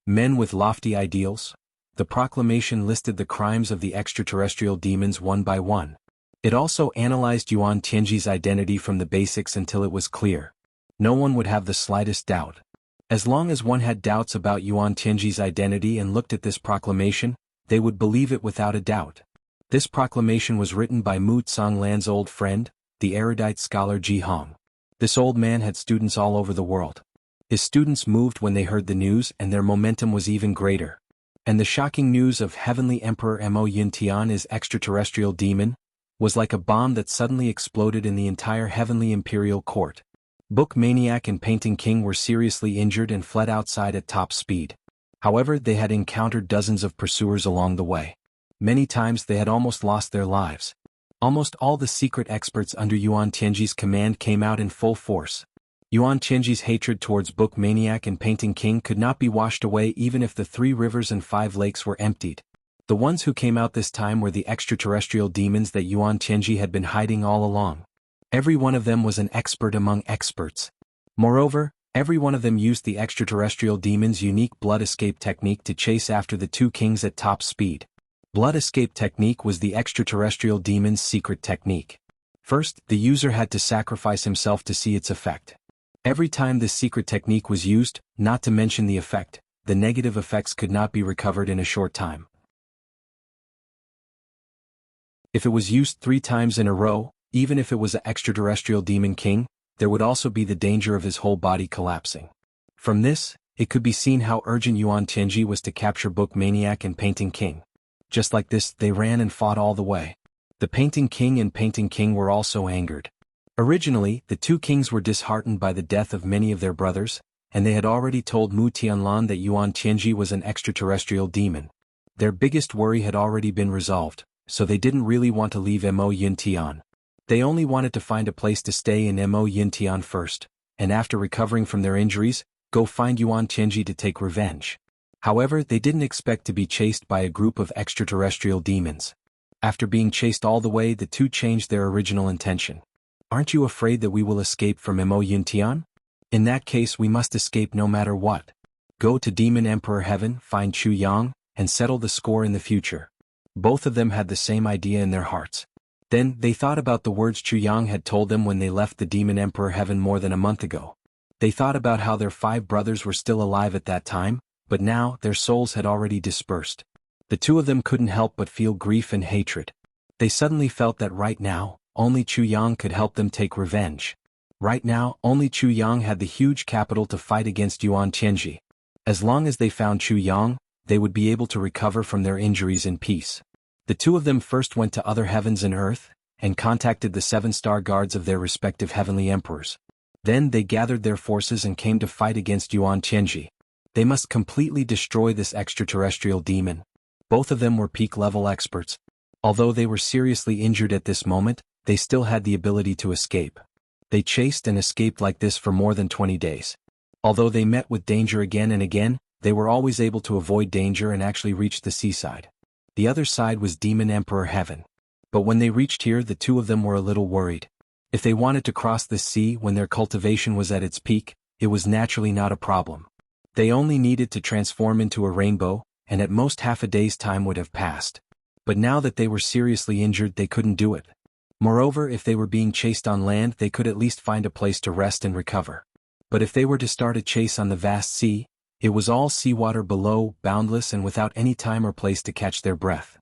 Men with lofty ideals, The proclamation listed the crimes of the extraterrestrial demons one by one. It also analyzed Yuan Tianji's identity from the basics until it was clear. No one would have the slightest doubt. As long as one had doubts about Yuan Tianji's identity and looked at this proclamation, they would believe it without a doubt. This proclamation was written by Mu Tsonglan's old friend, the erudite scholar Jianghu. This old man had students all over the world. His students moved when they heard the news, and their momentum was even greater. And the shocking news of Heavenly Emperor Mo Yuntian is extraterrestrial demon was like a bomb that suddenly exploded in the entire Heavenly Imperial Court. Book Maniac and Painting King were seriously injured and fled outside at top speed. However, they had encountered dozens of pursuers along the way. Many times they had almost lost their lives. Almost all the secret experts under Yuan Tianji's command came out in full force. Yuan Tianji's hatred towards Book Maniac and Painting King could not be washed away even if the 3 rivers and 5 lakes were emptied. The ones who came out this time were the extraterrestrial demons that Yuan Tianji had been hiding all along. Every one of them was an expert among experts. Moreover, every one of them used the extraterrestrial demon's unique blood escape technique to chase after the 2 kings at top speed. Blood escape technique was the extraterrestrial demon's secret technique. First, the user had to sacrifice himself to see its effect. Every time this secret technique was used, not to mention the effect, the negative effects could not be recovered in a short time. If it was used 3 times in a row, even if it was an extraterrestrial demon king, there would also be the danger of his whole body collapsing. From this, it could be seen how urgent Yuan Tianji was to capture Book Maniac and Painting King. Just like this, they ran and fought all the way. The Painting King and Painting King were also angered. Originally, the 2 kings were disheartened by the death of many of their brothers, and they had already told Mu Tianlan that Yuan Tianji was an extraterrestrial demon. Their biggest worry had already been resolved, so they didn't really want to leave Mo Yuntian. They only wanted to find a place to stay in Mo Yuntian first, and after recovering from their injuries, go find Yuan Tianji to take revenge. However, they didn't expect to be chased by a group of extraterrestrial demons. After being chased all the way, the 2 changed their original intention. Aren't you afraid that we will escape from Mo Yuntian? In that case, we must escape no matter what. Go to Demon Emperor Heaven, find Chu Yang, and settle the score in the future. Both of them had the same idea in their hearts. Then, they thought about the words Chu Yang had told them when they left the Demon Emperor Heaven more than a month ago. They thought about how their 5 brothers were still alive at that time, but now, their souls had already dispersed. The 2 of them couldn't help but feel grief and hatred. They suddenly felt that right now, only Chu Yang could help them take revenge. Right now, only Chu Yang had the huge capital to fight against Yuan Tianji. As long as they found Chu Yang, they would be able to recover from their injuries in peace. The 2 of them first went to other heavens and earth, and contacted the 7-star guards of their respective heavenly emperors. Then they gathered their forces and came to fight against Yuan Tianji. They must completely destroy this extraterrestrial demon. Both of them were peak-level experts. Although they were seriously injured at this moment, they still had the ability to escape. They chased and escaped like this for more than 20 days. Although they met with danger again and again, they were always able to avoid danger and actually reach the seaside. The other side was Demon Emperor Heaven. But when they reached here, the 2 of them were a little worried. If they wanted to cross this sea when their cultivation was at its peak, it was naturally not a problem. They only needed to transform into a rainbow, and at most half a day's time would have passed. But now that they were seriously injured, they couldn't do it. Moreover, if they were being chased on land, they could at least find a place to rest and recover. But if they were to start a chase on the vast sea, it was all seawater below, boundless and without any time or place to catch their breath.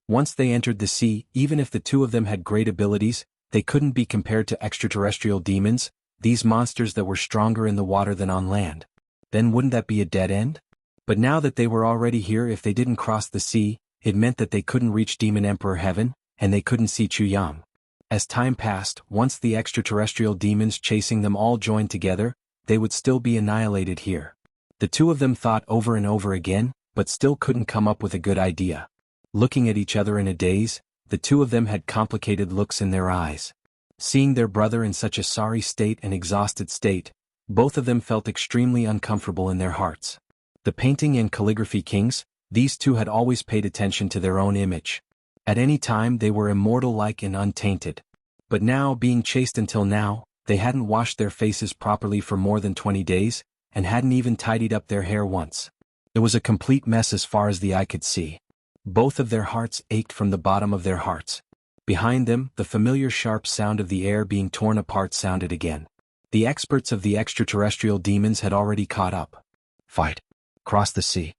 Once they entered the sea, even if the 2 of them had great abilities, they couldn't be compared to extraterrestrial demons, these monsters that were stronger in the water than on land. Then wouldn't that be a dead end? But now that they were already here, if they didn't cross the sea, it meant that they couldn't reach Demon Emperor Heaven, and they couldn't see Chu Yang. As time passed, once the extraterrestrial demons chasing them all joined together, they would still be annihilated here. The 2 of them thought over and over again, but still couldn't come up with a good idea. Looking at each other in a daze, the 2 of them had complicated looks in their eyes. Seeing their brother in such a sorry state and exhausted state, both of them felt extremely uncomfortable in their hearts. The painting and calligraphy kings, these 2 had always paid attention to their own image. At any time they were immortal-like and untainted. But now, being chased until now, they hadn't washed their faces properly for more than 20 days, and hadn't even tidied up their hair once. It was a complete mess as far as the eye could see. Both of their hearts ached from the bottom of their hearts. Behind them, the familiar sharp sound of the air being torn apart sounded again. The experts of the extraterrestrial demons had already caught up. Fight. Cross the sea.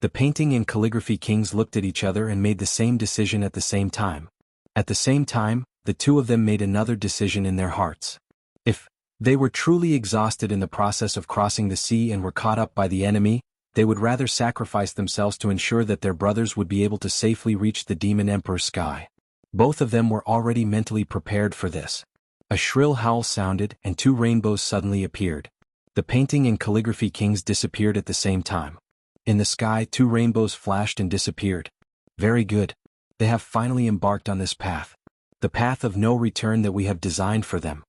The painting and calligraphy kings looked at each other and made the same decision at the same time. At the same time, the two of them made another decision in their hearts. If they were truly exhausted in the process of crossing the sea and were caught up by the enemy, they would rather sacrifice themselves to ensure that their brothers would be able to safely reach the demon emperor's sky. Both of them were already mentally prepared for this. A shrill howl sounded and two rainbows suddenly appeared. The painting and calligraphy kings disappeared at the same time. In the sky, two rainbows flashed and disappeared. Very good. They have finally embarked on this path. The path of no return that we have designed for them.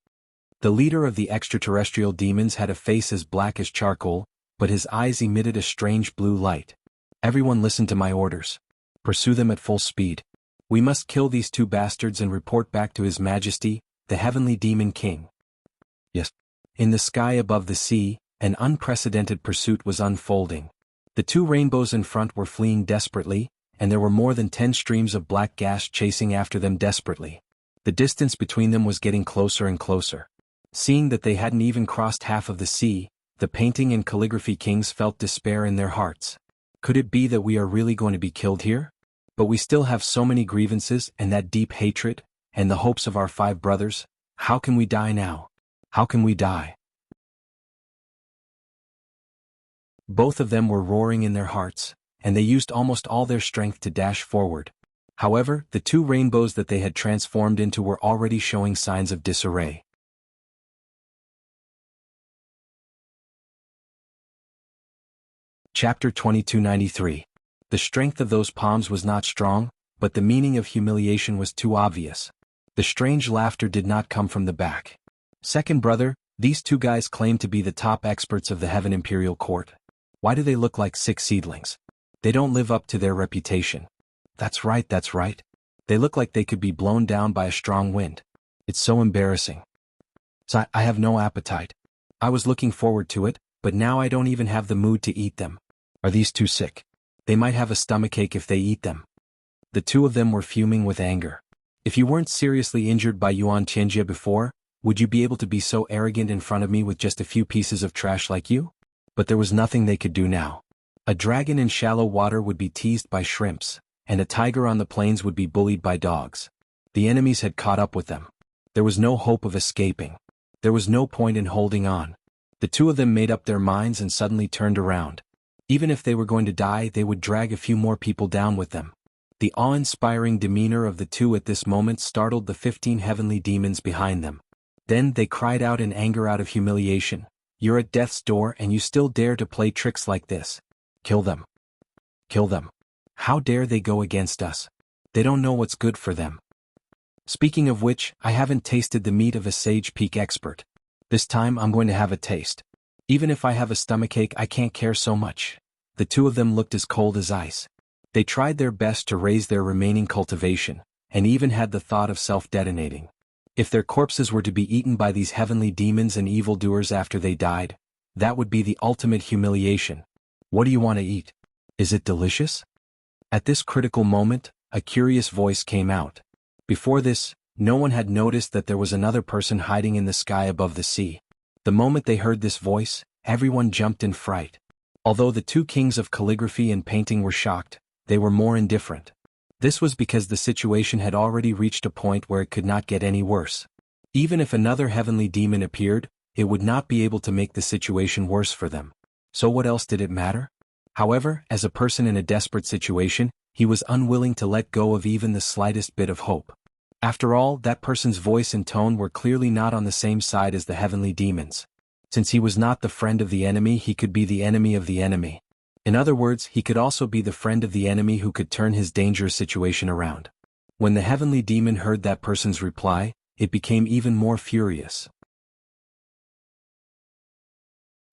The leader of the extraterrestrial demons had a face as black as charcoal, but his eyes emitted a strange blue light. Everyone listen to my orders. Pursue them at full speed. We must kill these two bastards and report back to His Majesty, the Heavenly Demon King. Yes. In the sky above the sea, an unprecedented pursuit was unfolding. The two rainbows in front were fleeing desperately, and there were more than 10 streams of black gas chasing after them desperately. The distance between them was getting closer and closer. Seeing that they hadn't even crossed half of the sea, the painting and calligraphy kings felt despair in their hearts. Could it be that we are really going to be killed here? But we still have so many grievances and that deep hatred, and the hopes of our 5 brothers. How can we die now? How can we die? Both of them were roaring in their hearts, and they used almost all their strength to dash forward. However, the two rainbows that they had transformed into were already showing signs of disarray. Chapter 2293. The strength of those palms was not strong, but the meaning of humiliation was too obvious. The strange laughter did not come from the back. Second brother, these two guys claim to be the top experts of the Heaven Imperial Court. Why do they look like sick seedlings? They don't live up to their reputation. That's right. They look like they could be blown down by a strong wind. It's so embarrassing. So I have no appetite. I was looking forward to it, but now I don't even have the mood to eat them. Are these two sick? They might have a stomachache if they eat them. The two of them were fuming with anger. If you weren't seriously injured by Yuan Tianjie before, would you be able to be so arrogant in front of me with just a few pieces of trash like you? But there was nothing they could do now. A dragon in shallow water would be teased by shrimps, and a tiger on the plains would be bullied by dogs. The enemies had caught up with them. There was no hope of escaping. There was no point in holding on. The two of them made up their minds and suddenly turned around. Even if they were going to die, they would drag a few more people down with them. The awe-inspiring demeanor of the two at this moment startled the 15 heavenly demons behind them. Then they cried out in anger out of humiliation. You're at death's door and you still dare to play tricks like this. Kill them. Kill them. How dare they go against us? They don't know what's good for them. Speaking of which, I haven't tasted the meat of a Sage Peak expert. This time I'm going to have a taste. Even if I have a stomachache, I can't care so much. The two of them looked as cold as ice. They tried their best to raise their remaining cultivation, and even had the thought of self-detonating. If their corpses were to be eaten by these heavenly demons and evildoers after they died, that would be the ultimate humiliation. What do you want to eat? Is it delicious? At this critical moment, a curious voice came out. Before this, no one had noticed that there was another person hiding in the sky above the sea. The moment they heard this voice, everyone jumped in fright. Although the two kings of calligraphy and painting were shocked, they were more indifferent. This was because the situation had already reached a point where it could not get any worse. Even if another heavenly demon appeared, it would not be able to make the situation worse for them. So what else did it matter? However, as a person in a desperate situation, he was unwilling to let go of even the slightest bit of hope. After all, that person's voice and tone were clearly not on the same side as the heavenly demons. Since he was not the friend of the enemy, he could be the enemy of the enemy. In other words, he could also be the friend of the enemy who could turn his dangerous situation around. When the heavenly demon heard that person's reply, it became even more furious.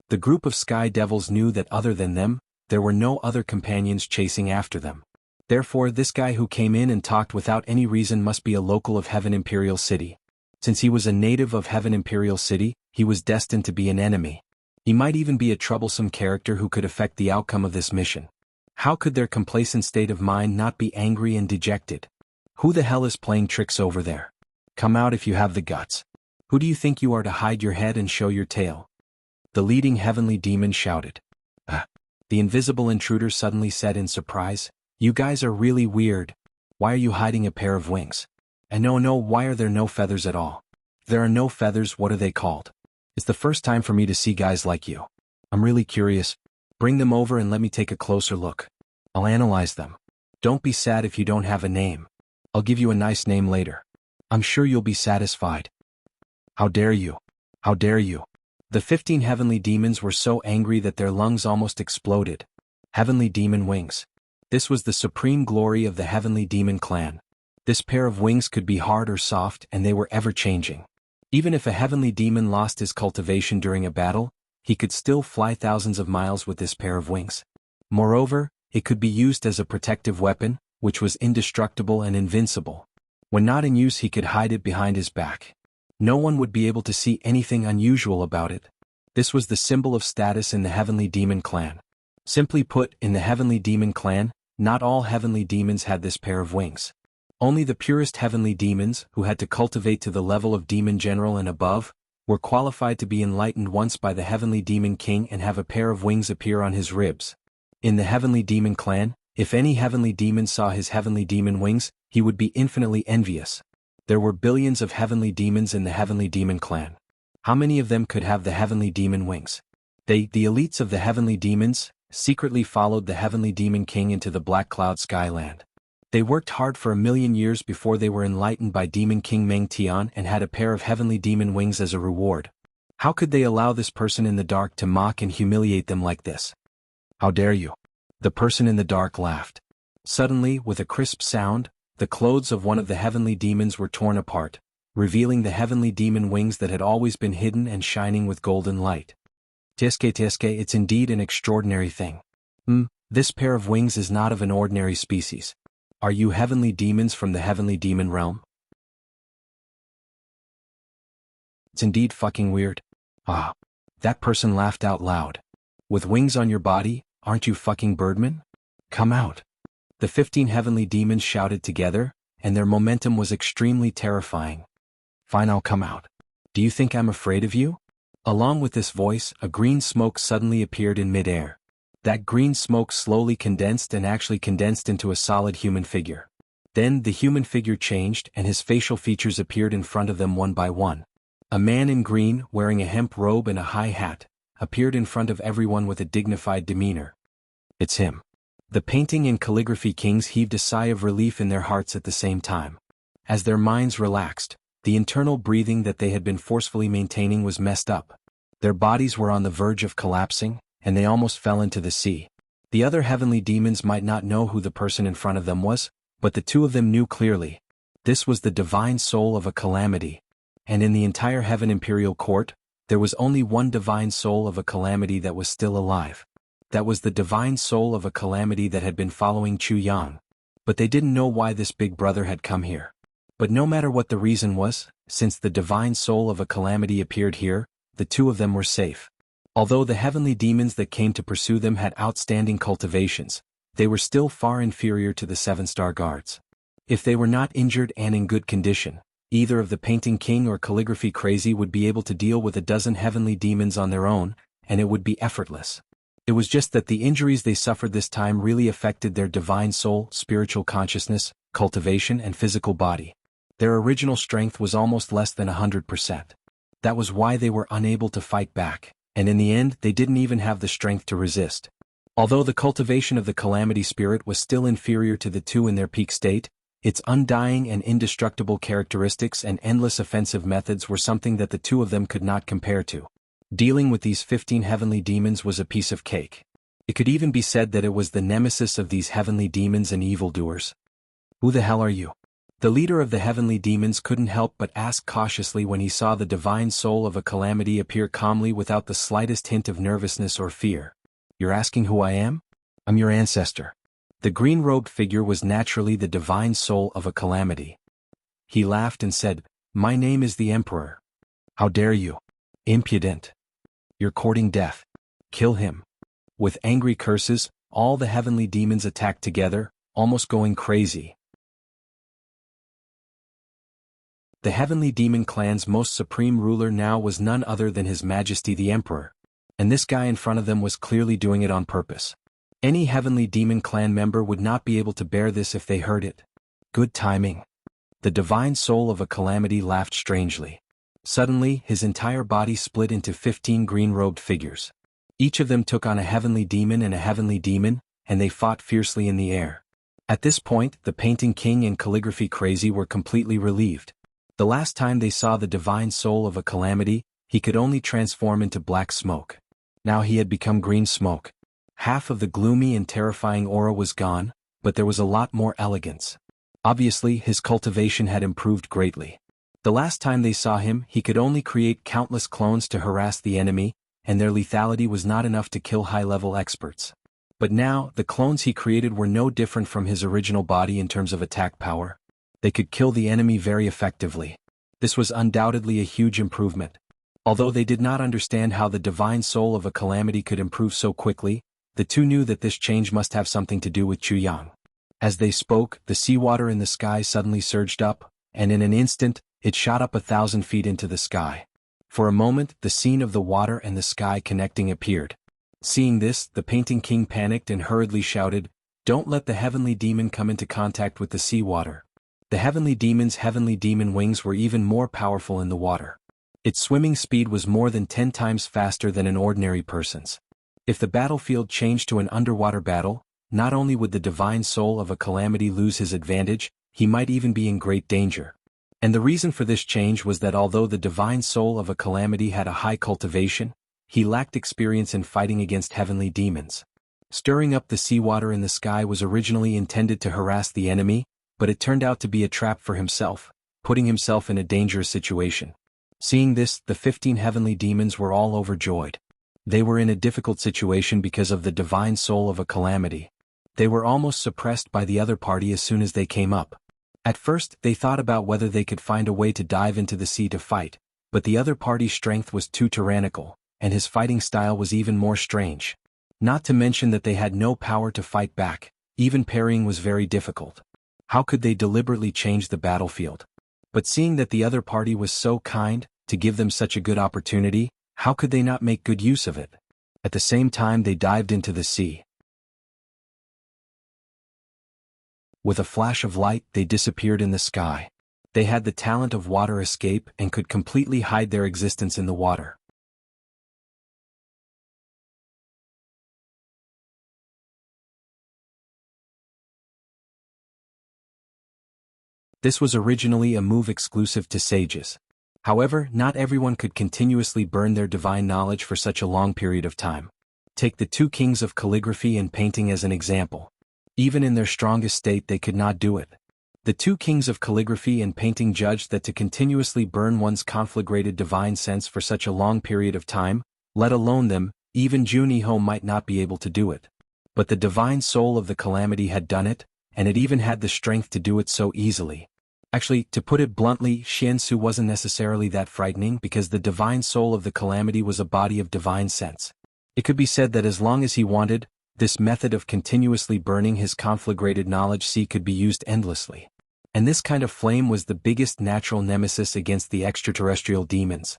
The group of sky devils knew that other than them, there were no other companions chasing after them. Therefore, this guy who came in and talked without any reason must be a local of Heaven Imperial City. Since he was a native of Heaven Imperial City, he was destined to be an enemy. He might even be a troublesome character who could affect the outcome of this mission. How could their complacent state of mind not be angry and dejected? Who the hell is playing tricks over there? Come out if you have the guts. Who do you think you are to hide your head and show your tail? The leading heavenly demon shouted. The invisible intruder suddenly said in surprise, "You guys are really weird. Why are you hiding a pair of wings? And no, why are there no feathers at all? If there are no feathers, what are they called? It's the first time for me to see guys like you. I'm really curious. Bring them over and let me take a closer look. I'll analyze them. Don't be sad if you don't have a name. I'll give you a nice name later. I'm sure you'll be satisfied." How dare you? How dare you? The 15 heavenly demons were so angry that their lungs almost exploded. Heavenly demon wings. This was the supreme glory of the heavenly demon clan. This pair of wings could be hard or soft, and they were ever-changing. Even if a heavenly demon lost his cultivation during a battle, he could still fly thousands of miles with this pair of wings. Moreover, it could be used as a protective weapon, which was indestructible and invincible. When not in use, he could hide it behind his back. No one would be able to see anything unusual about it. This was the symbol of status in the heavenly demon clan. Simply put, in the heavenly demon clan, not all heavenly demons had this pair of wings. Only the purest heavenly demons, who had to cultivate to the level of demon general and above, were qualified to be enlightened once by the heavenly demon king and have a pair of wings appear on his ribs. In the heavenly demon clan, if any heavenly demon saw his heavenly demon wings, he would be infinitely envious. There were billions of heavenly demons in the heavenly demon clan. How many of them could have the heavenly demon wings? They, the elites of the heavenly demons, secretly followed the heavenly demon king into the Black Cloud Skyland. They worked hard for 1,000,000 years before they were enlightened by Demon King Meng Tian and had a pair of heavenly demon wings as a reward. How could they allow this person in the dark to mock and humiliate them like this? How dare you? The person in the dark laughed. Suddenly, with a crisp sound, the clothes of one of the heavenly demons were torn apart, revealing the heavenly demon wings that had always been hidden and shining with golden light. Tiske, it's indeed an extraordinary thing. This pair of wings is not of an ordinary species. Are you heavenly demons from the heavenly demon realm? It's indeed fucking weird. That person laughed out loud. With wings on your body, aren't you fucking birdmen? Come out. The 15 heavenly demons shouted together, and their momentum was extremely terrifying. Fine, I'll come out. Do you think I'm afraid of you? Along with this voice, a green smoke suddenly appeared in midair. That green smoke slowly condensed and actually condensed into a solid human figure. Then the human figure changed and his facial features appeared in front of them one by one. A man in green, wearing a hemp robe and a high hat, appeared in front of everyone with a dignified demeanor. It's him. The painting and calligraphy kings heaved a sigh of relief in their hearts at the same time. As their minds relaxed, the internal breathing that they had been forcefully maintaining was messed up. Their bodies were on the verge of collapsing, and they almost fell into the sea. The other heavenly demons might not know who the person in front of them was, but the two of them knew clearly. This was the divine soul of a calamity. And in the entire Heaven Imperial Court, there was only one divine soul of a calamity that was still alive. That was the divine soul of a calamity that had been following Chu Yang. But they didn't know why this big brother had come here. But no matter what the reason was, since the divine soul of a calamity appeared here, the two of them were safe. Although the heavenly demons that came to pursue them had outstanding cultivations, they were still far inferior to the 7-star guards. If they were not injured and in good condition, either of the painting king or calligraphy crazy would be able to deal with a dozen heavenly demons on their own, and it would be effortless. It was just that the injuries they suffered this time really affected their divine soul, spiritual consciousness, cultivation, and physical body. Their original strength was almost less than 100%. That was why they were unable to fight back, and in the end they didn't even have the strength to resist. Although the cultivation of the calamity spirit was still inferior to the two in their peak state, its undying and indestructible characteristics and endless offensive methods were something that the two of them could not compare to. Dealing with these 15 heavenly demons was a piece of cake. It could even be said that it was the nemesis of these heavenly demons and evildoers. Who the hell are you? The leader of the heavenly demons couldn't help but ask cautiously when he saw the divine soul of a calamity appear calmly without the slightest hint of nervousness or fear. You're asking who I am? I'm your ancestor. The green-robed figure was naturally the divine soul of a calamity. He laughed and said, My name is the Emperor. How dare you? Impudent. You're courting death. Kill him." With angry curses, all the heavenly demons attacked together, almost going crazy. The heavenly demon clan's most supreme ruler now was none other than His Majesty the Emperor. And this guy in front of them was clearly doing it on purpose. Any heavenly demon clan member would not be able to bear this if they heard it. Good timing. The divine soul of a calamity laughed strangely. Suddenly, his entire body split into 15 green-robed figures. Each of them took on a heavenly demon and a heavenly demon, and they fought fiercely in the air. At this point, the painting king and calligraphy crazy were completely relieved. The last time they saw the divine soul of a calamity, he could only transform into black smoke. Now he had become green smoke. Half of the gloomy and terrifying aura was gone, but there was a lot more elegance. Obviously, his cultivation had improved greatly. The last time they saw him, he could only create countless clones to harass the enemy, and their lethality was not enough to kill high-level experts. But now, the clones he created were no different from his original body in terms of attack power. They could kill the enemy very effectively. This was undoubtedly a huge improvement. Although they did not understand how the divine soul of a calamity could improve so quickly, the two knew that this change must have something to do with Jianghu. As they spoke, the seawater in the sky suddenly surged up, and in an instant, it shot up 1,000 feet into the sky. For a moment, the scene of the water and the sky connecting appeared. Seeing this, the painting king panicked and hurriedly shouted, "Don't let the heavenly demon come into contact with the seawater." The heavenly demon's heavenly demon wings were even more powerful in the water. Its swimming speed was more than 10 times faster than an ordinary person's. If the battlefield changed to an underwater battle, not only would the divine soul of a calamity lose his advantage, he might even be in great danger. And the reason for this change was that although the divine soul of a calamity had a high cultivation, he lacked experience in fighting against heavenly demons. Stirring up the seawater in the sky was originally intended to harass the enemy, but it turned out to be a trap for himself, putting himself in a dangerous situation. Seeing this, the 15 heavenly demons were all overjoyed. They were in a difficult situation because of the divine soul of a calamity. They were almost suppressed by the other party as soon as they came up. At first, they thought about whether they could find a way to dive into the sea to fight, but the other party's strength was too tyrannical, and his fighting style was even more strange. Not to mention that they had no power to fight back, even parrying was very difficult. How could they deliberately change the battlefield? But seeing that the other party was so kind, to give them such a good opportunity, how could they not make good use of it? At the same time they dived into the sea. With a flash of light, they disappeared in the sky. They had the talent of water escape and could completely hide their existence in the water. This was originally a move exclusive to sages. However, not everyone could continuously burn their divine knowledge for such a long period of time. Take the two kings of calligraphy and painting as an example. Even in their strongest state they could not do it. The two kings of calligraphy and painting judged that to continuously burn one's conflagrated divine sense for such a long period of time, let alone them, even Jianghu might not be able to do it. But the divine soul of the calamity had done it, and it even had the strength to do it so easily. Actually, to put it bluntly, Xiansu wasn't necessarily that frightening because the divine soul of the calamity was a body of divine sense. It could be said that as long as he wanted, this method of continuously burning his conflagrated knowledge sea could be used endlessly. And this kind of flame was the biggest natural nemesis against the extraterrestrial demons.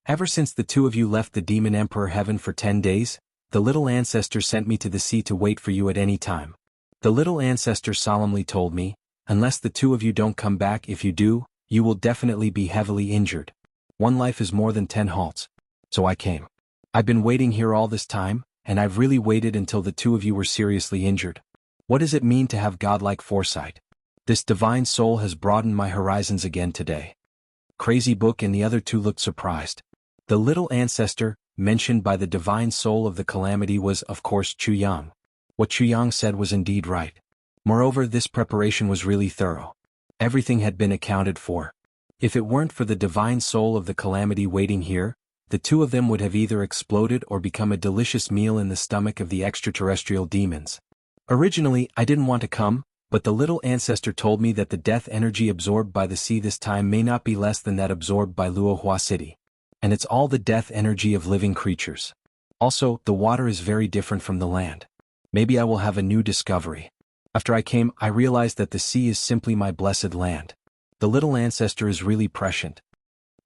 Ever since the two of you left the demon emperor heaven for 10 days, the little ancestor sent me to the sea to wait for you at any time. The little ancestor solemnly told me, unless the two of you don't come back, if you do, you will definitely be heavily injured. One life is more than 10 halts. So I came. I've been waiting here all this time, and I've really waited until the two of you were seriously injured. What does it mean to have godlike foresight? This divine soul has broadened my horizons again today. Crazy Book and the other two looked surprised. The little ancestor, mentioned by the divine soul of the calamity was, of course, Jianghu. What Jianghu said was indeed right. Moreover, this preparation was really thorough. Everything had been accounted for. If it weren't for the divine soul of the calamity waiting here, the two of them would have either exploded or become a delicious meal in the stomach of the extraterrestrial demons. Originally, I didn't want to come, but the little ancestor told me that the death energy absorbed by the sea this time may not be less than that absorbed by Luohua City. and it's all the death energy of living creatures. Also, the water is very different from the land. Maybe I will have a new discovery. After I came, I realized that the sea is simply my blessed land. The little ancestor is really prescient.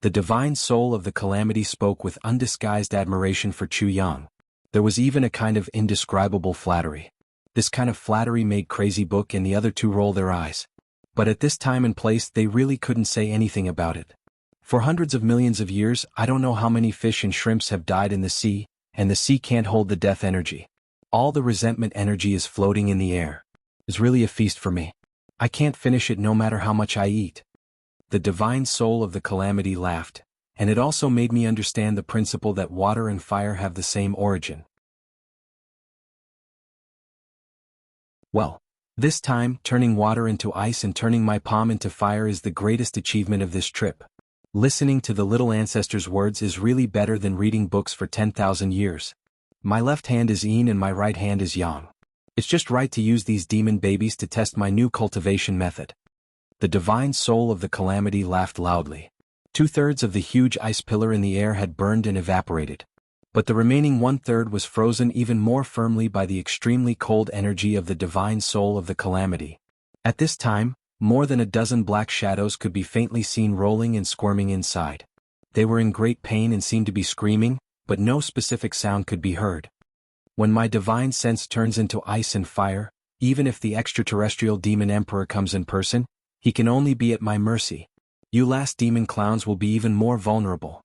The divine soul of the calamity spoke with undisguised admiration for Chu Yang. There was even a kind of indescribable flattery. This kind of flattery made Crazy Book and the other two roll their eyes. But at this time and place they really couldn't say anything about it. For hundreds of millions of years, I don't know how many fish and shrimps have died in the sea, and the sea can't hold the death energy. All the resentment energy is floating in the air. It's really a feast for me. I can't finish it no matter how much I eat. The divine soul of the calamity laughed, and it also made me understand the principle that water and fire have the same origin. Well, this time, turning water into ice and turning my palm into fire is the greatest achievement of this trip. Listening to the little ancestor's words is really better than reading books for 10,000 years. My left hand is Yin and my right hand is Yang. It's just right to use these demon babies to test my new cultivation method. The divine soul of the calamity laughed loudly. 2/3 of the huge ice pillar in the air had burned and evaporated. But the remaining 1/3 was frozen even more firmly by the extremely cold energy of the divine soul of the calamity. At this time, more than a dozen black shadows could be faintly seen rolling and squirming inside. They were in great pain and seemed to be screaming, but no specific sound could be heard. When my divine sense turns into ice and fire, even if the extraterrestrial demon emperor comes in person, he can only be at my mercy. You last demon clowns will be even more vulnerable.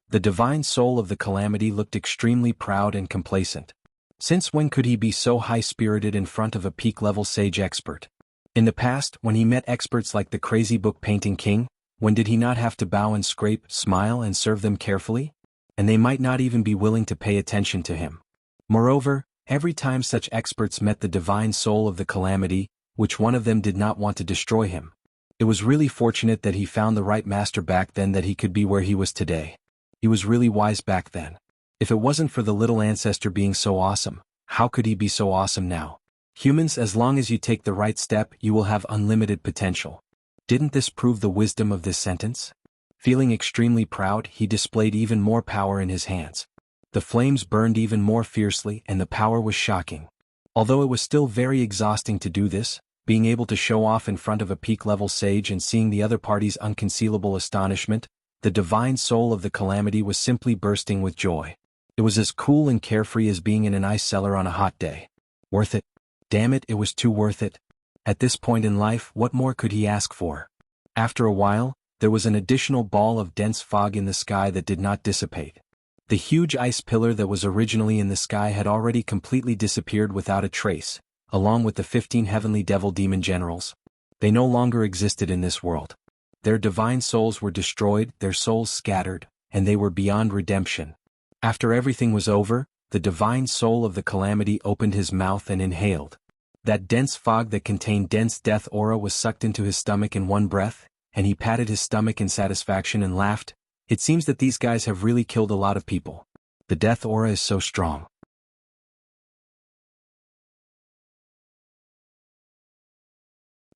The divine soul of the calamity looked extremely proud and complacent. Since when could he be so high-spirited in front of a peak-level sage expert? In the past, when he met experts like the Crazy Book Painting King, when did he not have to bow and scrape, smile and serve them carefully? And they might not even be willing to pay attention to him. Moreover, every time such experts met the divine soul of the calamity, which one of them did not want to destroy him? It was really fortunate that he found the right master back then that he could be where he was today. He was really wise back then. If it wasn't for the little ancestor being so awesome, how could he be so awesome now? Humans, as long as you take the right step, you will have unlimited potential. Didn't this prove the wisdom of this sentence? Feeling extremely proud, he displayed even more power in his hands. The flames burned even more fiercely and the power was shocking. Although it was still very exhausting to do this, being able to show off in front of a peak-level sage and seeing the other party's unconcealable astonishment, the divine soul of the calamity was simply bursting with joy. It was as cool and carefree as being in an ice cellar on a hot day. Worth it. Damn it, it was too worth it. At this point in life, what more could he ask for? After a while, there was an additional ball of dense fog in the sky that did not dissipate. The huge ice pillar that was originally in the sky had already completely disappeared without a trace, along with the 15 heavenly devil demon generals. They no longer existed in this world. Their divine souls were destroyed, their souls scattered, and they were beyond redemption. After everything was over, the divine soul of the calamity opened his mouth and inhaled. That dense fog that contained dense death aura was sucked into his stomach in one breath, and he patted his stomach in satisfaction and laughed. It seems that these guys have really killed a lot of people. The death aura is so strong.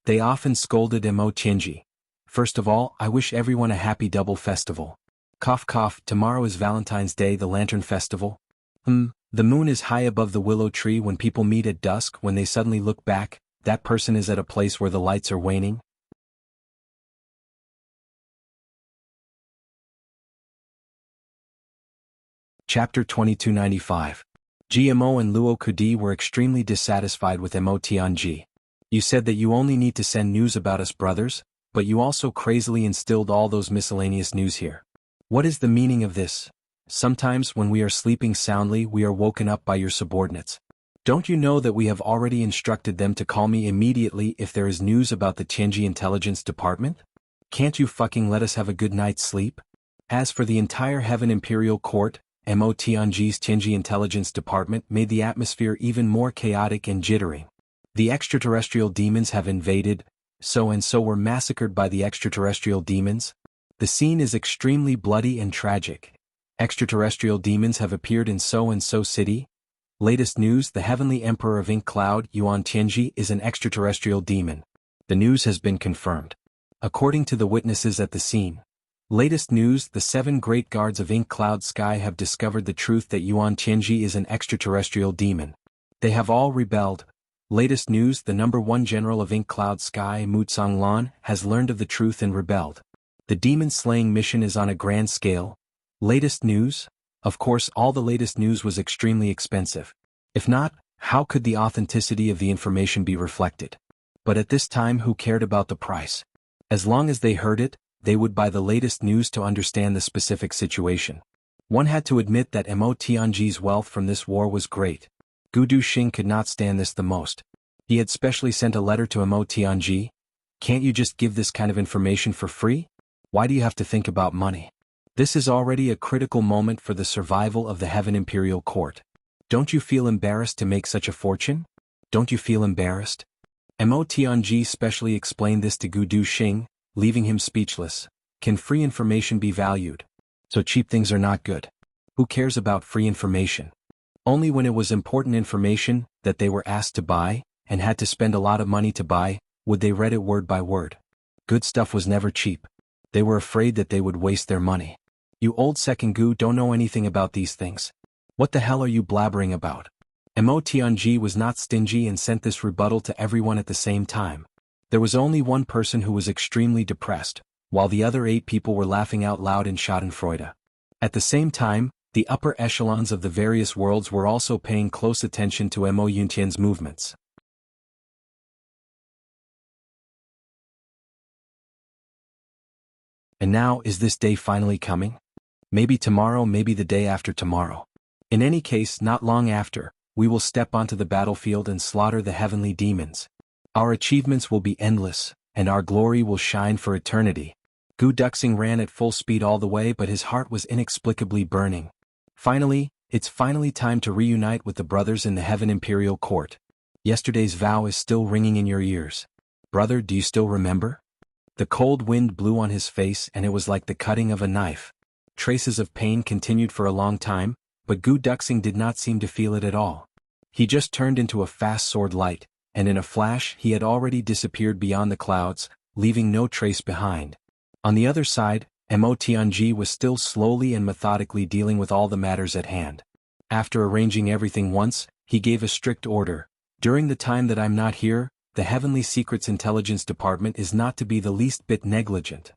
They often scolded Mo Tianji. First of all, I wish everyone a happy double festival. Cough cough, tomorrow is Valentine's Day, the Lantern Festival. The moon is high above the willow tree when people meet at dusk. When they suddenly look back, that person is at a place where the lights are waning. Chapter 2295. GMO and Luo Kudi were extremely dissatisfied with Mo Tianji. You said that you only need to send news about us brothers, but you also crazily instilled all those miscellaneous news here. What is the meaning of this? Sometimes when we are sleeping soundly we are woken up by your subordinates. Don't you know that we have already instructed them to call me immediately if there is news about the Tianji Intelligence Department? Can't you fucking let us have a good night's sleep? As for the entire Heaven Imperial Court, Mo Tianji's Tianji Intelligence Department made the atmosphere even more chaotic and jittering. The extraterrestrial demons have invaded, so were massacred by the extraterrestrial demons. The scene is extremely bloody and tragic. Extraterrestrial demons have appeared in so city. Latest news, the Heavenly Emperor of Ink Cloud, Yuan Tianji, is an extraterrestrial demon. The news has been confirmed. According to the witnesses at the scene, Latest news: the 7 great guards of Ink Cloud Sky have discovered the truth that Yuan Tianji is an extraterrestrial demon. They have all rebelled. Latest news: the #1 general of Ink Cloud Sky, Mu Lan, has learned of the truth and rebelled. The demon-slaying mission is on a grand scale. Latest news? Of course, all the latest news was extremely expensive. If not, how could the authenticity of the information be reflected? But at this time, who cared about the price? As long as they heard it, they would buy the latest news to understand the specific situation. One had to admit that Mo Tianji's wealth from this war was great. Gu Duxing could not stand this the most. He had specially sent a letter to Mo Tianji. Can't you just give this kind of information for free? Why do you have to think about money? This is already a critical moment for the survival of the Heaven Imperial Court. Don't you feel embarrassed to make such a fortune? Don't you feel embarrassed? Mo Tianji specially explained this to Gu Duxing, leaving him speechless. Can free information be valued? So cheap things are not good. Who cares about free information? Only when it was important information that they were asked to buy, and had to spend a lot of money to buy, would they read it word by word. Good stuff was never cheap. They were afraid that they would waste their money. You old second Gu don't know anything about these things. What the hell are you blabbering about? Mo Tianji was not stingy and sent this rebuttal to everyone at the same time. There was only one person who was extremely depressed, while the other 8 people were laughing out loud in schadenfreude. At the same time, the upper echelons of the various worlds were also paying close attention to Mo Yuntian's movements. And now, is this day finally coming? Maybe tomorrow, maybe the day after tomorrow. In any case, not long after, we will step onto the battlefield and slaughter the heavenly demons. Our achievements will be endless, and our glory will shine for eternity. Gu Duxing ran at full speed all the way, but his heart was inexplicably burning. Finally, it's finally time to reunite with the brothers in the Heaven Imperial Court. Yesterday's vow is still ringing in your ears. Brother, do you still remember? The cold wind blew on his face and it was like the cutting of a knife. Traces of pain continued for a long time, but Gu Duxing did not seem to feel it at all. He just turned into a fast sword light, and in a flash he had already disappeared beyond the clouds, leaving no trace behind. On the other side, Mo Tianji was still slowly and methodically dealing with all the matters at hand. After arranging everything once, he gave a strict order. During the time that I'm not here, the Heavenly Secrets Intelligence Department is not to be the least bit negligent.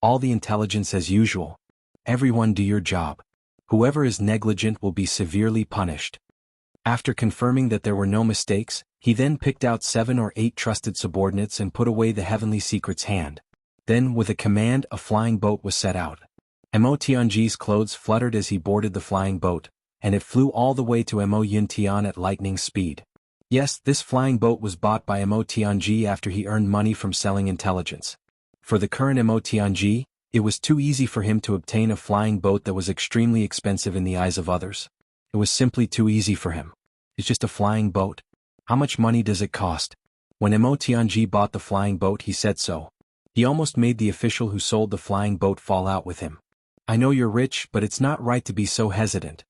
All the intelligence as usual. Everyone do your job. Whoever is negligent will be severely punished. After confirming that there were no mistakes, he then picked out 7 or 8 trusted subordinates and put away the Heavenly Secret's hand. Then, with a command, a flying boat was set out. Mo Tianji's clothes fluttered as he boarded the flying boat, and it flew all the way to Mo Yuntian at lightning speed. Yes, this flying boat was bought by Mo Tianji after he earned money from selling intelligence. For the current Mo Tianji, it was too easy for him to obtain a flying boat that was extremely expensive in the eyes of others. It was simply too easy for him. It's just a flying boat. How much money does it cost? When Mo Tianji bought the flying boat, he said so. He almost made the official who sold the flying boat fall out with him. I know you're rich, but it's not right to be so hesitant.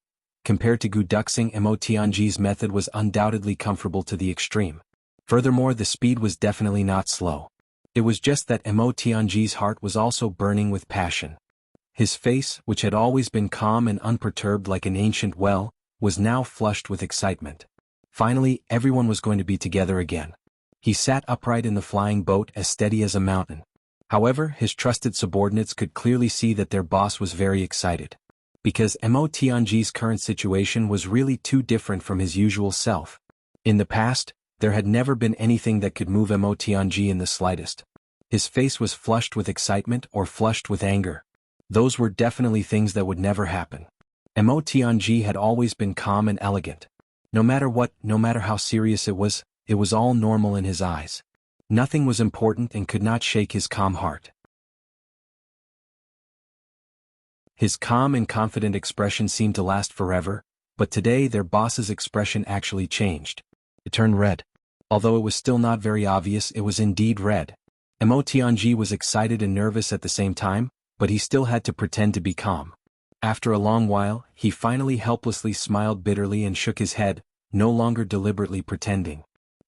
Compared to Gu Duxing, Mo Tianji's method was undoubtedly comfortable to the extreme. Furthermore, the speed was definitely not slow. It was just that Mo Tianji's heart was also burning with passion. His face, which had always been calm and unperturbed like an ancient well, was now flushed with excitement. Finally, everyone was going to be together again. He sat upright in the flying boat as steady as a mountain. However, his trusted subordinates could clearly see that their boss was very excited. Because Mo Tianji's current situation was really too different from his usual self. In the past, there had never been anything that could move Mo Tianji in the slightest. His face was flushed with excitement or flushed with anger. Those were definitely things that would never happen. Mo Tianji had always been calm and elegant. No matter what, no matter how serious it was all normal in his eyes. Nothing was important and could not shake his calm heart. His calm and confident expression seemed to last forever, but today their boss's expression actually changed. It turned red. Although it was still not very obvious, it was indeed red. Mo Tianji was excited and nervous at the same time, but he still had to pretend to be calm. After a long while, he finally helplessly smiled bitterly and shook his head, no longer deliberately pretending.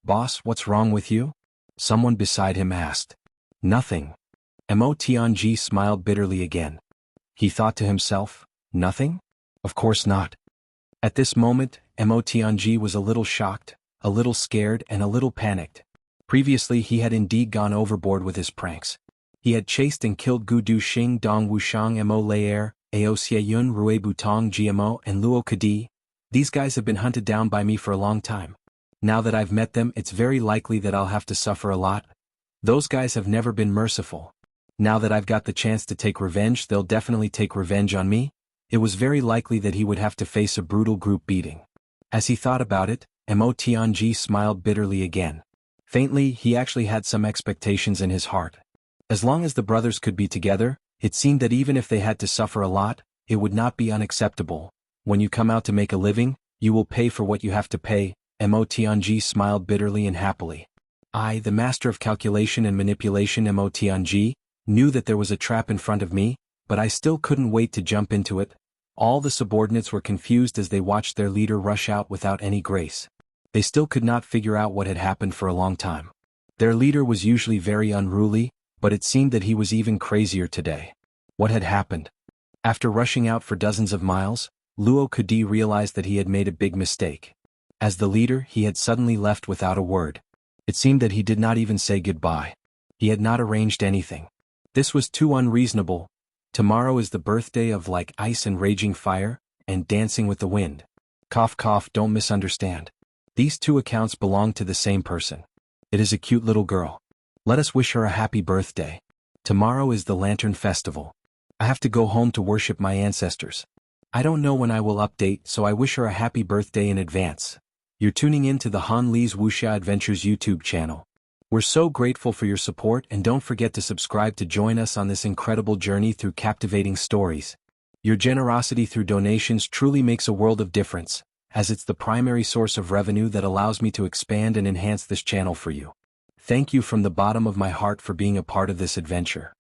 "Boss, what's wrong with you?" Someone beside him asked. "Nothing. Mo Tianji smiled bitterly again. He thought to himself, nothing? Of course not. At this moment, Mo Tianji was a little shocked, a little scared and a little panicked. Previously he had indeed gone overboard with his pranks. He had chased and killed Gu Du Xing Dong Wushang Mo Laer, Ao Xie Yun Rui Butong GMO and Luo Kadi. These guys have been hunted down by me for a long time. Now that I've met them, it's very likely that I'll have to suffer a lot. Those guys have never been merciful. Now that I've got the chance to take revenge, they'll definitely take revenge on me. It was very likely that he would have to face a brutal group beating. As he thought about it, Mo Tianji smiled bitterly again. Faintly, he actually had some expectations in his heart. As long as the brothers could be together, it seemed that even if they had to suffer a lot, it would not be unacceptable. When you come out to make a living, you will pay for what you have to pay. Mo Tianji smiled bitterly and happily. I, the master of calculation and manipulation Mo Tianji, knew that there was a trap in front of me, but I still couldn't wait to jump into it. All the subordinates were confused as they watched their leader rush out without any grace. They still could not figure out what had happened for a long time. Their leader was usually very unruly, but it seemed that he was even crazier today. What had happened? After rushing out for dozens of miles, Luo Kadi realized that he had made a big mistake. As the leader, he had suddenly left without a word. It seemed that he did not even say goodbye. He had not arranged anything. This was too unreasonable. Tomorrow is the birthday of like ice and raging fire, and dancing with the wind. Cough cough, don't misunderstand. These two accounts belong to the same person. It is a cute little girl. Let us wish her a happy birthday. Tomorrow is the Lantern Festival. I have to go home to worship my ancestors. I don't know when I will update, so I wish her a happy birthday in advance. You're tuning in to the Han Li's Wuxia Adventures YouTube channel. We're so grateful for your support, and don't forget to subscribe to join us on this incredible journey through captivating stories. Your generosity through donations truly makes a world of difference, as it's the primary source of revenue that allows me to expand and enhance this channel for you. Thank you from the bottom of my heart for being a part of this adventure.